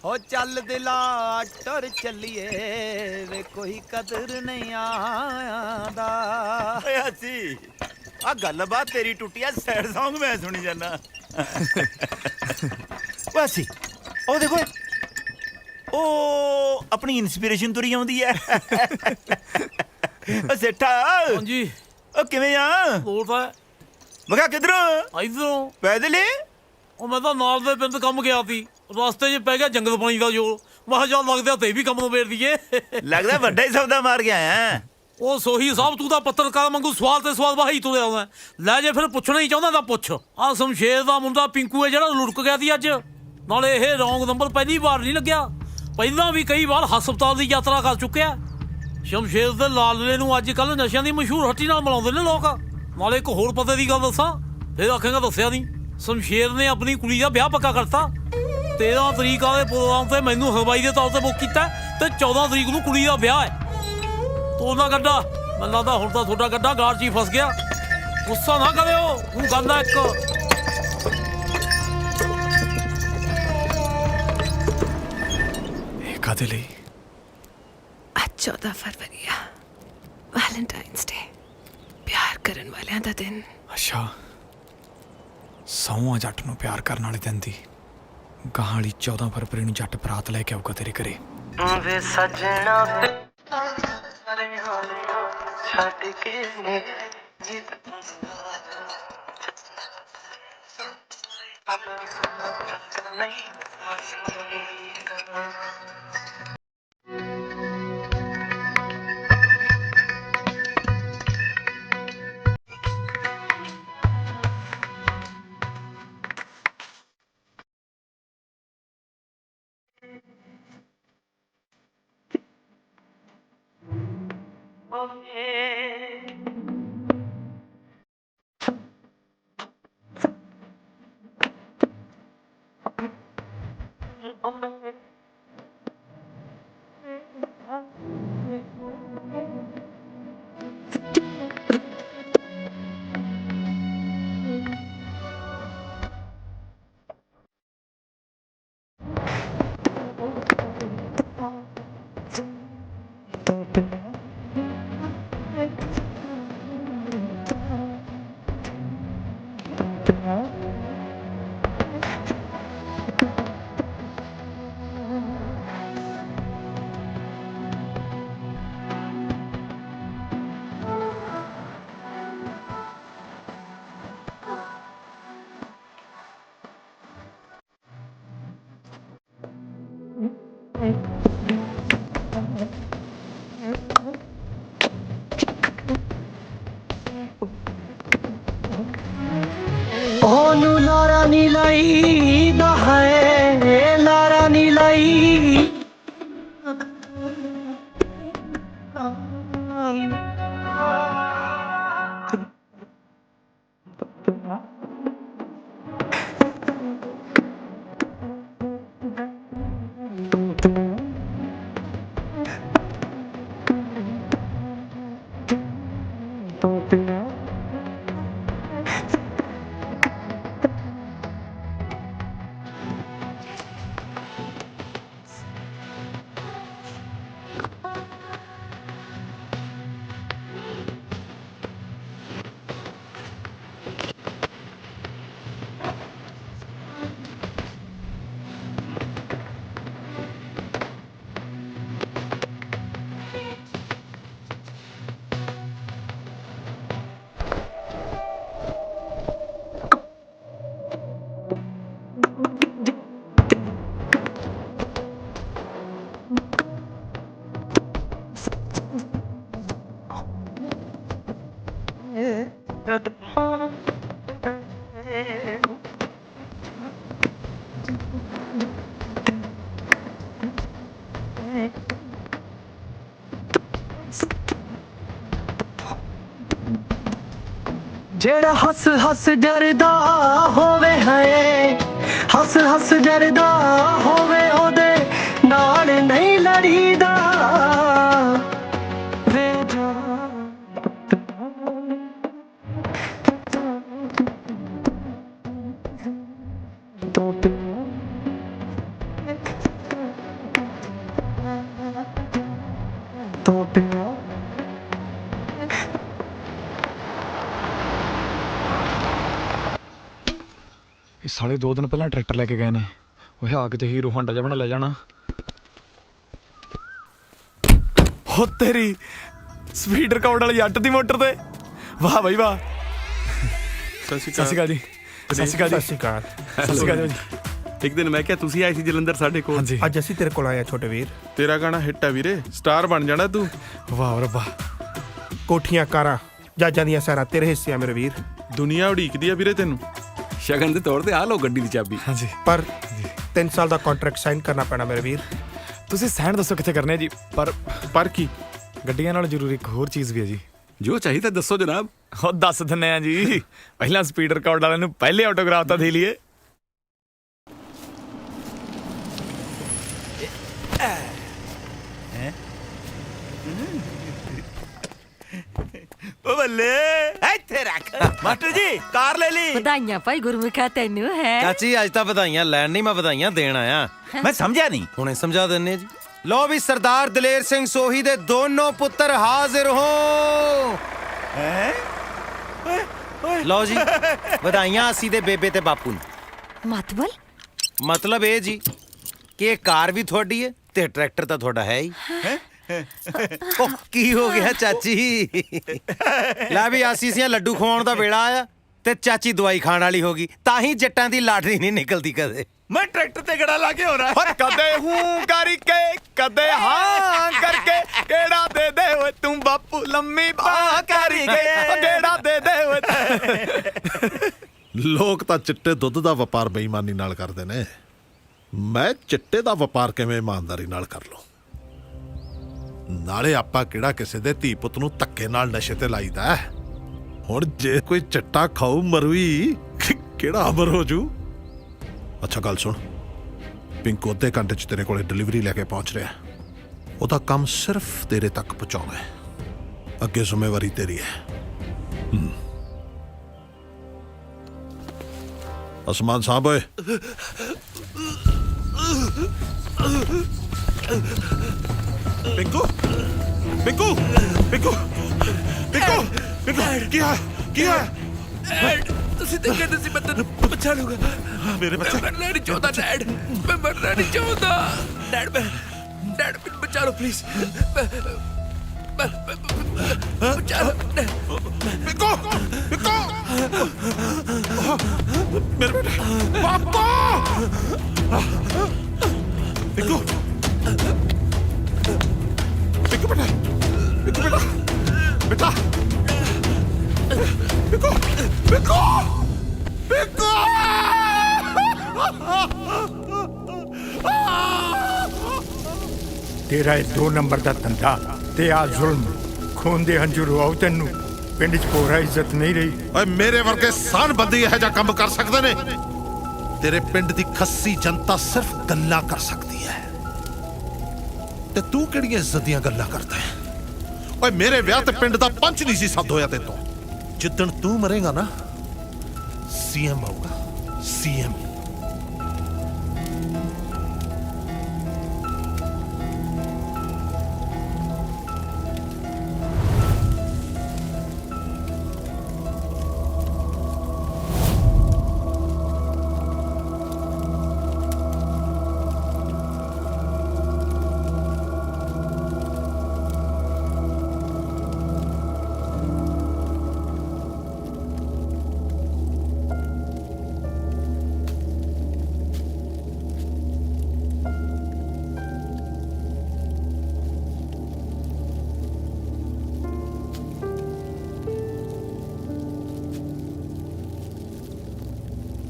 ਹੋ ਚੱਲ ਦਿਲਾ ਟੁਰ ਚੱਲੀਏ ਵੇ ਕੋਈ ਕਦਰ ਨਹੀਂ ਆਂਦਾ। ਓਏ ਅਸੀਂ ਆ ਗੱਲਬਾਤ ਤੇਰੀ ਟੁੱਟੀ ਆ, ਸੈਡ Song ਮੈਂ ਸੁਣੀ ਜਾਂਦਾ। ਓਏ ਅਸੀਂ ਉਹ ਦੇਖੋ, ਉਹ ਆਪਣੀ ਇਨਸਪੀਰੇਸ਼ਨ ਤੁਰੀ ਆਉਂਦੀ ਐ। ਓ ਸੇਠਾ। ਹਾਂਜੀ ਉਹ ਕਿਵੇਂ ਆ? ਬੋਲਦਾ ਮੈਂ ਕਿਹਾ ਕਿੱਧਰੋਂ? ਇਧਰੋਂ। ਪੈਦਲ ਹੀ? ਉਹ ਮੈਂ ਤਾਂ ਨਾਲ ਦੇ ਪਿੰਡ ਕੰਮ ਗਿਆ ਸੀ, ਰਸਤੇ 'ਚ ਪੈ ਗਿਆ ਜੰਗਲ ਪਾਣੀ ਦਾ ਜੋਰ। ਮੈਂ ਕਿਹਾ ਚੱਲ ਲੱਗਦਾ ਤੇ ਵੀ ਕੰਮ ਨੂੰ ਵੇੜ ਦਈਏ। ਲੱਗਦਾ ਵੱਡਾ ਹੀ ਸੌਦਾ ਮਾਰ ਕੇ ਆਇਆ। ਉਹ ਸੋਹੀ ਸਾਹਿਬ ਤੂੰ ਤਾਂ ਪੱਤਰਕਾਰ ਵਾਂਗੂ ਸਵਾਲ ਤੇ ਸਵਾਲ ਵਾਹੀ ਤੁਰਿਆ ਆਉਂਦਾ। ਲੈ ਜੇ ਫਿਰ ਪੁੱਛਣਾ ਹੀ ਚਾਹੁੰਦਾ ਤਾਂ ਪੁੱਛ। ਆਹ ਸ਼ਮਸ਼ੇਰ ਦਾ ਮੁੰਡਾ ਪਿੰਕੂ ਹੈ ਜਿਹੜਾ ਲੁੜਕ ਗਿਆ ਸੀ ਅੱਜ। ਨਾਲੇ ਇਹ ਰੌਂਗ ਨੰਬਰ ਪਹਿਲੀ ਵਾਰ ਨਹੀਂ ਲੱਗਿਆ, ਪਹਿਲਾਂ ਵੀ ਕਈ ਵਾਰ ਹਸਪਤਾਲ ਦੀ ਯਾਤਰਾ ਕਰ ਚੁੱਕਿਆ। ਸ਼ਮਸ਼ੇਰ ਦੇ ਲਾਲਲੇ ਨੂੰ ਅੱਜ ਕੱਲ੍ਹ ਨਸ਼ਿਆਂ ਦੀ ਮਸ਼ਹੂਰ ਹੱਟੀ ਨਾਲ ਮਿਲਾਉਂਦੇ ਨੇ ਲੋਕ। ਨਾਲੇ ਇੱਕ ਹੋਰ ਪਤੇ ਦੀ ਗੱਲ ਦੱਸਾਂ, ਫਿਰ ਆਖੇਗਾ ਦੱਸਿਆ ਨਹੀਂ। ਸ਼ਮਸ਼ੇਰ ਨੇ ਆਪਣੀ ਕੁੜੀ ਦਾ ਵਿਆਹ ਪੱਕਾ ਕਰਤਾ। 13 ਤਰੀਕ ਵਾਲੇ ਪ੍ਰੋਗਰਾਮ ਤੇ ਮੈਨੂੰ ਹਲਵਾਈ ਦੇ ਤੌਰ ਤੇ ਬੁੱਕ ਕੀਤਾ ਤੇ 14 ਤਰੀਕ ਨੂੰ ਕੁੜੀ ਦਾ ਵਿਆਹ ਹੈ। ਤੂੰ ਨਾ ਗੱਡਾ, ਮੈਨੂੰ ਲੱਗਦਾ ਹੁਣ ਤਾਂ ਤੁਹਾਡਾ ਗੱਡਾ ਗਾੜ 'ਚ ਹੀ ਫਸ ਗਿਆ। ਗੁੱਸਾ ਨਾ ਕਰਿਓ, ਹੁਣ ਗੱਲ ਹੈ ਇੱਕ। ਇਹ ਕਾਹਦੇ ਲਈ? ਅੱਜ 14 ਫਰਵਰੀ ਆ, ਵੈਲੈਂਟਾਈਨਸ ਡੇ, ਪਿਆਰ ਕਰਨ ਵਾਲਿਆਂ ਦਾ ਦਿਨ। ਅੱਛਾ ਸੌਂਆਂ ਜੱਟ ਨੂੰ ਪਿਆਰ ਕਰਨ ਵਾਲੇ ਦਿਨ ਦੀ। ਗਾਹਾਂ ਵਾਲੀ 14 ਫਰਵਰੀ ਨੂੰ ਜੱਟ ਬਰਾਤ ਲੈ ਕੇ ਆਊਗਾ ਤੇਰੇ ਘਰੇ। ਵੇ ਸਜਣਾ ਛੱਡ ਕੇ ਨਹੀਂ ਉਹਨੂੰ ਲਾਰਾ ਨੀ ਲਾਈ ਦਾ ਹੈ ਲਾਰਾ ਨੀ ਲਾਈ ਜਿਹੜਾ ਹੱਸ ਹੱਸ ਡਰਦਾ ਹੋਵੇ ਹੈ ਹੱਸ ਹੱਸ ਡਰਦਾ ਹੋਵੇ ਉਹਦੇ ਨਾਲ ਨਹੀਂ ਲੜੀਦਾ ਵੇ ਜਾ ਇਹ ਸਾਲੇ 2 ਦਿਨ ਪਹਿਲਾਂ ਟਰੈਕਟਰ ਲੈ ਕੇ ਗਏ ਨੇ ਉਹ ਆ ਕੇ ਤੇ ਹੀਰੋ ਹਾਂਡਾ ਜਿਹਾ ਬਣਾ ਲੈ ਜਾਣਾ ਹੋ ਤੇਰੀ ਸਪੀਡ ਰਿਕਾਰਡ ਵਾਲੀ ਜੱਟ ਦੀ ਮੋਟਰ ਤੇ ਵਾਹ ਬਈ ਵਾਹ ਸਤਿ ਸ਼੍ਰੀ ਸਤਿ ਸ਼੍ਰੀ ਅਕਾਲ ਜੀ ਸਤਿ ਸ਼੍ਰੀ ਅਕਾਲ ਜੀ ਸਤਿ ਸ਼੍ਰੀ ਅਕਾਲ ਸਤਿ ਸ਼੍ਰੀ ਅਕਾਲ ਜੀ ਇੱਕ ਦਿਨ ਮੈਂ ਕਿਹਾ ਤੁਸੀਂ ਆਏ ਸੀ ਜਲੰਧਰ ਸਾਡੇ ਕੋਲ ਅੱਜ ਅਸੀਂ ਤੇਰੇ ਕੋਲ ਆਏ ਆ ਛੋਟੇ ਵੀਰ ਤੇਰਾ ਗਾਣਾ ਹਿੱਟ ਆ ਵੀਰੇ ਸਟਾਰ ਬਣ ਜਾਣਾ ਤੂੰ ਵਾਹ ਰੱਬਾ ਕੋਠੀਆਂ ਕਾਰਾਂ ਜੱਜਾਂ ਦੀਆਂ ਸੈਰਾਂ ਤੇਰੇ ਹਿੱਸੇ ਆ ਮੇਰੇ ਵੀਰ ਦੁਨੀਆ ਉਡੀਕਦੀ ਆ ਵੀਰੇ ਤੈਨੂੰ ਸ਼ਗਨ ਦੇ ਤੌਰ ਤੇ ਆ ਲੋ ਗੱਡੀ ਦੀ ਚਾਬੀ ਹਾਂਜੀ ਪਰ 3 ਸਾਲ ਦਾ ਕੰਟਰੈਕਟ ਸਾਈਨ ਕਰਨਾ ਪੈਣਾ ਮੇਰੇ ਵੀਰ ਤੁਸੀਂ ਸਾਈਨ ਦੱਸੋ ਕਿੱਥੇ ਕਰਨੇ ਆ ਜੀ ਪਰ ਕੀ ਗੱਡੀਆਂ ਨਾਲ ਜ਼ਰੂਰੀ ਇੱਕ ਹੋਰ ਚੀਜ਼ ਵੀ ਹੈ ਜੀ ਜੋ ਚਾਹੀਦਾ ਦੱਸੋ ਜਨਾਬ ਉਹ ਦੱਸ ਦਿੰਨੇ ਆ ਜੀ ਪਹਿਲਾਂ ਸਪੀਡ ਰਿਕਾਰਡ ਵਾਲਿਆਂ ਨੂੰ ਪਹਿਲੇ ਆਟੋਗ੍ਰਾਫ ਤਾਂ ਦੇ ਲਈਏ ਓ ਬੱਲੇ ਇੱਥੇ ਰੱਖ ਮਾਸਟਰ ਜੀ ਕਾਰ ਲੈ ਲਈ ਵਧਾਈਆਂ ਭਾਈ ਗੁਰਮੁਖਾ ਤੈਨੂੰ ਹੈ ਚਾਚੀ ਅੱਜ ਤਾਂ ਵਧਾਈਆਂ ਲੈਣ ਨਹੀਂ ਮੈਂ ਵਧਾਈਆਂ ਦੇਣ ਆਇਆ ਮੈਂ ਸਮਝਿਆ ਨਹੀਂ ਹੁਣੇ ਸਮਝਾ ਦਿੰਨੇ ਜੀ ਲੋ ਵੀ ਸਰਦਾਰ ਦਲੇਰ ਸਿੰਘ ਸੋਹੀ ਦੇ ਦੋਨੋਂ ਪੁੱਤਰ ਹਾਜ਼ਰ ਹੋ ਹੈ ਲਓ ਜੀ ਵਧਾਈਆਂ ਅਸੀਂ ਦੇ ਬੇਬੇ ਤੇ ਬਾਪੂ ਨੂੰ ਮਤਲਬ ਇਹ ਜੀ ਕਿ ਇਹ ਕਾਰ ਵੀ ਤੁਹਾਡੀ ਹੈ ਤੇ ਟਰੈਕਟਰ ਤਾਂ ਤੁਹਾਡਾ ਹੈ ਹੀ ਉਹ ਕੀ ਹੋ ਗਿਆ ਚਾਚੀ ਲੈ ਵੀ ਆਸੀਸੀਆਂ ਲੱਡੂ ਖਵਾਉਣ ਦਾ ਵੇਲਾ ਆਇਆ ਤੇ ਚਾਚੀ ਦਵਾਈ ਖਾਣ ਵਾਲੀ ਹੋ ਗਈ ਤਾਂ ਹੀ ਜੱਟਾਂ ਦੀ ਲਾਟਰੀ ਨਹੀਂ ਨਿਕਲਦੀ ਕਦੇ ਮੈਂ ਟਰੈਕਟਰ ਤੇ ਗੜਾ ਲਾ ਕੇ ਹੋ ਰਹਾ ਕਦੇ ਹੂੰ ਕਰਕੇ ਕਦੇ ਹਾਂ ਕਰਕੇ ਕਿਹੜਾ ਦੇ ਦੇ ਓਏ ਤੂੰ ਬਾਪੂ ਲੰਮੀ ਬਾਹ ਕਰਕੇ ਕਿਹੜਾ ਦੇ ਦੇ ਓਏ ਲੋਕ ਤਾਂ ਚਿੱਟੇ ਦੁੱਧ ਦਾ ਵਪਾਰ ਬੇਈਮਾਨੀ ਨਾਲ ਕਰਦੇ ਨੇ ਮੈਂ ਚਿੱਟੇ ਦਾ ਵਪਾਰ ਕਿਵੇਂ ਇਮਾਨਦਾਰੀ ਨਾਲ ਕਰ ਲਵਾਂ ਨਾਲੇ ਆਪਾਂ ਕਿਹੜਾ ਕਿਸੇ ਦੇ ਧੀ ਪੁੱਤ ਨੂੰ ਧੱਕੇ ਨਾਲ ਨਸ਼ੇ ਤੇ ਲਾਈਦਾ ਹੁਣ ਜੇ ਕੋਈ ਚਿੱਟਾ ਖਾਊ ਮਰੂਈ ਕਿਹੜਾ ਅਮਰ ਹੋ ਜੂ ਅੱਛਾ ਗੱਲ ਸੁਣ ਪਿੰਕੂ ਅੱਧੇ ਘੰਟੇ ਚ ਤੇਰੇ ਕੋਲੇ ਡਿਲੀਵਰੀ ਲੈ ਕੇ ਪਹੁੰਚ ਰਿਹਾ ਉਹਦਾ ਕੰਮ ਸਿਰਫ ਤੇਰੇ ਤੱਕ ਪਹੁੰਚਾਉਣਾ ਹੈ ਅੱਗੇ ਜ਼ਿੰਮੇਵਾਰੀ ਤੇਰੀ ਹੈ ਅਸਮਾਨ ਸਾਹਿਬ ਓਏ ਪਿੰਕੂ ਪਿੰਕੂ ਪਿੰਕੂ ਪਿੰਕੂ ਪਿੰਕੂ ਕੀ ਹੈ ਤੁਸੀਂ ਤਾਂ ਕਹਿੰਦੇ ਸੀ ਮੈਂ ਤੈਨੂੰ ਬਚਾ ਲੂੰਗਾ। ਮੇਰੇ ਬੱਚੇ ਮੈਂ ਮਰਨਾ ਨਹੀਂ ਚਾਹੁੰਦਾ ਡੈਡ, ਮੈਂ ਮਰਨਾ ਨਹੀਂ ਚਾਹੁੰਦਾ ਡੈਡ। ਡੈਡ ਮੈਨੂੰ ਬਚਾ ਲਓ ਪਲੀਜ਼। ਬਚਾ ਲਓ ਬਿੱਕੂ ਬਿੱਕੂ ਮੇਰੇ ਬੇਟੇ ਪਾਪਾ ਬਿੱਕੂ ਬਿੱਕੂ ਬੇਟਾ ਬਿੱਕੂ ਬੇਟਾ ਬੇਟਾ ਬਿੱਕੂ ਬਿੱਕੂ ਬਿੱਕੂ ਤੇਰਾ ਇਹ 2 ਨੰਬਰ ਦਾ ਧੰਦਾ ਤੇ ਆ ਜ਼ੁਲਮ ਖੂਨ ਦੇ ਹੰਝੂ ਰਵਾਉ ਤੈਨੂੰ ਪਿੰਡ 'ਚ ਪੂਰਾ ਇੱਜ਼ਤ ਨਹੀਂ ਰਹੀ। ਓਏ ਮੇਰੇ ਵਰਗੇ ਸਾਨਬੰਦੀ ਇਹੋ ਜਿਹਾ ਕੰਮ ਕਰ ਸਕਦੇ ਨੇ? ਤੇਰੇ ਪਿੰਡ ਦੀ ਖੱਸੀ ਜਨਤਾ ਸਿਰਫ ਗੱਲਾਂ ਕਰ ਸਕਦੀ ਹੈ ਤੇ ਤੂੰ ਕਿਹੜੀਆਂ ਇੱਜ਼ਤ ਦੀਆਂ ਗੱਲਾਂ ਕਰਦਾ ਹੈ? ਓਏ ਮੇਰੇ ਵਿਆਹ ਤੇ ਪਿੰਡ ਦਾ ਪੰਚ ਨਹੀਂ ਸੀ ਸੱਦ ਹੋਇਆ ਤੇ ਤੋਂ। ਜਿੱਦਣ ਤੂੰ ਮਰੇਗਾ ਨਾ ਸੀਐਮ ਆਊਗਾ, ਸੀਐਮ।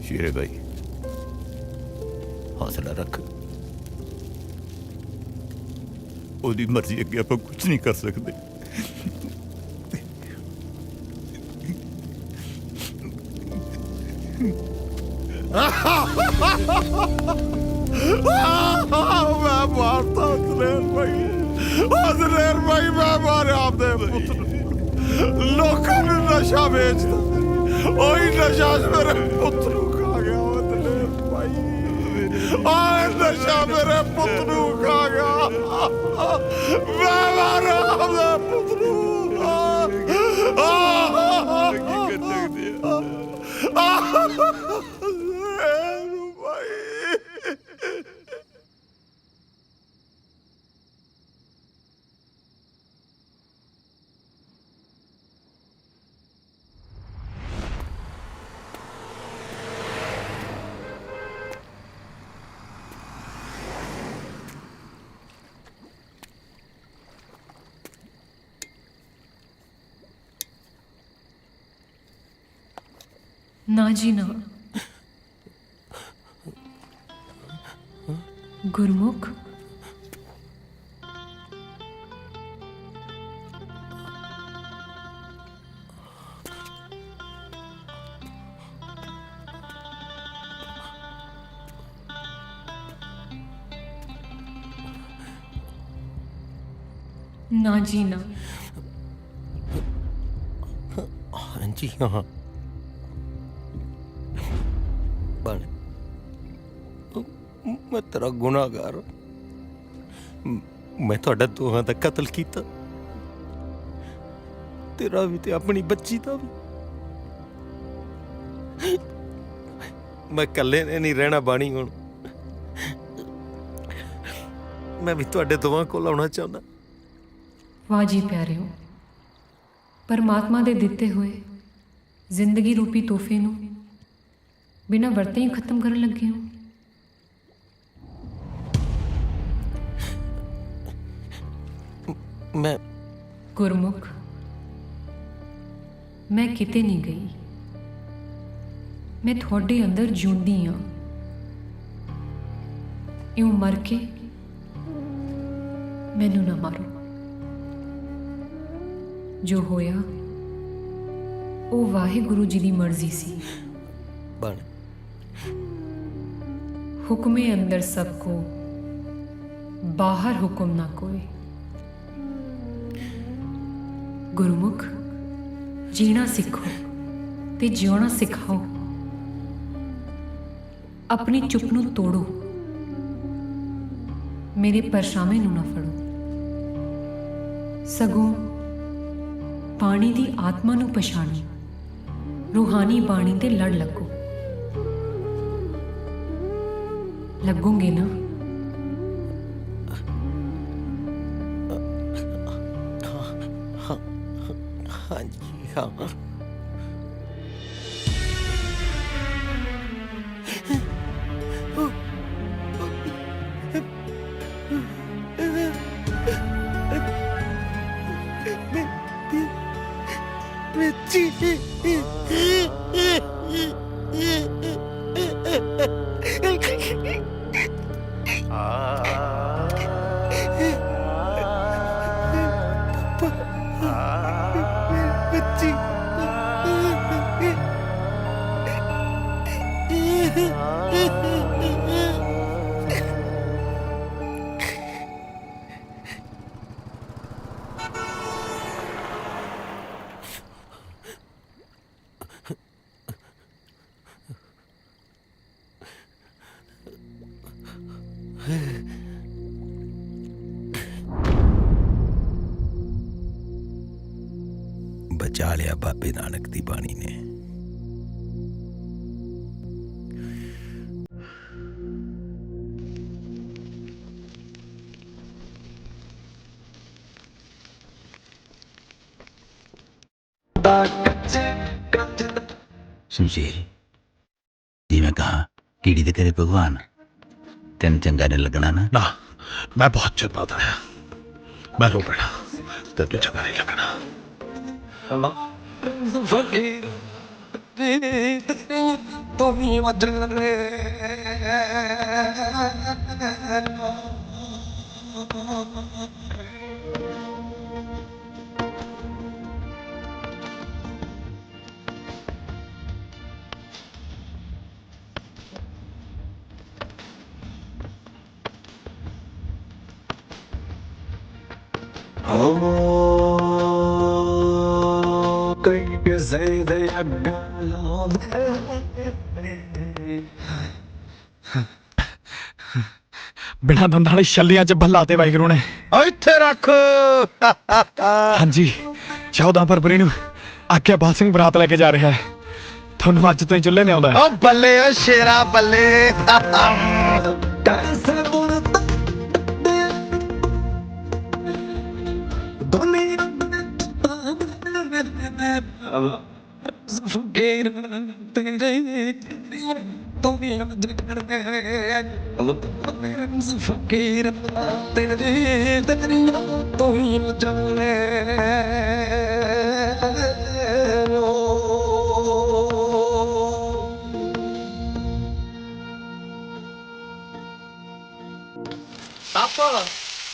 शेरे भाई हौसला रख, ओदी मर्जी अगे आप कुछ नहीं कर सकते। मैं मारता अजनेर भाई मैं मारे आपने पुत्र लोगों ने नशा बेचता ओही नशा मेरे पुत्र खा गया अजनेर भाई। नशा मेरे पुत्र खा गया मैं मारे आपने पुत्र ना जी ना। गुरमुख ना जी ना। हाँ जी हाँ बन मैं तेरा गुनाहगार मैं थोड़ा दोहां दा कत्ल कीता तेरा भी ते अपनी बच्ची दा भी मैं कल्ले ने नहीं रहना बाणी हुण मैं भी थोड़े दोवां कोल आउणा चाहुंदा। वाह जी प्यारे हो परमात्मा दे दिते हुए जिंदगी रूपी तोहफे नूं बिना वरते ही खत्म करन लगे हो। मैं गुरमुख मैं किते नहीं गई मैं थोड़े अंदर जिउंदी हाँ यूं मर के मैनू ना मारो। जो होया वो वाहिगुरु जी दी मर्जी सी। बन हुक्मे अंदर सबको बाहर हुक्म ना कोई। गुरमुख जीना सीखो ते जिउना सिखाओ। अपनी चुप नूं तोड़ो मेरे परछावे नूं ना फड़ो। सगों पानी दी आत्मा नूं पछाणो रूहानी बाणी ते लड़ लगोगे ना? हाँ जी हाँ। बचा लिया बाबे नानक दी बाणी ने। शमशेर जी, मैं कहा कीड़ी दे करे भगवान तेन चंगा नहीं लगना ना? ना, मैं बहुत चिल्लाता है, मैं रो बैठा, तेन चंगा नहीं लगना। ਬਿਨਾਂ ਦੰਦਾਂ ਵਾਲੀ ਛੱਲੀਆਂ 'ਚ ਬੱਲਾ ਤੇ ਵਾਹਿਗੁਰੂ ਨੇ ਇੱਥੇ ਰੱਖ। ਹਾਂਜੀ 14 ਫਰਵਰੀ ਨੂੰ ਆਕਿਆਪਾਲ ਸਿੰਘ ਬਰਾਤ ਲੈ ਕੇ ਜਾ ਰਿਹਾ ਹੈ। ਤੁਹਾਨੂੰ ਅੱਜ ਤੋਂ ਹੀ ਚੁੱਲ੍ਹੇ ਨੇ ਆਉਂਦਾ ਹੈ। ਓ ਬੱਲੇ ਓ ਸ਼ੇਰਾ ਬੱਲੇ।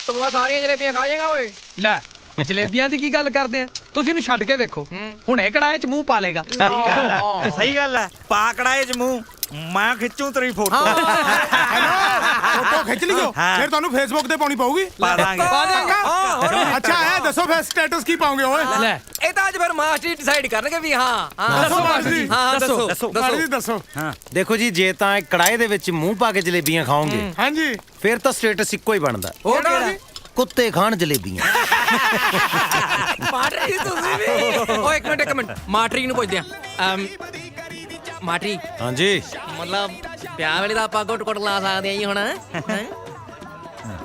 ਤੂੰ ਸਾਰੀਆਂ ਜਲੇਬੀਆਂ ਖਾ ਜਾਏਗਾ ਓਏ? ਲੈ ਜਲੇਬੀਆਂ ਦੀ ਕੀ ਗੱਲ ਕਰਦੇ ਆ? ਤੁਸੀਂ ਇਹਨੂੰ ਛੱਡ ਕੇ ਵੇਖੋ, ਹੁਣੇ ਕੜਾਏ 'ਚ ਮੂੰਹ ਪਾ ਲੇਗਾ। ਸਹੀ ਗੱਲ ਹੈ, ਪਾ ਕੜਾਏ 'ਚ ਮੂੰਹ, ਮੈਂ ਖਿੱਚੂ ਤੇਰੀ ਫੋਟੋ। ਫੋਟੋ ਖਿੱਚ ਲਿਓ, ਫਿਰ ਤੁਹਾਨੂੰ ਫੇਸਬੁੱਕ ਤੇ ਪਾਉਣੀ ਪਊਗੀ। ਪਾ ਦਾਂਗੇ। ਅੱਛਾ ਹੈ, ਦੱਸੋ ਫਿਰ ਸਟੇਟਸ ਕੀ ਪਾਉਂਗੇ ਓਏ? ਲੈ ਇਹ ਤਾਂ ਅੱਜ ਫਿਰ ਮਾਸਟਰ ਡਿਸਾਈਡ ਕਰਨਗੇ ਵੀ ਦੱਸੋ ਮਾਸਟਰ ਜੀ। ਹਾਂ ਦੱਸੋ ਮਾਸਟਰ ਜੀ ਦੱਸੋ। ਦੇਖੋ ਜੀ, ਜੇ ਤਾਂ ਇਹ ਕੜਾਏ ਦੇ ਵਿੱਚ ਮੂੰਹ ਪਾ ਕੇ ਜਲੇਬੀਆਂ ਖਾਓਗੇ, ਹਾਂਜੀ, ਫਿਰ ਤਾਂ ਸਟੇਟਸ ਇੱਕੋ ਹੀ ਬਣਦਾ, ਉਹ ਕਿਹੜਾ? ਕੁੱਤੇ ਖਾਣ ਜਲੇਬੀਆਂ। ਮਾਟਰੀ ਤੁਸੀਂ ਵੀ? ਓ ਇੱਕ ਮਿੰਟ ਮਾਟਰੀ ਨੂੰ ਪੁੱਛਦੇ ਆ। ਮਾਟਰੀ ਹਾਂਜੀ, ਮਤਲਬ ਵਿਆਹ ਵੇਲੇ ਦਾ ਆਪਾਂ ਘੁੱਟ ਲਾ ਸਕਦੇ ਆ ਜੀ ਹੁਣ?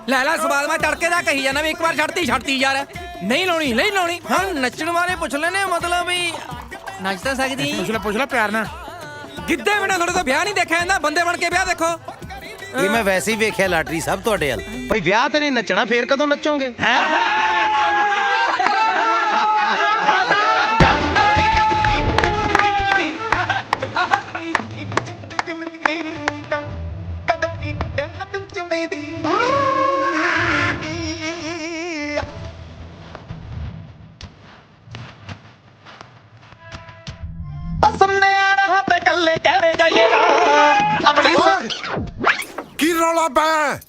ਲੈ ਸਵਾਲ ਮੈਂ ਤੜਕੇ ਦਾ ਕਹੀ ਜਾਣਾ ਵੀ ਇੱਕ ਵਾਰ ਛੱਡਤੀ ਯਾਰ। ਨਹੀਂ ਲਾਉਣੀ ਹਾਂ ਨੱਚਣ ਵਾਲੇ ਪੁੱਛ ਲੈਨੇ, ਮਤਲਬ ਵੀ ਨੱਚ ਤਾਂ ਸਕਦੀ। ਪੁੱਛ ਲੈ ਪਿਆਰ ਨਾਲ। ਗਿੱਧੇ ਬਿਨਾਂ ਤੁਹਾਡੇ ਤੋਂ ਵਿਆਹ ਨਹੀਂ ਦੇਖਿਆ ਜਾਂਦਾ, ਬੰਦੇ ਬਣ ਕੇ ਵਿਆਹ ਦੇਖੋ। ਇਹ ਮੈਂ ਵੈਸੇ ਹੀ ਵੇਖਿਆ ਲਾਟਰੀ ਸਾਹਿਬ ਤੁਹਾਡੇ ਵੱਲ। ਭਾਈ ਵਿਆਹ ਤੇ ਨਹੀਂ ਨੱਚਣਾ, ਫੇਰ ਕਦੋਂ ਨੱਚੋਗੇ? ਕੀ ਰੌਲਾ ਪੈ?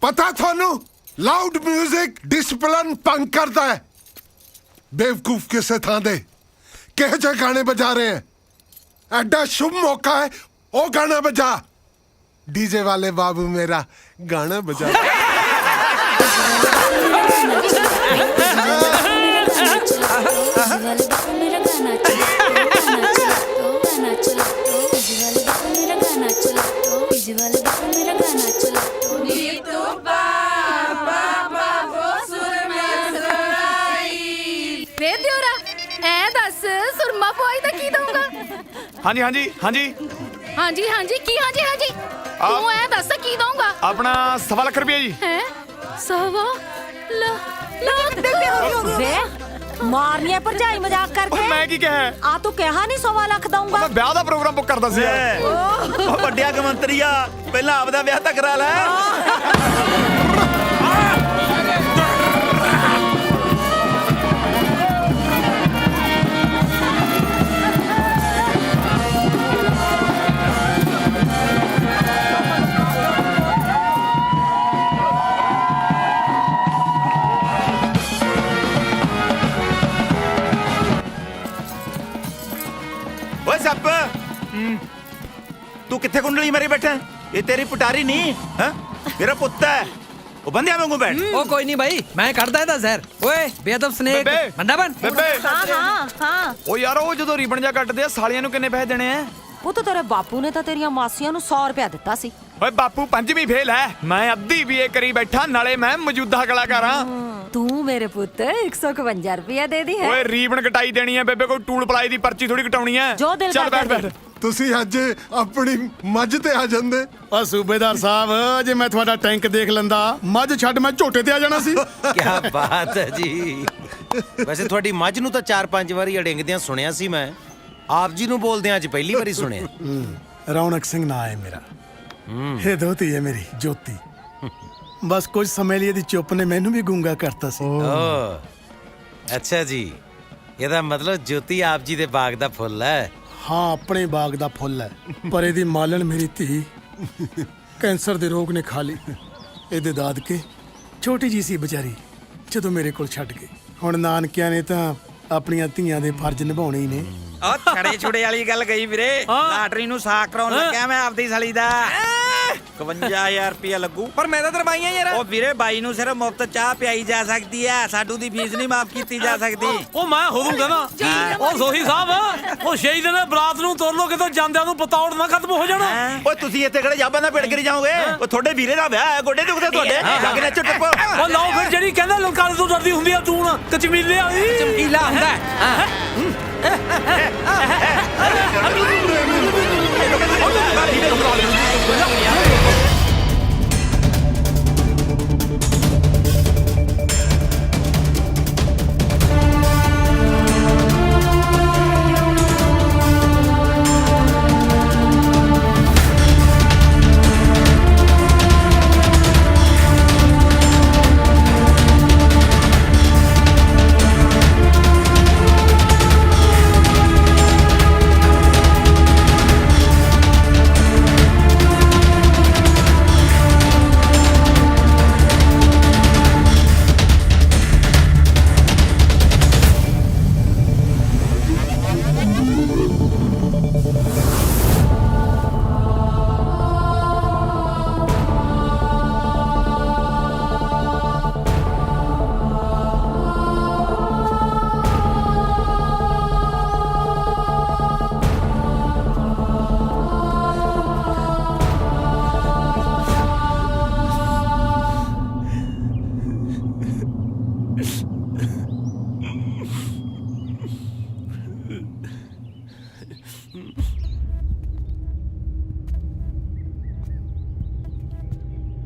ਪਤਾ ਤੁਹਾਨੂੰ ਲਾਊਡ ਮਿਊਜ਼ਿਕ ਡਿਸਪਲਿਨ ਭੰਗ ਕਰਦਾ ਹੈ। बेवकूफ किसे थां दे कहे जे गाने बजा रहे हैं? एडा शुभ मौका है, ओ गाना बजा। डीजे वाले बाबू मेरा गाना बजा। मेरा गाना ਹਾਂਜੀ ਹਾਂਜੀ ਹਾਂਜੀ ਹਾਂਜੀ ਹਾਂਜੀ ਕੀ ਹਾਂਜੀ ਹਾਂਜੀ ਤੂੰ ਐ ਦੱਸ ਕੀ ਦਊਂਗਾ ਆਪਣਾ 1.25 ਲੱਖ ਰੁਪਏ ਜੀ ਹੈ ਸਵਾ ਲੱਖ ਵੇ ਮਾਰਨੀਆ ਭਰਜਾਈ ਮਜ਼ਾਕ ਕਰਕੇ ਮੈਂ ਕੀ ਕਿਹਾ ਆ ਤੂੰ ਕਿਹਾ ਨਹੀਂ 1.25 ਲੱਖ ਦਊਂਗਾ ਮੈਂ ਵਿਆਹ ਦਾ ਪ੍ਰੋਗਰਾਮ ਬੁੱਕ ਕਰਦਾ ਸੀ ਉਹ ਵੱਡਿਆ ਕਮੰਤਰੀ ਆ ਪਹਿਲਾਂ ਆਪਦਾ ਵਿਆਹ ਤਾਂ ਕਰਾ ਲੈ ਓਏ ਸੱਪ ਤੂੰ ਕਿੱਥੇ ਕੁੰਡਲੀ ਮਾਰੀ ਬੈਠਾ ਇਹ ਤੇਰੀ ਪਟਾਰੀ ਨਹੀਂ ਹੈ ਮੇਰਾ ਪੁੱਤ ਹੈ ਉਹ ਬੰਦਿਆਂ ਵਾਂਗੂ ਬੈਠ ਉਹ ਕੋਈ ਨਹੀਂ ਭਾਈ ਮੈਂ ਕੱਢਦਾ ਇਹਦਾ ਜ਼ਹਿਰ ਓਏ ਬੇਅਦਬ ਸਨੇਕ ਬੰਦਾ ਬਣ ਬੇਬੇ ਹਾਂ ਉਹ ਯਾਰ ਉਹ ਜਦੋਂ ਰੀਬਨ ਜਾ ਕੱਟਦੇ ਆ ਸਾਲੀਆਂ ਨੂੰ ਕਿੰਨੇ ਪੈਸੇ ਦੇਣੇ ਆ ਪੁੱਤ ਤੇਰੇ ਬਾਪੂ ਨੇ ਤਾਂ ਤੇਰੀਆਂ ਮਾਸੀਆਂ ਨੂੰ 100 ਰੁਪਇਆ ਦਿੱਤਾ ਸੀ ਓਏ ਬਾਪੂ ਪੰਜਵੀਂ ਫੇਲ ਹੈ ਮੈਂ ਅੱਧੀ BA ਕਰੀ ਬੈਠਾ ਨਾਲੇ ਮੈਂ ਮੌਜੂਦਾ ਕਲਾਕਾਰ ਹਾਂ ਤੂੰ ਮੇਰੇ ਪੁੱਤ 151 ਰੁਪਇਆ ਦੇ ਦੀ ਹੈ ਓਏ ਰੀਬਨ ਕਟਾਈ ਦੇਣੀ ਹੈ ਬੇਬੇ ਕੋਈ ਟੂਲ ਪਲਾਈ ਦੀ ਪਰਚੀ ਥੋੜੀ ਕਟਾਉਣੀ ਹੈ ਜੋ ਦਿਲ ਚੱਲ ਕਰਦਾ ਬੈਠ ਤੁਸੀਂ ਅੱਜ ਆਪਣੀ ਮੱਝ ਤੇ ਆ ਜਾਂਦੇ ਓ ਸੂਬੇਦਾਰ ਸਾਹਿਬ ਜੇ ਮੈਂ ਤੁਹਾਡਾ ਟੈਂਕ ਦੇਖ ਲੈਂਦਾ ਮੱਝ ਛੱਡ ਮੈਂ ਝੋਟੇ ਤੇ ਆ ਜਾਣਾ ਸੀ ਕੀ ਬਾਤ ਹੈ ਜੀ ਵੈਸੇ ਤੁਹਾਡੀ ਮੱਝ ਨੂੰ ਤਾਂ 4-5 ਵਾਰੀ ਅੜਿੰਗਦਿਆਂ ਸੁਣਿਆ ਸੀ ਮੈਂ ਆਪ ਜੀ ਨੂੰ ਬੋਲਦਿਆਂ ਅੱਜ ਪਹਿਲੀ ਵਾਰੀ ਸੁਣਿਆ ਰੌਣਕ ਸਿੰਘ ਨਾਂ ਹੈ ਮੇਰਾ ਇਹ ਦੋਤੀ ਹੈ ਮੇਰੀ ਜੋਤੀ ਬਸ ਕੁਝ ਸਮੇਂ ਲਈ ਇਹਦੀ ਚੁੱਪ ਨੇ ਮੈਨੂੰ ਵੀ ਗੂੰਗਾ ਕਰਤਾ ਸੀ ਓ ਅੱਛਾ ਜੀ ਇਹਦਾ ਮਤਲਬ ਜੋਤੀ ਆਪ ਜੀ ਦੇ ਬਾਗ ਦਾ ਫੁੱਲ ਹੈ ਹਾਂ ਆਪਣੇ ਬਾਗ ਦਾ ਫੁੱਲ ਹੈ ਪਰ ਇਹਦੀ ਮਾਲਣ ਮੇਰੀ ਧੀ ਕੈਂਸਰ ਦੇ ਰੋਗ ਨੇ ਖਾ ਲਈ ਇਹਦੇ ਦਾਦਕੇ ਛੋਟੀ ਜੀ ਸੀ ਵਿਚਾਰੀ ਜਦੋਂ ਮੇਰੇ ਕੋਲ ਛੱਡ ਗਏ ਹੁਣ ਨਾਨਕਿਆਂ ਨੇ ਤਾਂ ਆਪਣੀਆਂ ਧੀਆਂ ਦੇ ਫਰਜ਼ ਨਿਭਾਉਣੇ ਹੀ ਨੇ ਉਹ ਛੜੇ ਛੁੜੇ ਵਾਲੀ ਗੱਲ ਗਈ ਵੀਰੇ ਲਾਟਰੀ ਨੂੰ ਸਾਕ ਕਰਾਉਣ ਲੱਗਿਆ ਮੈਂ ਆਪਦੀ ਸਾਲੀ ਦਾ 51000 ਰੁਪਇਆ ਲੱਗੂ ਪਰ ਮੈਂ ਤਾਂ ਦਰਵਾਈਆਂ ਯਾਰ ਉਹ ਵੀਰੇ ਬਾਈ ਨੂੰ ਸਿਰਫ ਮੁਫਤ ਚਾਹ ਪਿਆਈ ਜਾ ਸਕਦੀ ਹੈ ਸਾਡੂ ਦੀ ਫੀਸ ਨਹੀਂ ਮਾਫ ਕੀਤੀ ਜਾ ਸਕਦੀ ਉਹ ਮੈਂ ਹੋ ਦੂੰਗਾ ਨਾ ਉਹ ਸੋਹੀ ਸਾਹਿਬ ਉਹ ਸ਼ਹੀਦ ਨੇ ਬਰਾਤ ਨੂੰ ਤੋਰ ਲੋ ਕਿਤੋਂ ਜਾਂਦਿਆਂ ਨੂੰ ਪਤੌੜ ਨਾ ਖਤਮ ਹੋ ਜਾਣਾ ਓਏ ਤੁਸੀਂ ਇੱਥੇ ਕਿਹੜੇ ਜਾਬਾਂ ਦਾ ਪੇੜ ਕਰੀ ਜਾਓਗੇ ਉਹ ਤੁਹਾਡੇ ਵੀਰੇ ਦਾ ਵਿਆਹ ਹੈ ਗੋਡੇ ਦੁਖਦੇ ਤੁਹਾਡੇ ਲੱਗ ਨੱਚ ਟੱਪੋ ਉਹ ਲਓ ਫਿਰ ਜਿਹੜੀ ਕਹਿੰਦਾ ਲੰਕਾਰੇ ਤੋਂ ਡਰਦੀ ਹੁੰਦੀ ਆ ਤੂੰ ਕਚਮੀਲੇ ਵਾਲੀ ਚਮਕੀਲਾ ਹੁੰਦਾ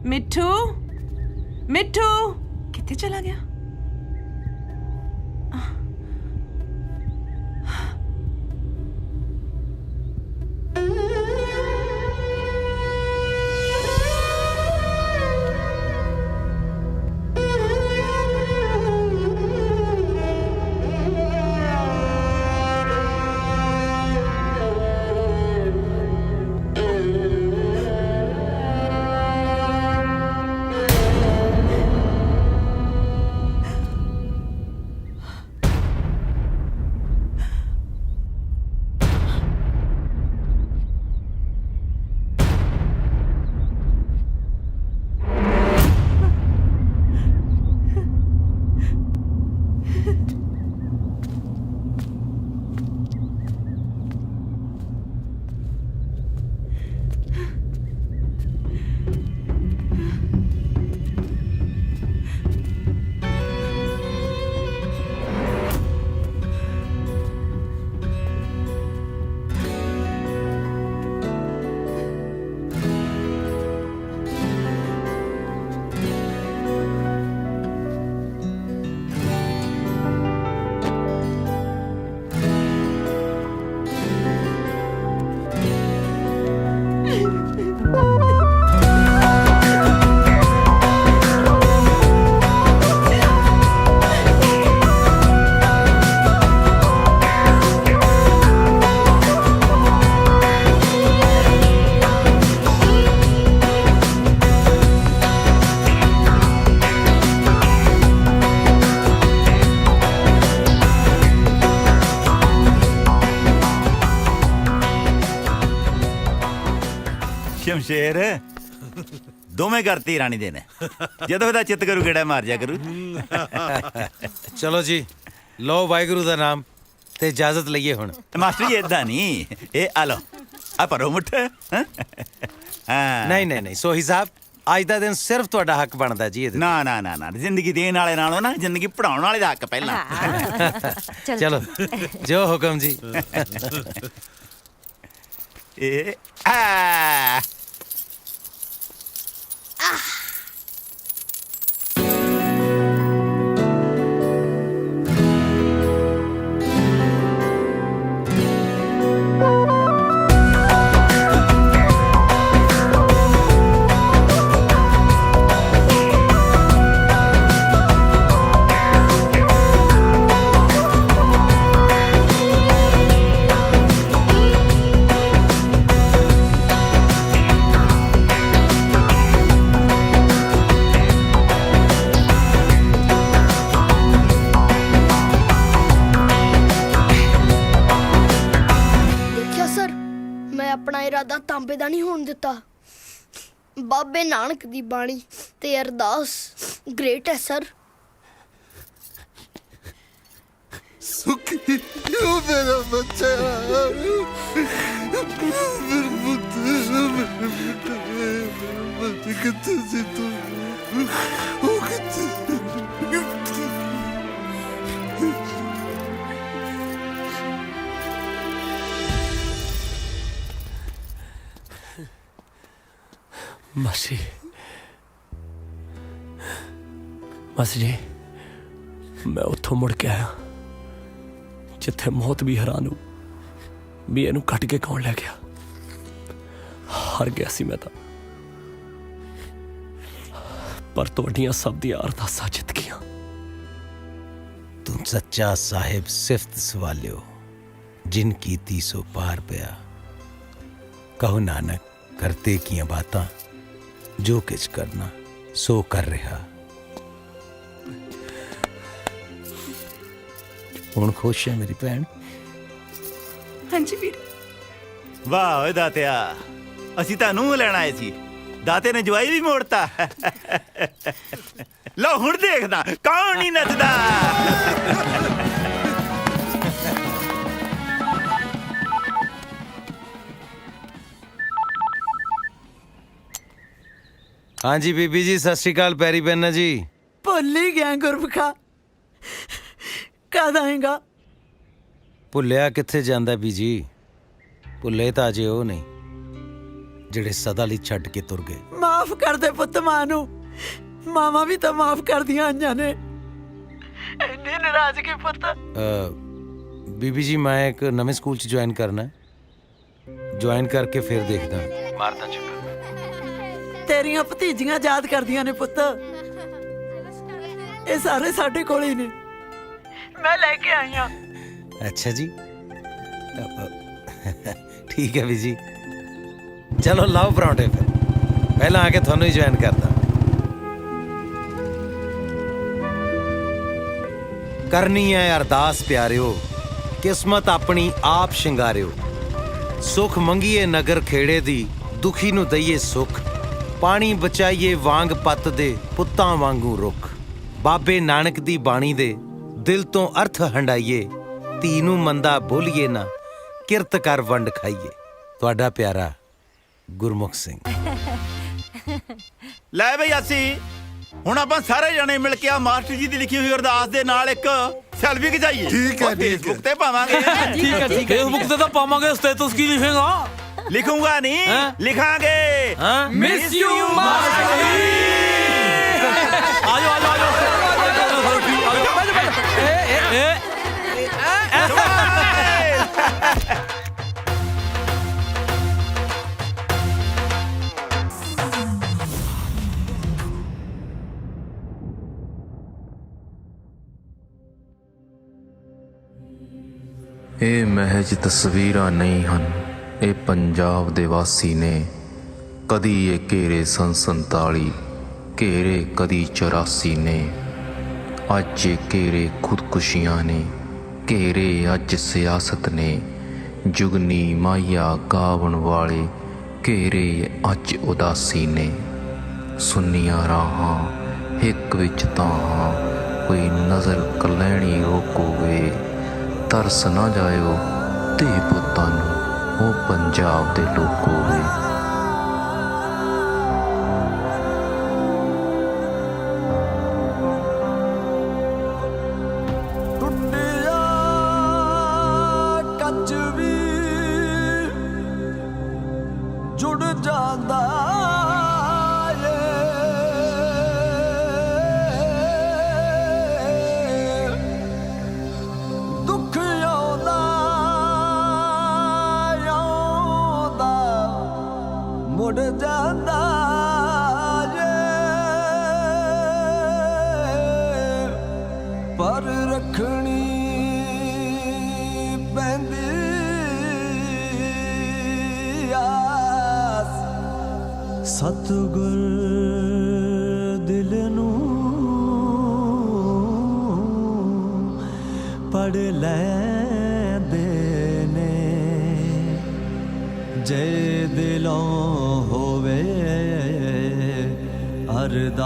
ਮਿੱਠੂ ਮਿੱਠੂ ਕਿੱਥੇ ਚਲਾ ਗਿਆ ਸ਼ਮਸ਼ੇਰ ਦੋਵੇਂ ਘਰ ਧੀ ਰਾਣੀ ਦੇ ਨੇ ਜਦੋਂ ਇਹਦਾ ਚਿੱਤ ਕਰੂ ਗੇੜਾ ਮਾਰ ਜਾ ਕਰੂ ਚਲੋ ਜੀ ਲਓ ਵਾਹਿਗੁਰੂ ਦਾ ਨਾਮ ਤੇ ਇਜਾਜ਼ਤ ਲਈਏ ਹੁਣ। ਮਾਸਟਰ ਜੀ ਏਦਾਂ ਨਹੀਂ, ਇਹ ਆ ਲਓ ਆ ਭਰੋ ਮੁੱਠ। ਹਾਂ ਨਹੀਂ ਸੋਹੀ ਸਾਹਿਬ ਅੱਜ ਦਾ ਦਿਨ ਸਿਰਫ ਤੁਹਾਡਾ ਹੱਕ ਬਣਦਾ ਜੀ ਇਹਦੇ। ਨਾ ਨਾ ਨਾ ਨਾ ਜ਼ਿੰਦਗੀ ਦੇਣ ਵਾਲੇ ਨਾਲੋਂ ਨਾ ਜ਼ਿੰਦਗੀ ਪੜਾਉਣ ਵਾਲੇ ਦਾ ਹੱਕ ਪਹਿਲਾਂ। ਚਲੋ ਜੋ ਹੁਕਮ ਜੀ। ਇਹ ਆ ਇਰਾਦਾ ਤਾਂਬੇ ਦਾ ਨਹੀਂ ਹੋਣ ਦਿੱਤਾ। ਬਾਬੇ ਨਾਨਕ ਦੀ ਬਾਣੀ ਤੇ ਅਰਦਾਸ ਗ੍ਰੇਟ ਹੈ ਸਰ। ਸੁਖੀ ਉਹ ਮੇਰਾ ਬੱਚਾ ਮੇਰੇ ਪੁੱਤ ਕਿੱਥੇ ਸੀ ਤੂੰ? ਉਹ ਕਿੱਥੇ? ਮਾਸੀ ਜੀ ਮੈਂ ਉੱਥੋਂ ਮੁੜ ਕੇ ਆਇਆ ਜਿੱਥੇ ਮੌਤ ਵੀ ਹੈਰਾਨ ਹੋ ਵੀ ਇਹਨੂੰ ਕੱਟ ਕੇ ਕੌਣ ਲੈ ਗਿਆ। ਹਾਰ ਗਿਆ ਸੀ ਮੈਂ ਤਾਂ, ਪਰ ਤੁਹਾਡੀਆਂ ਸਭ ਦੀਆਂ ਅਰਦਾਸਾਂ ਜਿੱਤ ਗਈਆਂ। ਤੂੰ ਸੱਚਾ ਸਾਹਿਬ ਸਿਫਤ ਸਵਾਲਿਓ ਜਿਨ ਕੀਤੀ ਸੋ ਪਾਰ ਪਿਆ। ਕਹੋ ਨਾਨਕ ਕਰਤੇ ਕੀਆਂ ਬਾਤਾਂ ਜੋ ਕਿਛ ਕਰਨਾ ਸੋ ਕਰ ਰਿਹਾ। ਹੁਣ ਖੁਸ਼ ਹੈ ਮੇਰੀ ਭੈਣ? ਹਾਂਜੀ ਵੀਰ। ਵਾਹ ਓਏ ਦਾਤਿਆ, ਅਸੀਂ ਤਾਂ ਨੂੰਹ ਲੈਣ ਆਏ ਸੀ, ਦਾਤੇ ਨੇ ਜਵਾਈ ਵੀ ਮੋੜਤਾ। ਲਓ ਹੁਣ ਦੇਖਦਾ ਕੌਣ ਨਹੀਂ ਨੱਚਦਾ। ਹਾਂਜੀ ਬੀਬੀ ਜੀ ਸਤਿ ਸ਼੍ਰੀ ਅਕਾਲ, ਪੈਰੀ ਪੈਨਾ ਜੀ। ਭੁੱਲ ਹੀ ਗਿਆ ਗੁਰਮੁਖਾ, ਕਦ ਆਏਗਾ? ਭੁੱਲਿਆ ਕਿੱਥੇ ਜਾਂਦਾ ਬੀਜੀ, ਭੁੱਲੇ ਤਾਂ ਅਜੇ ਉਹ ਨਹੀਂ ਜਿਹੜੇ ਸਦਾ ਲਈ ਛੱਡ ਕੇ ਤੁਰ ਗਏ। ਮਾਫ ਕਰ ਦੇ ਪੁੱਤ ਮਾਂ ਨੂੰ, ਮਾਵਾਂ ਵੀ ਤਾਂ ਮਾਫ ਕਰਦੀਆਂ ਆਈਆਂ ਨੇ। ਇੰਨੀ ਨਾਰਾਜ਼ਗੀ ਪੁੱਤ। ਬੀਬੀ ਜੀ ਮੈਂ ਇੱਕ ਨਵੇਂ ਸਕੂਲ 'ਚ ਜੁਆਇਨ ਕਰਨਾ ਹੈ, ਜੁਆਇਨ ਕਰਕੇ ਫਿਰ ਦੇਖਦਾ ਮਾਰਦਾ ਚੱਕਰ। ਤੇਰੀਆਂ ਭਤੀਜੀਆਂ ਯਾਦ ਕਰਦੀਆਂ ਨੇ ਪੁੱਤ, ਇਹ ਸਾਰੇ ਸਾਡੇ ਕੋਲ ਹੀ ਨੇ, ਮੈਂ ਲੈ ਕੇ ਆਈ ਹਾਂ। ਅੱਛਾ ਜੀ ਠੀਕ ਹੈ ਵੀ ਜੀ, ਚਲੋ ਲਾਓ ਪਰੌਂਠੇ ਫਿਰ, ਪਹਿਲਾਂ ਆ ਕੇ ਤੁਹਾਨੂੰ ਹੀ ਜੁਆਇਨ ਕਰਦਾ। ਕਰਨੀ ਹੈ ਅਰਦਾਸ ਪਿਆਰਿਓ, ਕਿਸਮਤ ਆਪਣੀ ਆਪ ਸ਼ਿੰਗਾਰਿਓ। ਸੁਖ ਮੰਗੀਏ ਨਗਰ ਖੇੜੇ ਦੀ, ਦੁਖੀ ਨੂੰ ਦਈਏ ਸੁਖ। ਪਾਣੀ ਬਚਾਈਏ ਵਾਂਗ ਪੱਤ ਦੇ, ਪੁੱਤਾਂ ਵਾਂਗੂ ਰੁੱਖ। ਬਾਬੇ ਨਾਨਕ ਦੀ ਬਾਣੀ ਦੇ ਦਿਲ ਤੋਂ ਅਰਥ ਹੰਡਾਈਏ। ਧੀ ਨੂੰ ਮੰਦਾ ਬੋਲੀਏ ਨਾ, ਕਿਰਤ ਕਰ ਵੰਡ ਖਾਈਏ। ਤੁਹਾਡਾ ਪਿਆਰਾ ਗੁਰਮੁਖ ਸਿੰਘ। ਲੈ ਬਈ ਅਸੀਂ ਹੁਣ ਆਪਾਂ ਸਾਰੇ ਜਣੇ ਮਿਲ ਕੇ ਆ ਮਾਸਟਰ ਜੀ ਦੀ ਲਿਖੀ ਹੋਈ ਅਰਦਾਸ ਦੇ ਨਾਲ ਇੱਕ ਸੈਲਫੀ ਖਿਚਾਈਏ। ਠੀਕ ਹੈ, ਫੇਸਬੁੱਕ ਤੇ ਪਾਵਾਂਗੇ। ਠੀਕ ਹੈ ਫੇਸਬੁੱਕ ਤੇ ਤਾਂ ਪਾਵਾਂਗੇ, ਸਟੇਟਸ ਕੀ ਲਿਖੇਗਾ? ਲਿਖੂੰਗਾ ਨਹੀਂ, ਲਿਖਾਂਗੇ। ਮਿਸ ਯੂ ਮਾਸਟਰ ਜੀ। ਆਜੋ ਆਜੋ ਆਜੋ ਇਹ ਮਹਿਜ ਤਸਵੀਰਾਂ ਨਹੀਂ ਹਨ, ਇਹ ਪੰਜਾਬ ਦੇ ਵਾਸੀ ਨੇ। ਕਦੀ ਇਹ ਘੇਰੇ ਸਨ 47, ਘੇਰੇ ਕਦੀ 84 ਨੇ। ਅੱਜ ਇਹ ਘੇਰੇ ਖੁਦਕੁਸ਼ੀਆਂ ਨੇ, ਘੇਰੇ ਅੱਜ ਸਿਆਸਤ ਨੇ। ਜੁਗਨੀ ਮਾਇਆ ਗਾਵਣ ਵਾਲੇ ਘੇਰੇ ਅੱਜ ਉਦਾਸੀ ਨੇ। ਸੁੰਨੀਆਂ ਰਾਹਾਂ ਹਿੱਕ ਵਿੱਚ ਤਾਹਾਂ, ਕੋਈ ਨਜ਼ਰ ਕਲੈਣੀ ਰੋਕੋਵੇ। ਤਰਸ ਨਾ ਜਾਇਓ ਧੀ ਪੁੱਤਾਂ ਨੂੰ, ਉਹ ਪੰਜਾਬ ਦੇ ਲੋਕੋ ਵੇ। ਕੱਚ ਵੀ ਜੁੜ ਜਾਂਦਾ ਏ, ਦੁੱਖ ਆਉਂਦਾ ਆਉਂਦਾ ਮੁੜ ਜਾਂਦਾ ਏ, ਪਰ ਰੱਖਣੀ ਪੈਂਦੀ ਆਸ। ਸਤਿਗੁਰ ਦਿਲ ਨੂੰ ਪੜ ਲੈਂਦੇ ਨੇ, ਜੇ ਦਿਲੋਂ ਹੋਵੇ ਅਰਦਾਸ।